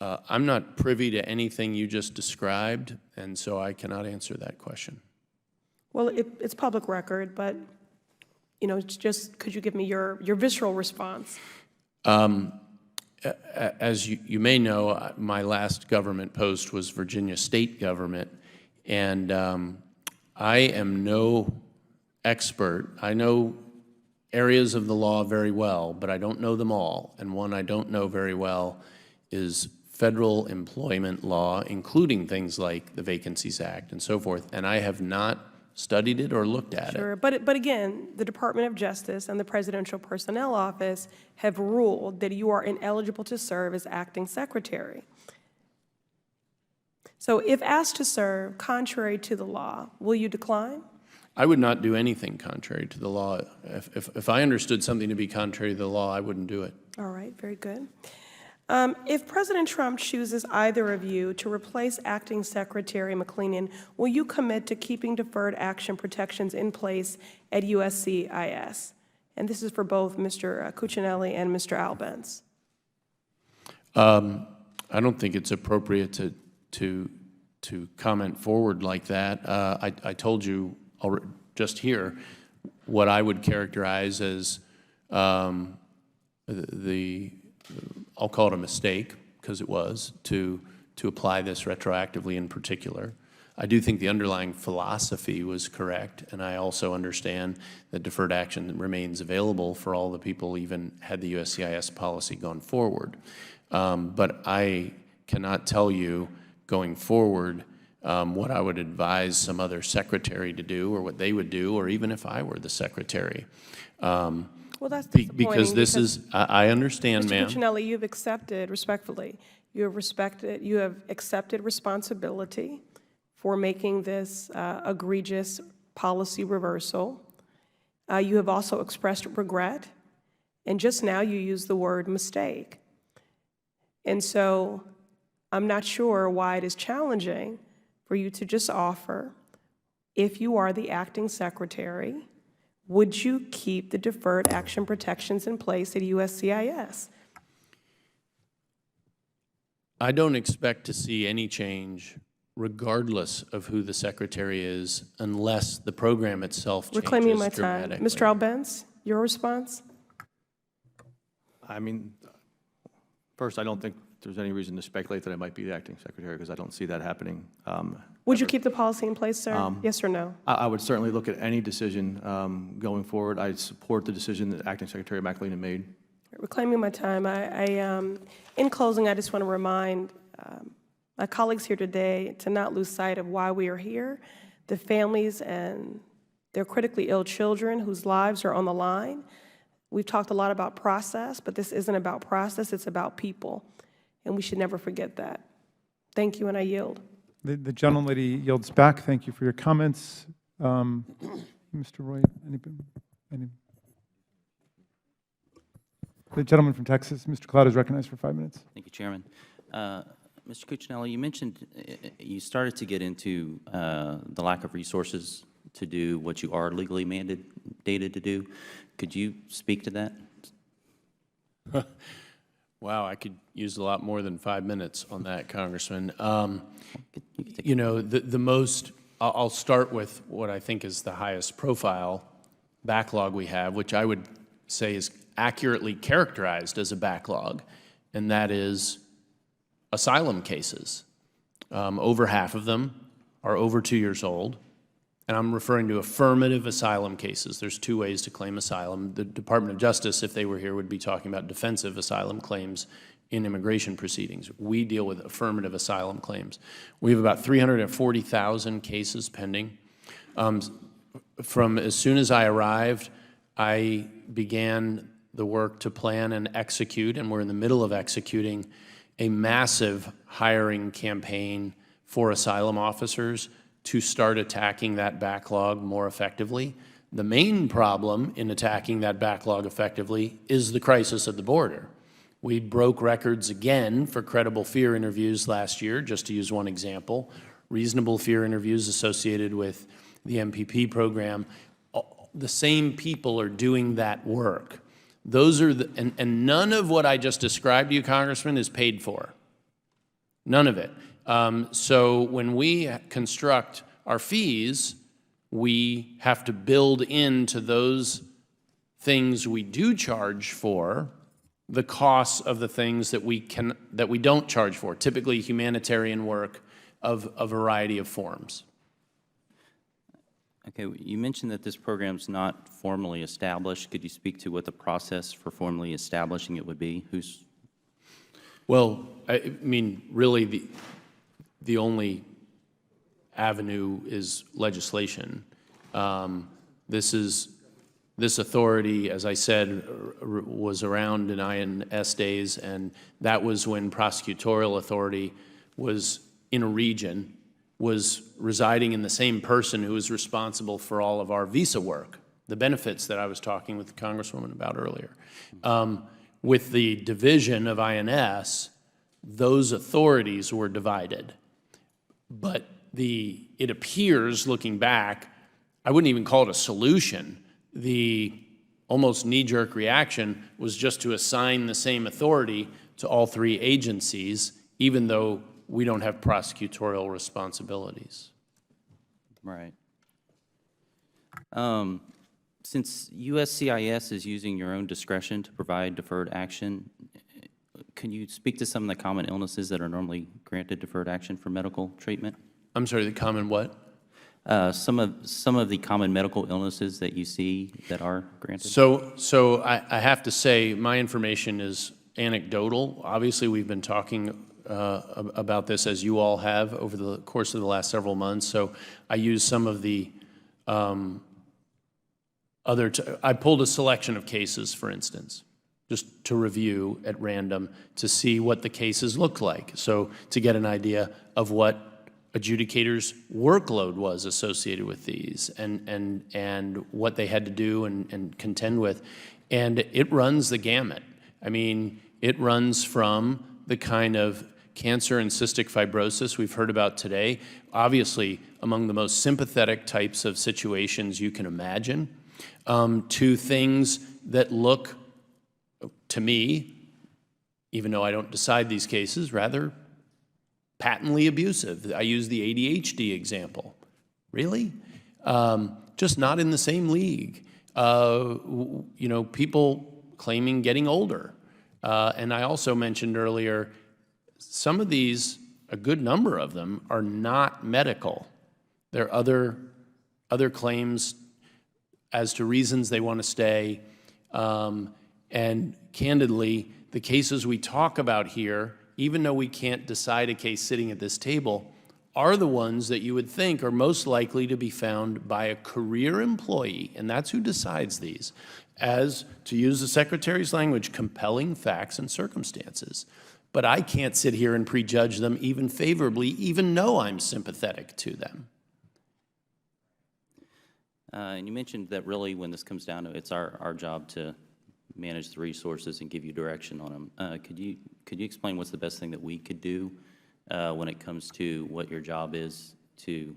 I'm not privy to anything you just described, and so I cannot answer that question. Well, it's public record, but it's just, could you give me your visceral response? As you may know, my last government post was Virginia State Government, and I am no expert. I know areas of the law very well, but I don't know them all. And one I don't know very well is federal employment law, including things like the Vacancies Act and so forth. And I have not studied it or looked at it. Sure, but again, the Department of Justice and the Presidential Personnel Office have ruled that you are ineligible to serve as Acting Secretary. So if asked to serve contrary to the law, will you decline? I would not do anything contrary to the law. If I understood something to be contrary to the law, I wouldn't do it. All right, very good. If President Trump chooses either of you to replace Acting Secretary McClellan, will you commit to keeping deferred action protections in place at USCIS? And this is for both Mr. Cuccinelli and Mr. Albence. I don't think it's appropriate to comment forward like that. I told you just here what I would characterize as I'll call it a mistake, because it was, to apply this retroactively in particular. I do think the underlying philosophy was correct, and I also understand that deferred action remains available for all the people, even had the USCIS policy gone forward. But I cannot tell you going forward what I would advise some other secretary to do, or what they would do, or even if I were the secretary. Well, that's disappointing. Because this is, I understand, Mr. ma'am. Cuccinelli, you've accepted, respectfully, you have accepted responsibility for making this egregious policy reversal. You have also expressed regret, and just now you used the word mistake. And so I'm not sure why it is challenging for you to just offer, if you are the acting secretary, would you keep the deferred action protections in place at USCIS? I don't expect to see any change regardless of who the secretary is unless the program itself changes Reclaiming my time. dramatically. Mr. Albence, your response? I mean, first, I don't think there's any reason to speculate that I might be the acting secretary, because I don't see that happening. Would you keep the policy in place, sir? Yes or no? I would certainly look at any decision going forward. I support the decision that Acting Secretary McAleenan made. Reclaiming my time, in closing, I just want to remind my colleagues here today to not lose sight of why we are here, the families and their critically ill children whose lives are on the line. We've talked a lot about process, but this isn't about process, it's about people, and we should never forget that. Thank you, and I yield. The gentlelady yields back. Thank you for your comments. Mr. Roy, any? The gentleman from Texas, Mr. Cloud, is recognized for 5 minutes. Thank you, Chairman. Mr. Cuccinelli, you mentioned you started to get into the lack of resources to do what you are legally mandated to do. Could you speak to that? Wow, I could use a lot more than 5 minutes on that, Congressman. You know, I'll start with what I think is the highest profile backlog we have, which I would say is accurately characterized as a backlog, and that is asylum cases. Over half of them are over 2 years old, and I'm referring to affirmative asylum cases. There's two ways to claim asylum. The Department of Justice, if they were here, would be talking about defensive asylum claims in immigration proceedings. We deal with affirmative asylum claims. We have about 340,000 cases pending. From as soon as I arrived, I began the work to plan and execute, and we're in the middle of executing a massive hiring campaign for asylum officers to start attacking that backlog more effectively. The main problem in attacking that backlog effectively is the crisis at the border. We broke records again for credible fear interviews last year, just to use one example. Reasonable fear interviews associated with the MPP program. The same people are doing that work. Those are and none of what I just described to you, Congressman, is paid for. None of it. So when we construct our fees, we have to build into those things we do charge for the costs of the things that we don't charge for, typically humanitarian work of a variety of forms. Okay, you mentioned that this program's not formally established. Could you speak to what the process for formally establishing it would be? Well, I mean, really, the only avenue is legislation. This authority, as I said, was around in INS days, and that was when prosecutorial authority was in a region, was residing in the same person who was responsible for all of our visa work, the benefits that I was talking with the Congresswoman about earlier. With the division of INS, those authorities were divided. But it appears, looking back, I wouldn't even call it a solution. The almost knee-jerk reaction was just to assign the same authority to all three agencies, even though we don't have prosecutorial responsibilities. Right. Since USCIS is using your own discretion to provide deferred action, can you speak to some of the common illnesses that are normally granted deferred action for medical treatment? I'm sorry, the common what? Some of the common medical illnesses that you see that are granted? So I have to say my information is anecdotal. Obviously, we've been talking about this, as you all have, over the course of the last several months. So I used some of the I pulled a selection of cases, for instance, just to review at random to see what the cases looked like. So to get an idea of what adjudicators' workload was associated with these and what they had to do and contend with. And it runs the gamut. I mean, it runs from the kind of cancer and cystic fibrosis we've heard about today, obviously among the most sympathetic types of situations you can imagine, to things that look, to me, even though I don't decide these cases, rather patently abusive. I use the ADHD example. Really? Just not in the same league. You know, people claiming getting older. And I also mentioned earlier, some of these, a good number of them, are not medical. There are other claims as to reasons they want to stay. And candidly, the cases we talk about here, even though we can't decide a case sitting at this table, are the ones that you would think are most likely to be found by a career employee, and that's who decides these, as, to use the Secretary's language, compelling facts and circumstances. But I can't sit here and prejudge them even favorably, even though I'm sympathetic to them. And you mentioned that really when this comes down to it, it's our job to manage the resources and give you direction on them. Could you explain what's the best thing that we could do when it comes to what your job is to,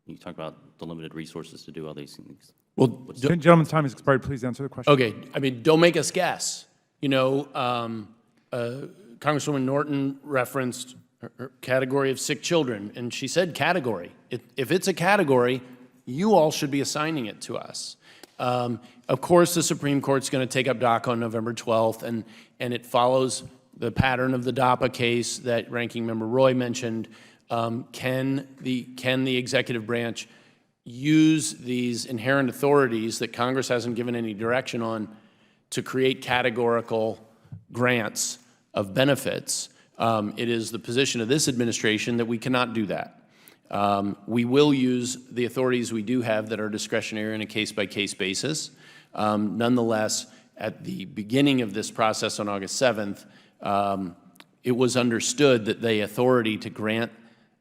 you talk about the limited resources to do all these things. Well, Gentleman's time has expired. Please answer the question. Okay, I mean, don't make us guess. You know, Congresswoman Norton referenced her category of sick children, and she said category. If it's a category, you all should be assigning it to us. Of course, the Supreme Court's going to take up DACA on November 12th, and it follows the pattern of the DAPA case that Ranking Member Roy mentioned. Can the executive branch use these inherent authorities that Congress hasn't given any direction on to create categorical grants of benefits? It is the position of this administration that we cannot do that. We will use the authorities we do have that are discretionary on a case-by-case basis. Nonetheless, at the beginning of this process on August 7th, it was understood that the authority to grant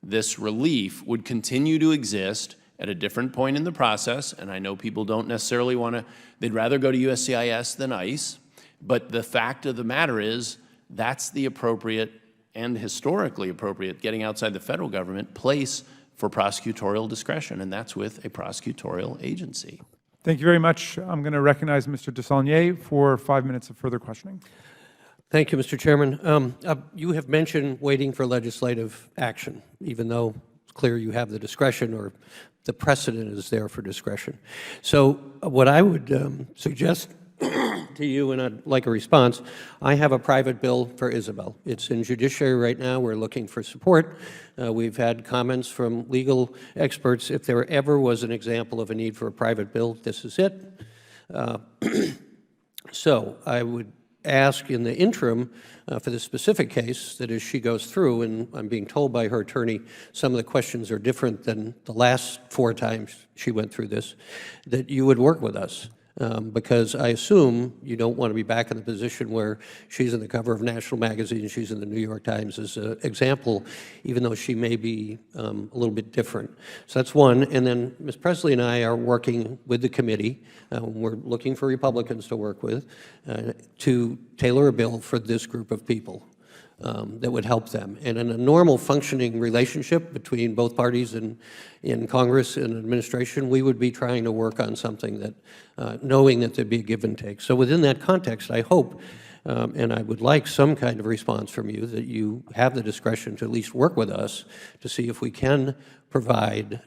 this relief would continue to exist at a different point in the process, and I know people don't necessarily want to, they'd rather go to USCIS than ICE, but the fact of the matter is that's the appropriate and historically appropriate, getting outside the federal government, place for prosecutorial discretion, and that's with a prosecutorial agency. Thank you very much. I'm going to recognize Mr. Desaulniers for 5 minutes of further questioning. Thank you, Mr. Chairman. You have mentioned waiting for legislative action, even though it's clear you have the discretion or the precedent is there for discretion. So what I would suggest to you, and I'd like a response, I have a private bill for Isabel. It's in judiciary right now. We're looking for support. We've had comments from legal experts. If there ever was an example of a need for a private bill, this is it. So I would ask in the interim for the specific case that as she goes through, and I'm being told by her attorney some of the questions are different than the last 4 times she went through this, that you would work with us. Because I assume you don't want to be back in the position where she's in the cover of national magazines, she's in the New York Times as an example, even though she may be a little bit different. So that's one. And then Ms. Presley and I are working with the committee. We're looking for Republicans to work with to tailor a bill for this group of people. That would help them. And in a normal functioning relationship between both parties in Congress and administration, we would be trying to work on something that, knowing that there'd be a give and take. So within that context, I hope, and I would like some kind of response from you, that you have the discretion to at least work with us to see if we can provide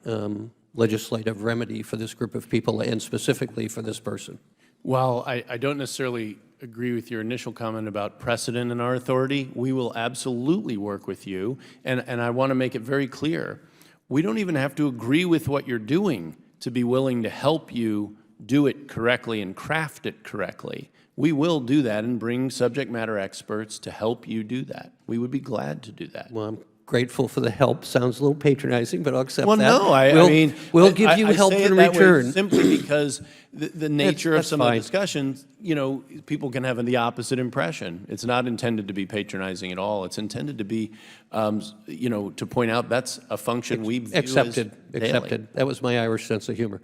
legislative remedy for this group of people and specifically for this person. While I don't necessarily agree with your initial comment about precedent in our authority, we will absolutely work with you. And I want to make it very clear, we don't even have to agree with what you're doing to be willing to help you do it correctly and craft it correctly. we will do that and bring subject matter experts to help you do that. We would be glad to do that. Well, I'm grateful for the help. Sounds a little patronizing, but I'll accept Well, that. no, I mean, we'll give you I help say in it that way return. simply because the nature of that's some of the fine. discussions, people can have the opposite impression. It's not intended to be patronizing at all. It's intended to be, to point out that's a function we view Accepted, as daily. accepted. That was my Irish sense of humor.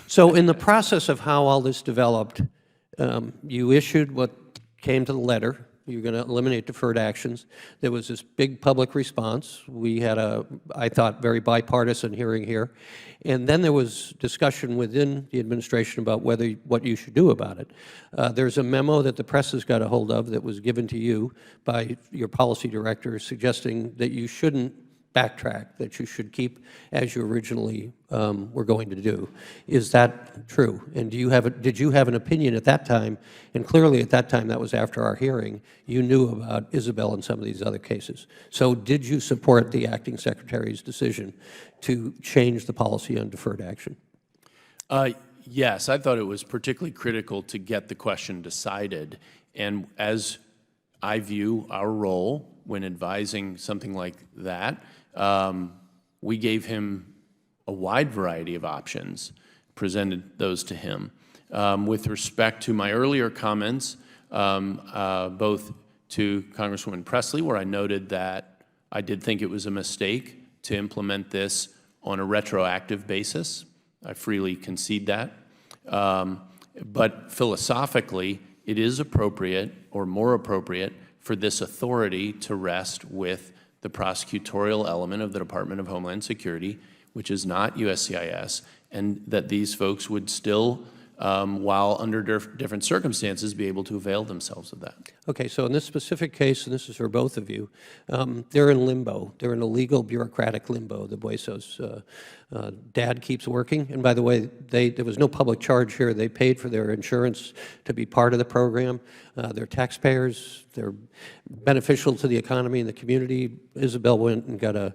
So in the process of how all this developed, you issued what came to the letter. You're going to eliminate deferred actions. There was this big public response. We had I thought, very bipartisan hearing here. And then there was discussion within the administration about what you should do about it. There's a memo that the press has got a hold of that was given to you by your policy director suggesting that you shouldn't backtrack, that you should keep as you originally were going to do. Is that true? And did you have an opinion at that time? And clearly at that time, that was after our hearing, you knew about Isabel and some of these other cases. So did you support the acting secretary's decision to change the policy on deferred action? Yes, I thought it was particularly critical to get the question decided. And as I view our role when advising something like that, we gave him a wide variety of options, presented those to him. With respect to my earlier comments, both to Congresswoman Presley, where I noted that I did think it was a mistake to implement this on a retroactive basis. I freely concede that. But philosophically, it is appropriate or more appropriate for this authority to rest with the prosecutorial element of the Department of Homeland Security, which is not USCIS, and that these folks would still, while under different circumstances, be able to avail themselves of that. Okay, so in this specific case, and this is for both of you, they're in limbo. They're in a legal bureaucratic limbo, the Buesos. Dad keeps working, and by the way, there was no public charge here. They paid for their insurance to be part of the program. They're taxpayers. They're beneficial to the economy and the community. Isabel went and got a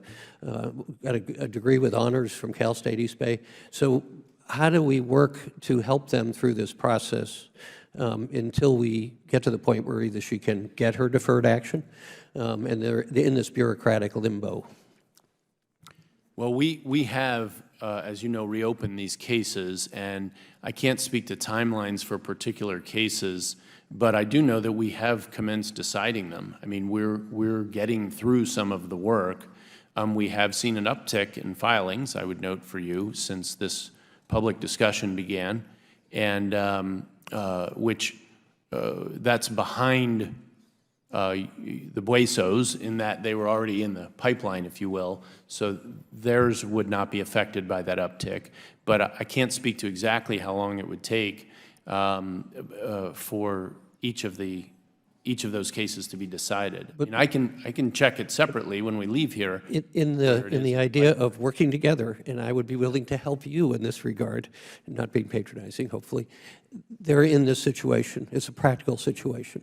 degree with honors from Cal State East Bay. So how do we work to help them through this process until we get to the point where either she can get her deferred action and they're in this bureaucratic limbo? Well, we have, as you know, reopened these cases, and I can't speak to timelines for particular cases, but I do know that we have commenced deciding them. I mean, we're getting through some of the work. We have seen an uptick in filings, I would note for you, since this public discussion began, and that's behind the Buesos in that they were already in the pipeline, if you will, so theirs would not be affected by that uptick. But I can't speak to exactly how long it would take for each of those cases to be decided. But I can check it separately when we leave here. In the idea of working together, and I would be willing to help you in this regard, not being patronizing, hopefully, they're in this situation. It's a practical situation.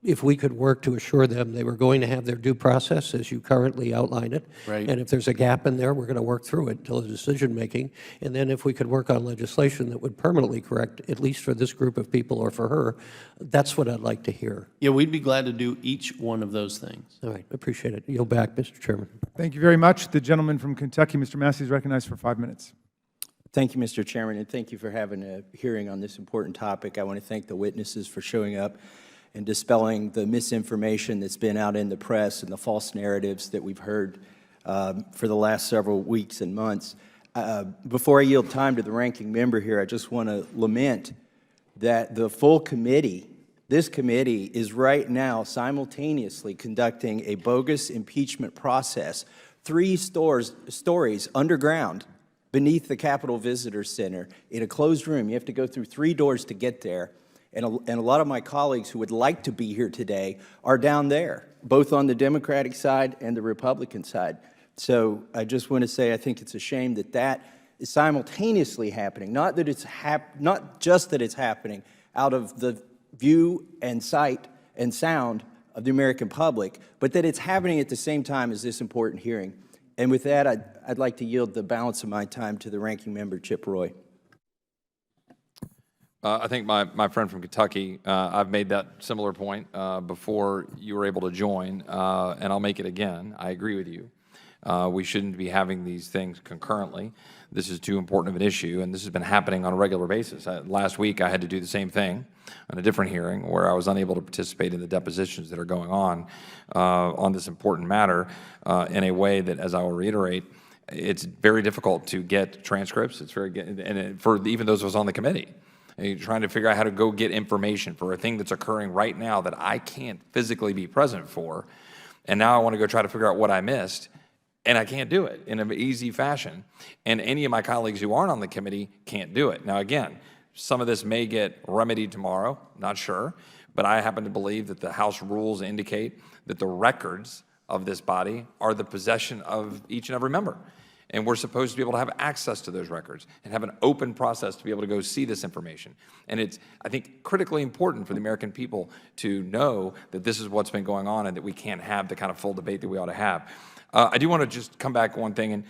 If we could work to assure them they were going to have their due process as you currently outline it, right. And if there's a gap in there, we're going to work through it until the decision-making, and then if we could work on legislation that would permanently correct, at least for this group of people or for her, that's what I'd like to hear. Yeah, we'd be glad to do each one of those things. All right, appreciate it. Yield back, Mr. Chairman. Thank you very much. The gentleman from Kentucky, Mr. Massey, is recognized for 5 minutes. Thank you, Mr. Chairman, and thank you for having a hearing on this important topic. I want to thank the witnesses for showing up and dispelling the misinformation that's been out in the press and the false narratives that we've heard for the last several weeks and months. Before I yield time to the ranking member here, I just want to lament that the full committee, this committee, is right now simultaneously conducting a bogus impeachment process, 3 stories underground beneath the Capitol Visitor Center in a closed room. You have to go through 3 doors to get there. And a lot of my colleagues who would like to be here today are down there, both on the Democratic side and the Republican side. So I just want to say I think it's a shame that that is simultaneously happening, not just that it's happening out of the view and sight and sound of the American public, but that it's happening at the same time as this important hearing. And with that, I'd like to yield the balance of my time to the ranking member, Chip Roy. I think my friend from Kentucky, I've made that similar point before you were able to join, and I'll make it again. I agree with you. We shouldn't be having these things concurrently. This is too important of an issue, and this has been happening on a regular basis. Last week, I had to do the same thing on a different hearing where I was unable to participate in the depositions that are going on this important matter in a way that, as I will reiterate, it's very difficult to get transcripts. It's very, and for even those of us on the committee, and you're trying to figure out how to go get information for a thing that's occurring right now that I can't physically be present for, and now I want to go try to figure out what I missed. And I can't do it in an easy fashion. And any of my colleagues who aren't on the committee can't do it. Now, again, some of this may get remedied tomorrow, not sure. But I happen to believe that the House rules indicate that the records of this body are the possession of each and every member. And we're supposed to be able to have access to those records and have an open process to be able to go see this information. And it's, I think, critically important for the American people to know that this is what's been going on and that we can't have the kind of full debate that we ought to have. I do want to just come back one thing, and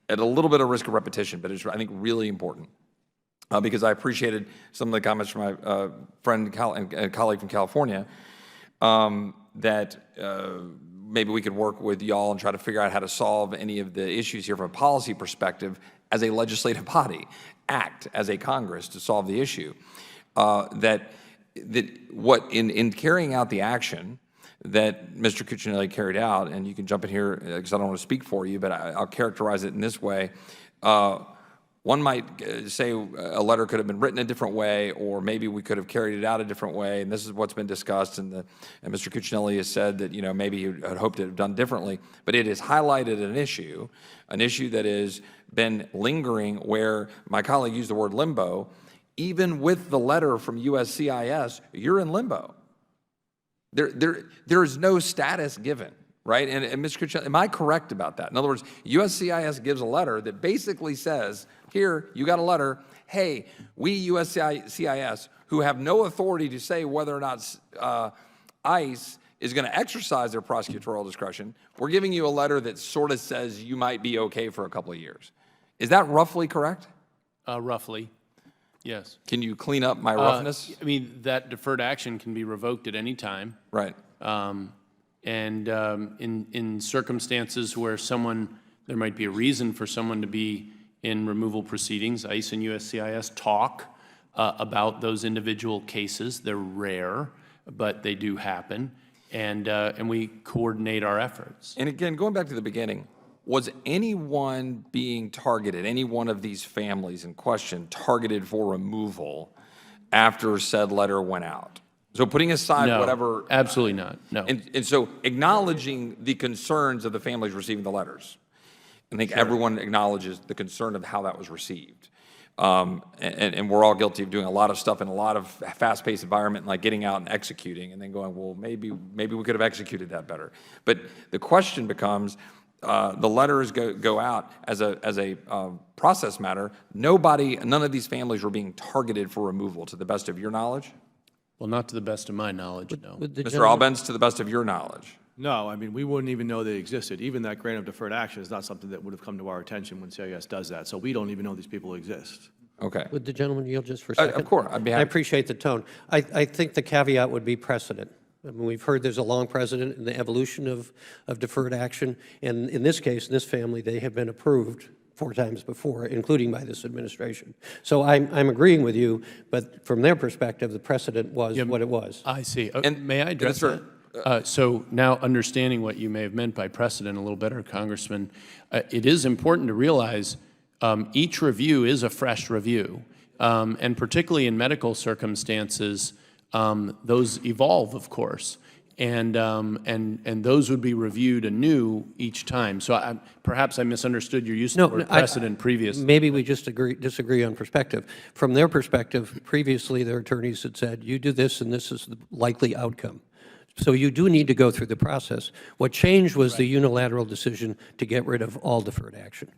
at a little bit of risk of repetition, but it's, I think, really important, because I appreciated some of the comments from my friend and colleague from California, that maybe we could work with y'all and try to figure out how to solve any of the issues here from a policy perspective as a legislative body, act as a Congress to solve the issue. That what in carrying out the action that Mr. Cuccinelli carried out, and you can jump in here because I don't want to speak for you, but I'll characterize it in this way. One might say a letter could have been written a different way, or maybe we could have carried it out a different way, and this is what's been discussed, and Mr. Cuccinelli has said that, you know, maybe he had hoped it had done differently, but it has highlighted an issue that has been lingering where my colleague used the word limbo. Even with the letter from USCIS, you're in limbo. There is no status given, right? And Mr. Cuccinelli, am I correct about that? In other words, USCIS gives a letter that basically says, here, you got a letter, hey, we USCIS, who have no authority to say whether or not ICE is going to exercise their prosecutorial discretion, we're giving you a letter that sort of says you might be okay for a couple of years. Is that roughly correct? Roughly. Yes. Can you clean up my roughness? I mean, that deferred action can be revoked at any time. Right. In circumstances where there might be a reason for someone to be in removal proceedings, ICE and USCIS talk about those individual cases. They're rare, but they do happen, and we coordinate our efforts. And again, going back to the beginning, was anyone being targeted, any one of these families in question, targeted for removal after said letter went out? So putting aside No, whatever... absolutely not, no. And so acknowledging the concerns of the families receiving the letters. I think everyone acknowledges the concern of how that was received. And we're all guilty of doing a lot of stuff in a lot of fast-paced environment, like getting out and executing, and then going, well, maybe we could have executed that better. But the question becomes, the letters go out as a process matter. None of these families were being targeted for removal, to the best of your knowledge? Well, not to the best of my knowledge, no. Mr. Albens, to the best of your knowledge? No, I mean, we wouldn't even know they existed. Even that grant of deferred action is not something that would have come to our attention when CIS does that. So we don't even know these people exist. Okay. Would the gentleman yield just for a second? Of course, I'd be happy. I appreciate the tone. I think the caveat would be precedent. I mean, we've heard there's a long precedent in the evolution of deferred action, and in this case, in this family, they have been approved 4 times before, including by this administration. So I'm agreeing with you, but from their perspective, the precedent was what it was. I see. May I address that? So now understanding what you may have meant by precedent a little better, Congressman, it is important to realize each review is a fresh review, and particularly in medical circumstances, those evolve, of course, and those would be reviewed anew each time. So perhaps I misunderstood your use of the word precedent previously. Maybe we just disagree on perspective. From their perspective, previously their attorneys had said, you do this and this is the likely outcome. So you do need to go through the process. What changed was the unilateral decision to get rid of all deferred action.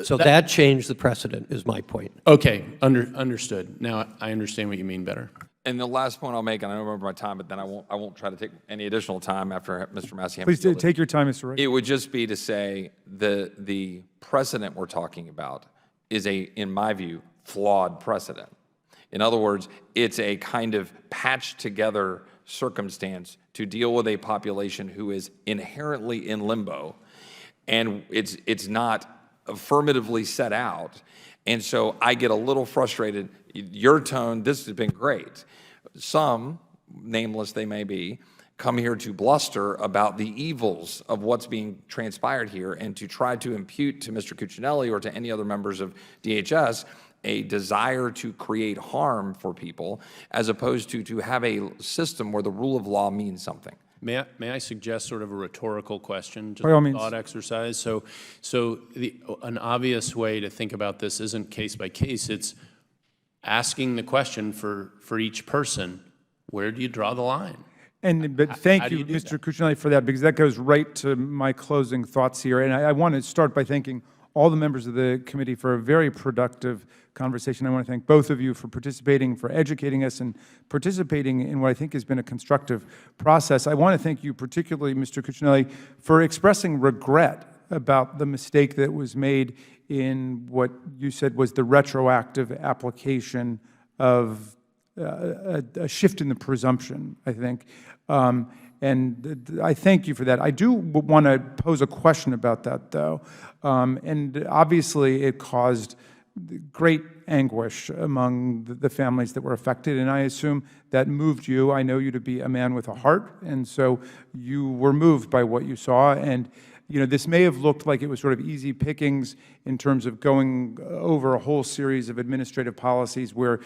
So that changed the precedent, is my point. Okay, understood. Now I understand what you mean better. And the last point I'll make, and I don't remember my time, but then I won't try to take any additional time after Mr. Massey. Please take your time, Mr. Wright. It would just be to say the precedent we're talking about is in my view, flawed precedent. In other words, it's a kind of patched together circumstance to deal with a population who is inherently in limbo, and it's not affirmatively set out. And so I get a little frustrated. Your tone, this has been great. Some, nameless they may be, come here to bluster about the evils of what's being transpired here and to try to impute to Mr. Cuccinelli or to any other members of DHS a desire to create harm for people, as opposed to have a system where the rule of law means something. May I suggest sort of a rhetorical question, just By all a means. thought exercise? So an obvious way to think about this isn't case by case. It's asking the question for each person, where do you draw the line? But thank how do you, you do Mr. Cuccinelli, for that, because that goes right to my closing thoughts here. And I want to start by thanking all the members of the committee for a very productive conversation. I want to thank both of you for participating, for educating us, and participating in what I think has been a constructive process. I want to thank you particularly, Mr. Cuccinelli, for expressing regret about the mistake that was made in what you said was the retroactive application of a shift in the presumption, I think. And I thank you for that. I do want to pose a question about that, though. And obviously, it caused great anguish among the families that were affected, and I assume that moved you. I know you to be a man with a heart, and so you were moved by what you saw. And you know, this may have looked like it was sort of easy pickings in terms of going over a whole series of administrative policies where,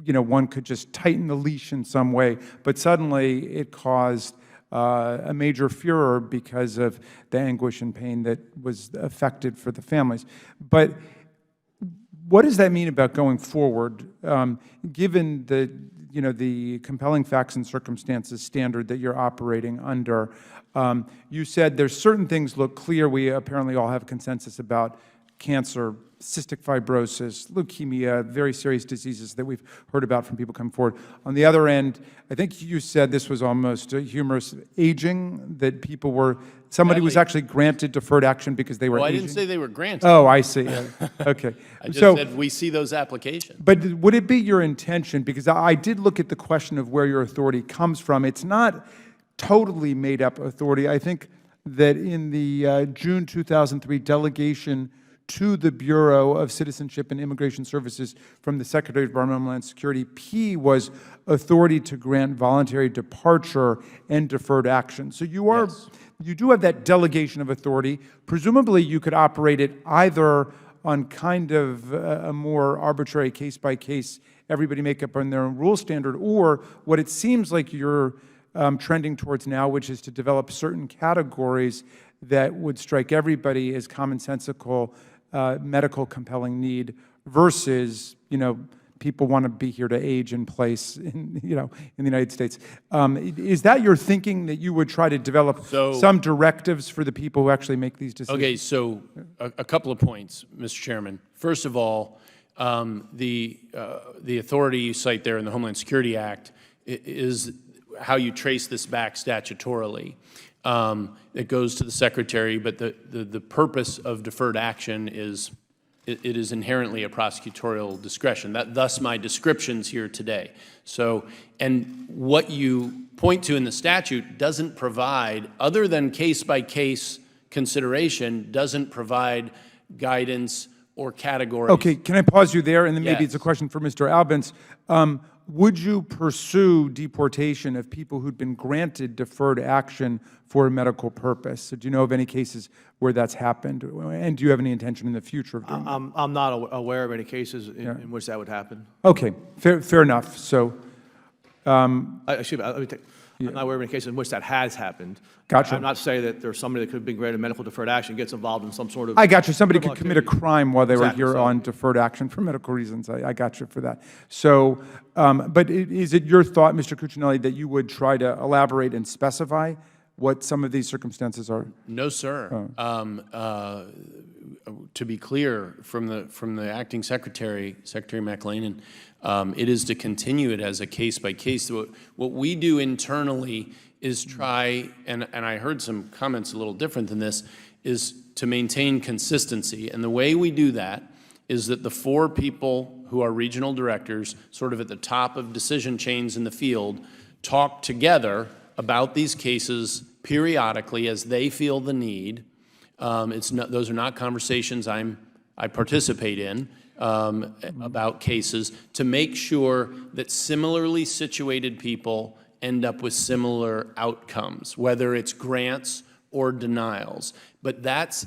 you know, one could just tighten the leash in some way, but suddenly it caused a major furor because of the anguish and pain that was affected for the families. But what does that mean about going forward, given the, you know, the compelling facts and circumstances standard that you're operating under? You said there's certain things look clear. We apparently all have consensus about cancer, cystic fibrosis, leukemia, very serious diseases that we've heard about from people coming forward. On the other end, I think you said this was almost humorous, aging, that people were, somebody was actually granted deferred action because they were aging. I didn't say they were granted. Oh, I see. Okay. I just said we see those applications. But would it be your intention, because I did look at the question of where your authority comes from. It's not totally made up authority. I think that in the June 2003 delegation to the Bureau of Citizenship and Immigration Services from the Secretary of Homeland Security, P was authority to grant voluntary departure and deferred action. So you are, you do have that delegation of authority. Presumably you could operate it either on kind of a more arbitrary case-by-case, everybody make up on their own rule standard, or what it seems like you're trending towards now, which is to develop certain categories that would strike everybody as commonsensical medical compelling need versus, you know, people want to be here to age in place in, you know, in the United States. Is that your thinking, that you would try to develop some directives for the people who actually make these decisions? Okay, so a couple of points, Mr. Chairman. First of all, the authority you cite there in the Homeland Security Act is how you trace this back statutorily. It goes to the Secretary, but the purpose of deferred action is it is inherently a prosecutorial discretion. Thus my descriptions here today. So, and what you point to in the statute doesn't provide, other than case-by-case consideration, doesn't provide guidance or categories. Okay, can I pause you there? And then maybe Yes. it's a question for Mr. Albence. Would you pursue deportation of people who'd been granted deferred action for a medical purpose? So do you know of any cases where that's happened? And do you have any intention in the future of doing that? I'm not aware of any cases in which that would happen. Okay, fair enough. So, Excuse me, let me take, I'm not aware of any cases in which that has happened. Gotcha. I'm not saying that there's somebody that could have been granted medical deferred action, gets involved in some sort of. I got you. Somebody criminal could commit a activity. crime while they were Exactly, here so- on deferred action for medical reasons. I got you for that. So, but is it your thought, Mr. Cuccinelli, that you would try to elaborate and specify what some of these circumstances are? No, sir. To be clear, from the acting secretary, Secretary McLean, it is to continue it as a case-by-case. What we do internally is try, and I heard some comments a little different than this, is to maintain consistency. And the way we do that is that the 4 people who are regional directors, sort of at the top of decision chains in the field, talk together about these cases periodically as they feel the need. Those are not conversations I participate in about cases, to make sure that similarly situated people end up with similar outcomes, whether it's grants or denials. But that's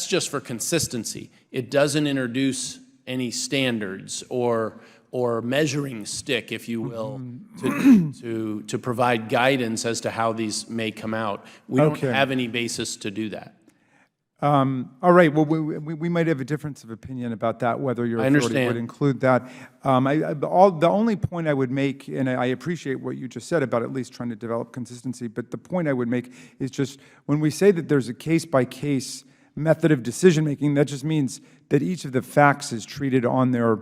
just for consistency. It doesn't introduce any standards or measuring stick, if you will, to provide guidance as to how these may come out. We don't have any basis to do that. All right, well, we might have a difference of opinion about that, whether your authority would include that. The only point I would make, and I appreciate what you just said about at least trying to develop consistency, but the point I would make is just when we say that there's a case-by-case method of decision-making, that just means that each of the facts is treated on their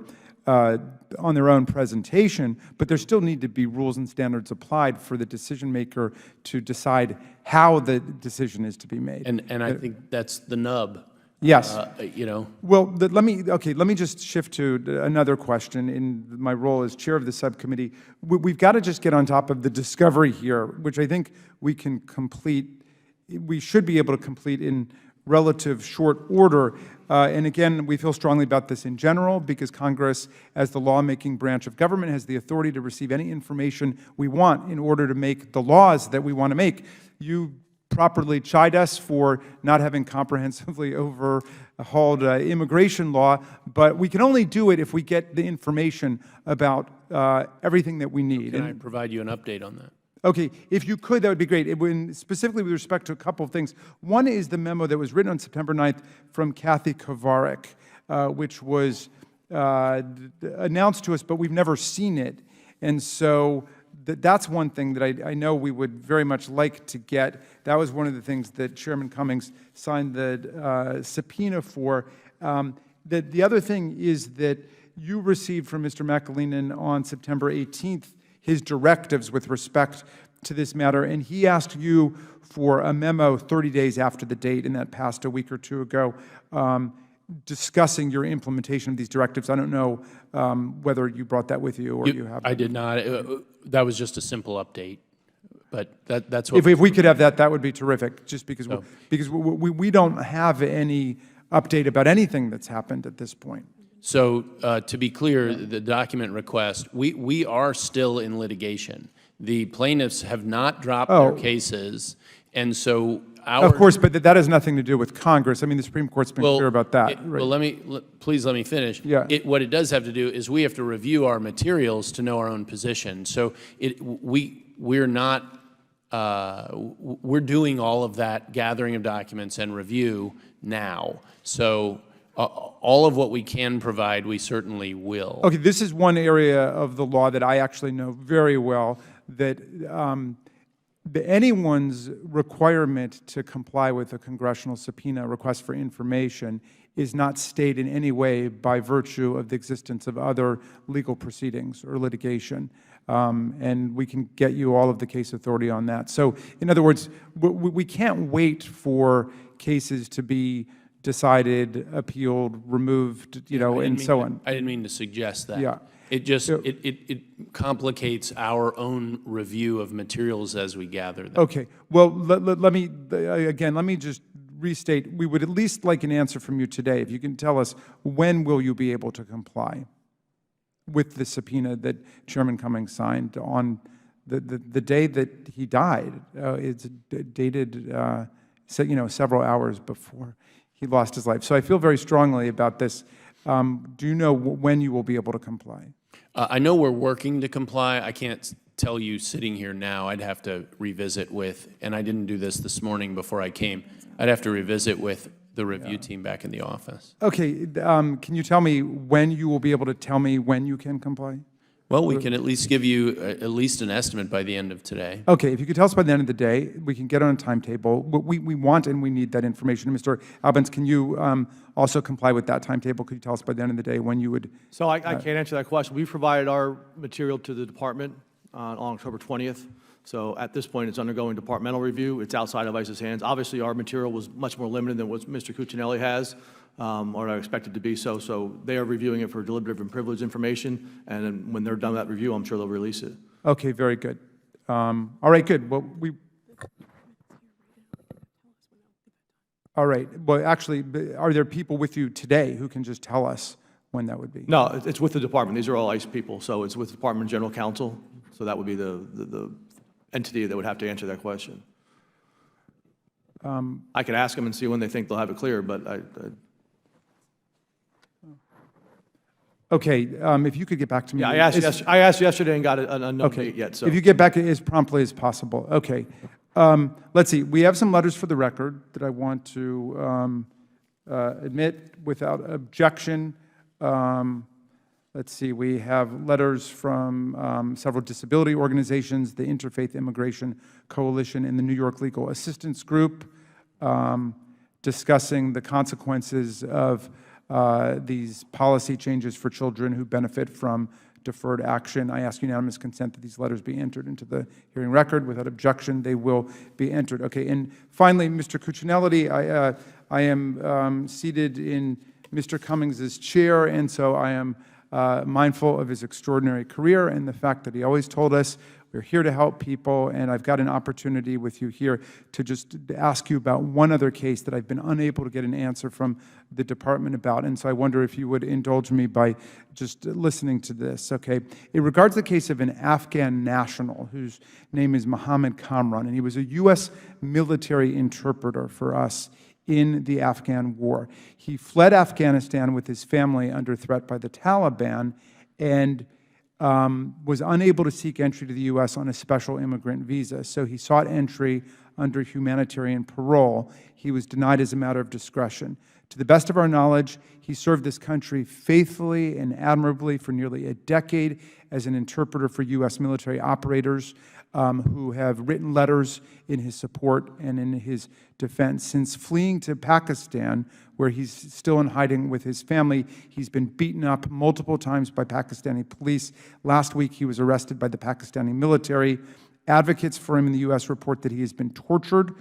own presentation, but there still need to be rules and standards applied for the decision maker to decide how the decision is to be made. And I think that's the nub. Yes. You know. Well, let me just shift to another question. In my role as chair of the subcommittee, we've got to just get on top of the discovery here, which I think we can complete. We should be able to complete in relative short order. And again, we feel strongly about this in general because Congress, as the lawmaking branch of government, has the authority to receive any information we want in order to make the laws that we want to make. You properly chide us for not having comprehensively overhauled immigration law, but we can only do it if we get the information about everything that we need. Can I provide you an update on that? Okay, if you could, that would be great. Specifically with respect to a couple of things. One is the memo that was written on September 9th from Kathy Kovarik, which was announced to us, but we've never seen it. And so that's one thing that I know we would very much like to get. That was one of the things that Chairman Cummings signed the subpoena for. The other thing is that you received from Mr. McAleenan on September 18th his directives with respect to this matter, and he asked you for a memo 30 days after the date, and that passed a week or two ago, discussing your implementation of these directives. I don't know whether you brought that with you or you have. I did not. That was just a simple update, but that's what. If we could have that, that would be terrific, just because we don't have any update about anything that's happened at this point. So to be clear, the document request, we are still in litigation. The plaintiffs have not dropped their cases, and so Of course, but that has nothing to do with Congress. I mean, the Supreme Court's been clear about that. Right? Well, please let me finish. Yeah. What it does have to do is we have to review our materials to know our own position. So we're not, we're doing all of that gathering of documents and review now. So all of what we can provide, we certainly will. Okay, this is one area of the law that I actually know very well, that anyone's requirement to comply with a congressional subpoena request for information is not stayed in any way by virtue of the existence of other legal proceedings or litigation. And we can get you all of the case authority on that. So, in other words, we can't wait for cases to be decided, appealed, removed, you know, and so on. I didn't mean to suggest that. Yeah. It just, it complicates our own review of materials as we gather them. Okay. Well, let me just restate. We would at least like an answer from you today. If you can tell us, when will you be able to comply with the subpoena that Chairman Cummings signed on the day that he died? It's dated, several hours before he lost his life. So I feel very strongly about this. Do you know when you will be able to comply? I know we're working to comply. I can't tell you sitting here now. I'd have to revisit with, and I didn't do this morning before I came, I'd have to revisit with the review team back in the office. Okay. Can you tell me when you will be able to tell me when you can comply? Well, we can at least give you at least an estimate by the end of today. Okay, if you could tell us by the end of the day, we can get on a timetable. We want and we need that information. And Mr. Albans, can you also comply with that timetable? Could you tell us by the end of the day when you would? So I can't answer that question. We provided our material to the department on October 20th. So at this point, it's undergoing departmental review. It's outside of ICE's hands. Obviously, our material was much more limited than what Mr. Cuccinelli has, or I expect it to be so. So they are reviewing it for deliberative and privileged information, and then when they're done with that review, I'm sure they'll release it. Okay, very good. All right, good. Well, all right. Well, actually, are there people with you today who can just tell us when that would be? No, it's with the department. These are all ICE people, so it's with the Department of General Counsel. So that would be the entity that would have to answer that question. I could ask them and see when they think they'll have it clear, but Okay, if you could get back to me. yeah, I asked yesterday and got a no date yet. So If you get back as promptly as possible. Okay. Let's see. We have some letters for the record that I want to admit without objection. Let's see. We have letters from several disability organizations, the Interfaith Immigration Coalition, and the New York Legal Assistance Group, discussing the consequences of these policy changes for children who benefit from deferred action. I ask unanimous consent that these letters be entered into the hearing record. Without objection, they will be entered. Okay, and finally, Mr. Cuccinelli, I am seated in Mr. Cummings' chair, and so I am mindful of his extraordinary career and the fact that he always told us, we're here to help people, and I've got an opportunity with you here to just ask you about one other case that I've been unable to get an answer from the department about, and so I wonder if you would indulge me by just listening to this, okay? It regards the case of an Afghan national whose name is Mohammed Kamran, and he was a U.S. military interpreter for us in the Afghan war. He fled Afghanistan with his family under threat by the Taliban and was unable to seek entry to the U.S. on a special immigrant visa. So he sought entry under humanitarian parole. He was denied as a matter of discretion. To the best of our knowledge, he served this country faithfully and admirably for nearly a decade as an interpreter for U.S. military operators who have written letters in his support and in his defense. Since fleeing to Pakistan, where he's still in hiding with his family, he's been beaten up multiple times by Pakistani police. Last week, he was arrested by the Pakistani military. Advocates for him in the U.S. report that he has been tortured,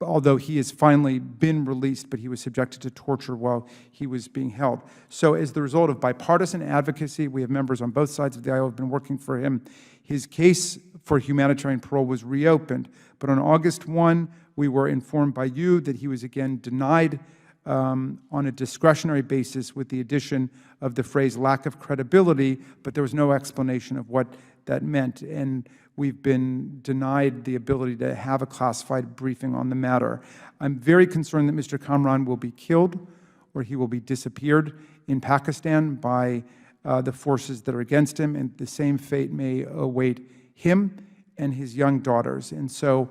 although he has finally been released, but he was subjected to torture while he was being held. So as the result of bipartisan advocacy, we have members on both sides of the aisle who have been working for him. His case for humanitarian parole was reopened, but on August 1, we were informed by you that he was again denied on a discretionary basis with the addition of the phrase lack of credibility, but there was no explanation of what that meant. And we've been denied the ability to have a classified briefing on the matter. I'm very concerned that Mr. Kamran will be killed or he will be disappeared in Pakistan by the forces that are against him, and the same fate may await him and his young daughters. And so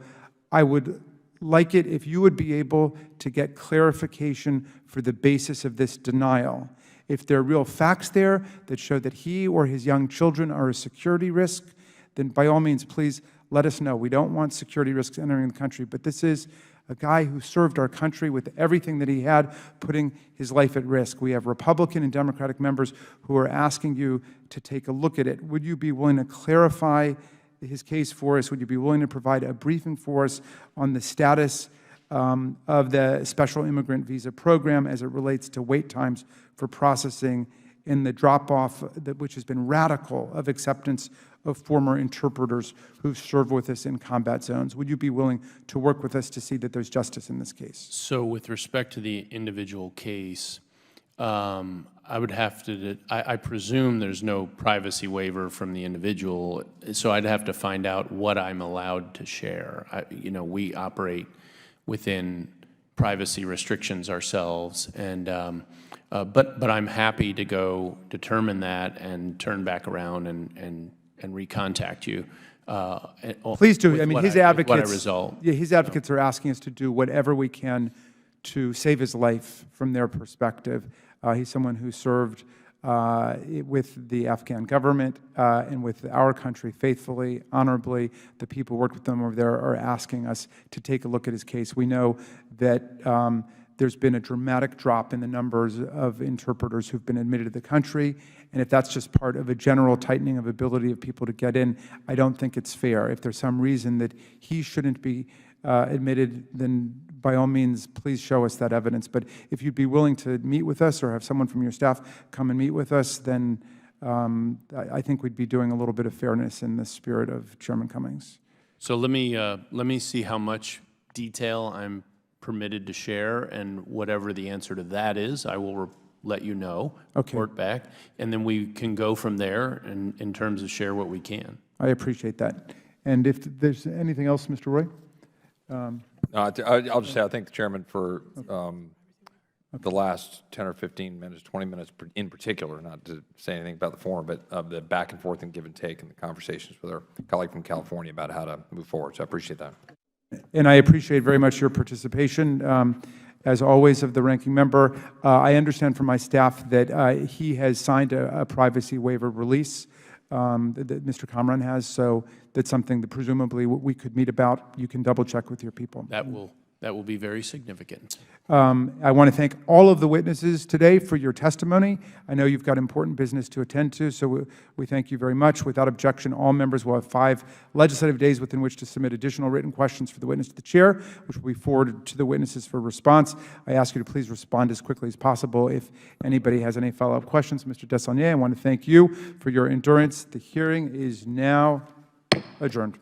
I would like it if you would be able to get clarification for the basis of this denial. If there are real facts there that show that he or his young children are a security risk, then by all means, please let us know. We don't want security risks entering the country, but this is a guy who served our country with everything that he had, putting his life at risk. We have Republican and Democratic members who are asking you to take a look at it. Would you be willing to clarify his case for us? Would you be willing to provide a briefing for us on the status of the special immigrant visa program as it relates to wait times for processing and the drop-off, which has been radical, of acceptance of former interpreters who've served with us in combat zones? Would you be willing to work with us to see that there's justice in this case? So with respect to the individual case, I would have to, I presume there's no privacy waiver from the individual, so I'd have to find out what I'm allowed to share. You know, we operate within privacy restrictions ourselves, and but I'm happy to go determine that and turn back around and recontact you. Please do. I mean, his advocates. What I result. Yeah, his advocates are asking us to do whatever we can to save his life from their perspective. He's someone who served with the Afghan government and with our country faithfully, honorably. The people who worked with them over there are asking us to take a look at his case. We know that there's been a dramatic drop in the numbers of interpreters who've been admitted to the country. And if that's just part of a general tightening of ability of people to get in, I don't think it's fair. If there's some reason that he shouldn't be admitted, then by all means, please show us that evidence. But if you'd be willing to meet with us or have someone from your staff come and meet with us, then I think we'd be doing a little bit of fairness in the spirit of Chairman Cummings. So let me see how much detail I'm permitted to share, and whatever the answer to that is, I will let you know, report back, and then we can go from there in terms of share what we can. I appreciate that. And if there's anything else, Mr. Roy? No, I'll just say I thank the chairman for the last 10 or 15 minutes, 20 minutes in particular, not to say anything about the forum, but of the back and forth and give and take and the conversations with our colleague from California about how to move forward. So I appreciate that. And I appreciate very much your participation, as always, of the ranking member. I understand from my staff that he has signed a privacy waiver release that Mr. Kamran has, so that's something that presumably we could meet about. You can double-check with your people. That will be very significant. I want to thank all of the witnesses today for your testimony. I know you've got important business to attend to, so we thank you very much. Without objection, all members will have 5 legislative days within which to submit additional written questions for the witness to the chair, which will be forwarded to the witnesses for response. I ask you to please respond as quickly as possible if anybody has any follow-up questions. Mr. Desaulniers, I want to thank you for your endurance. The hearing is now adjourned.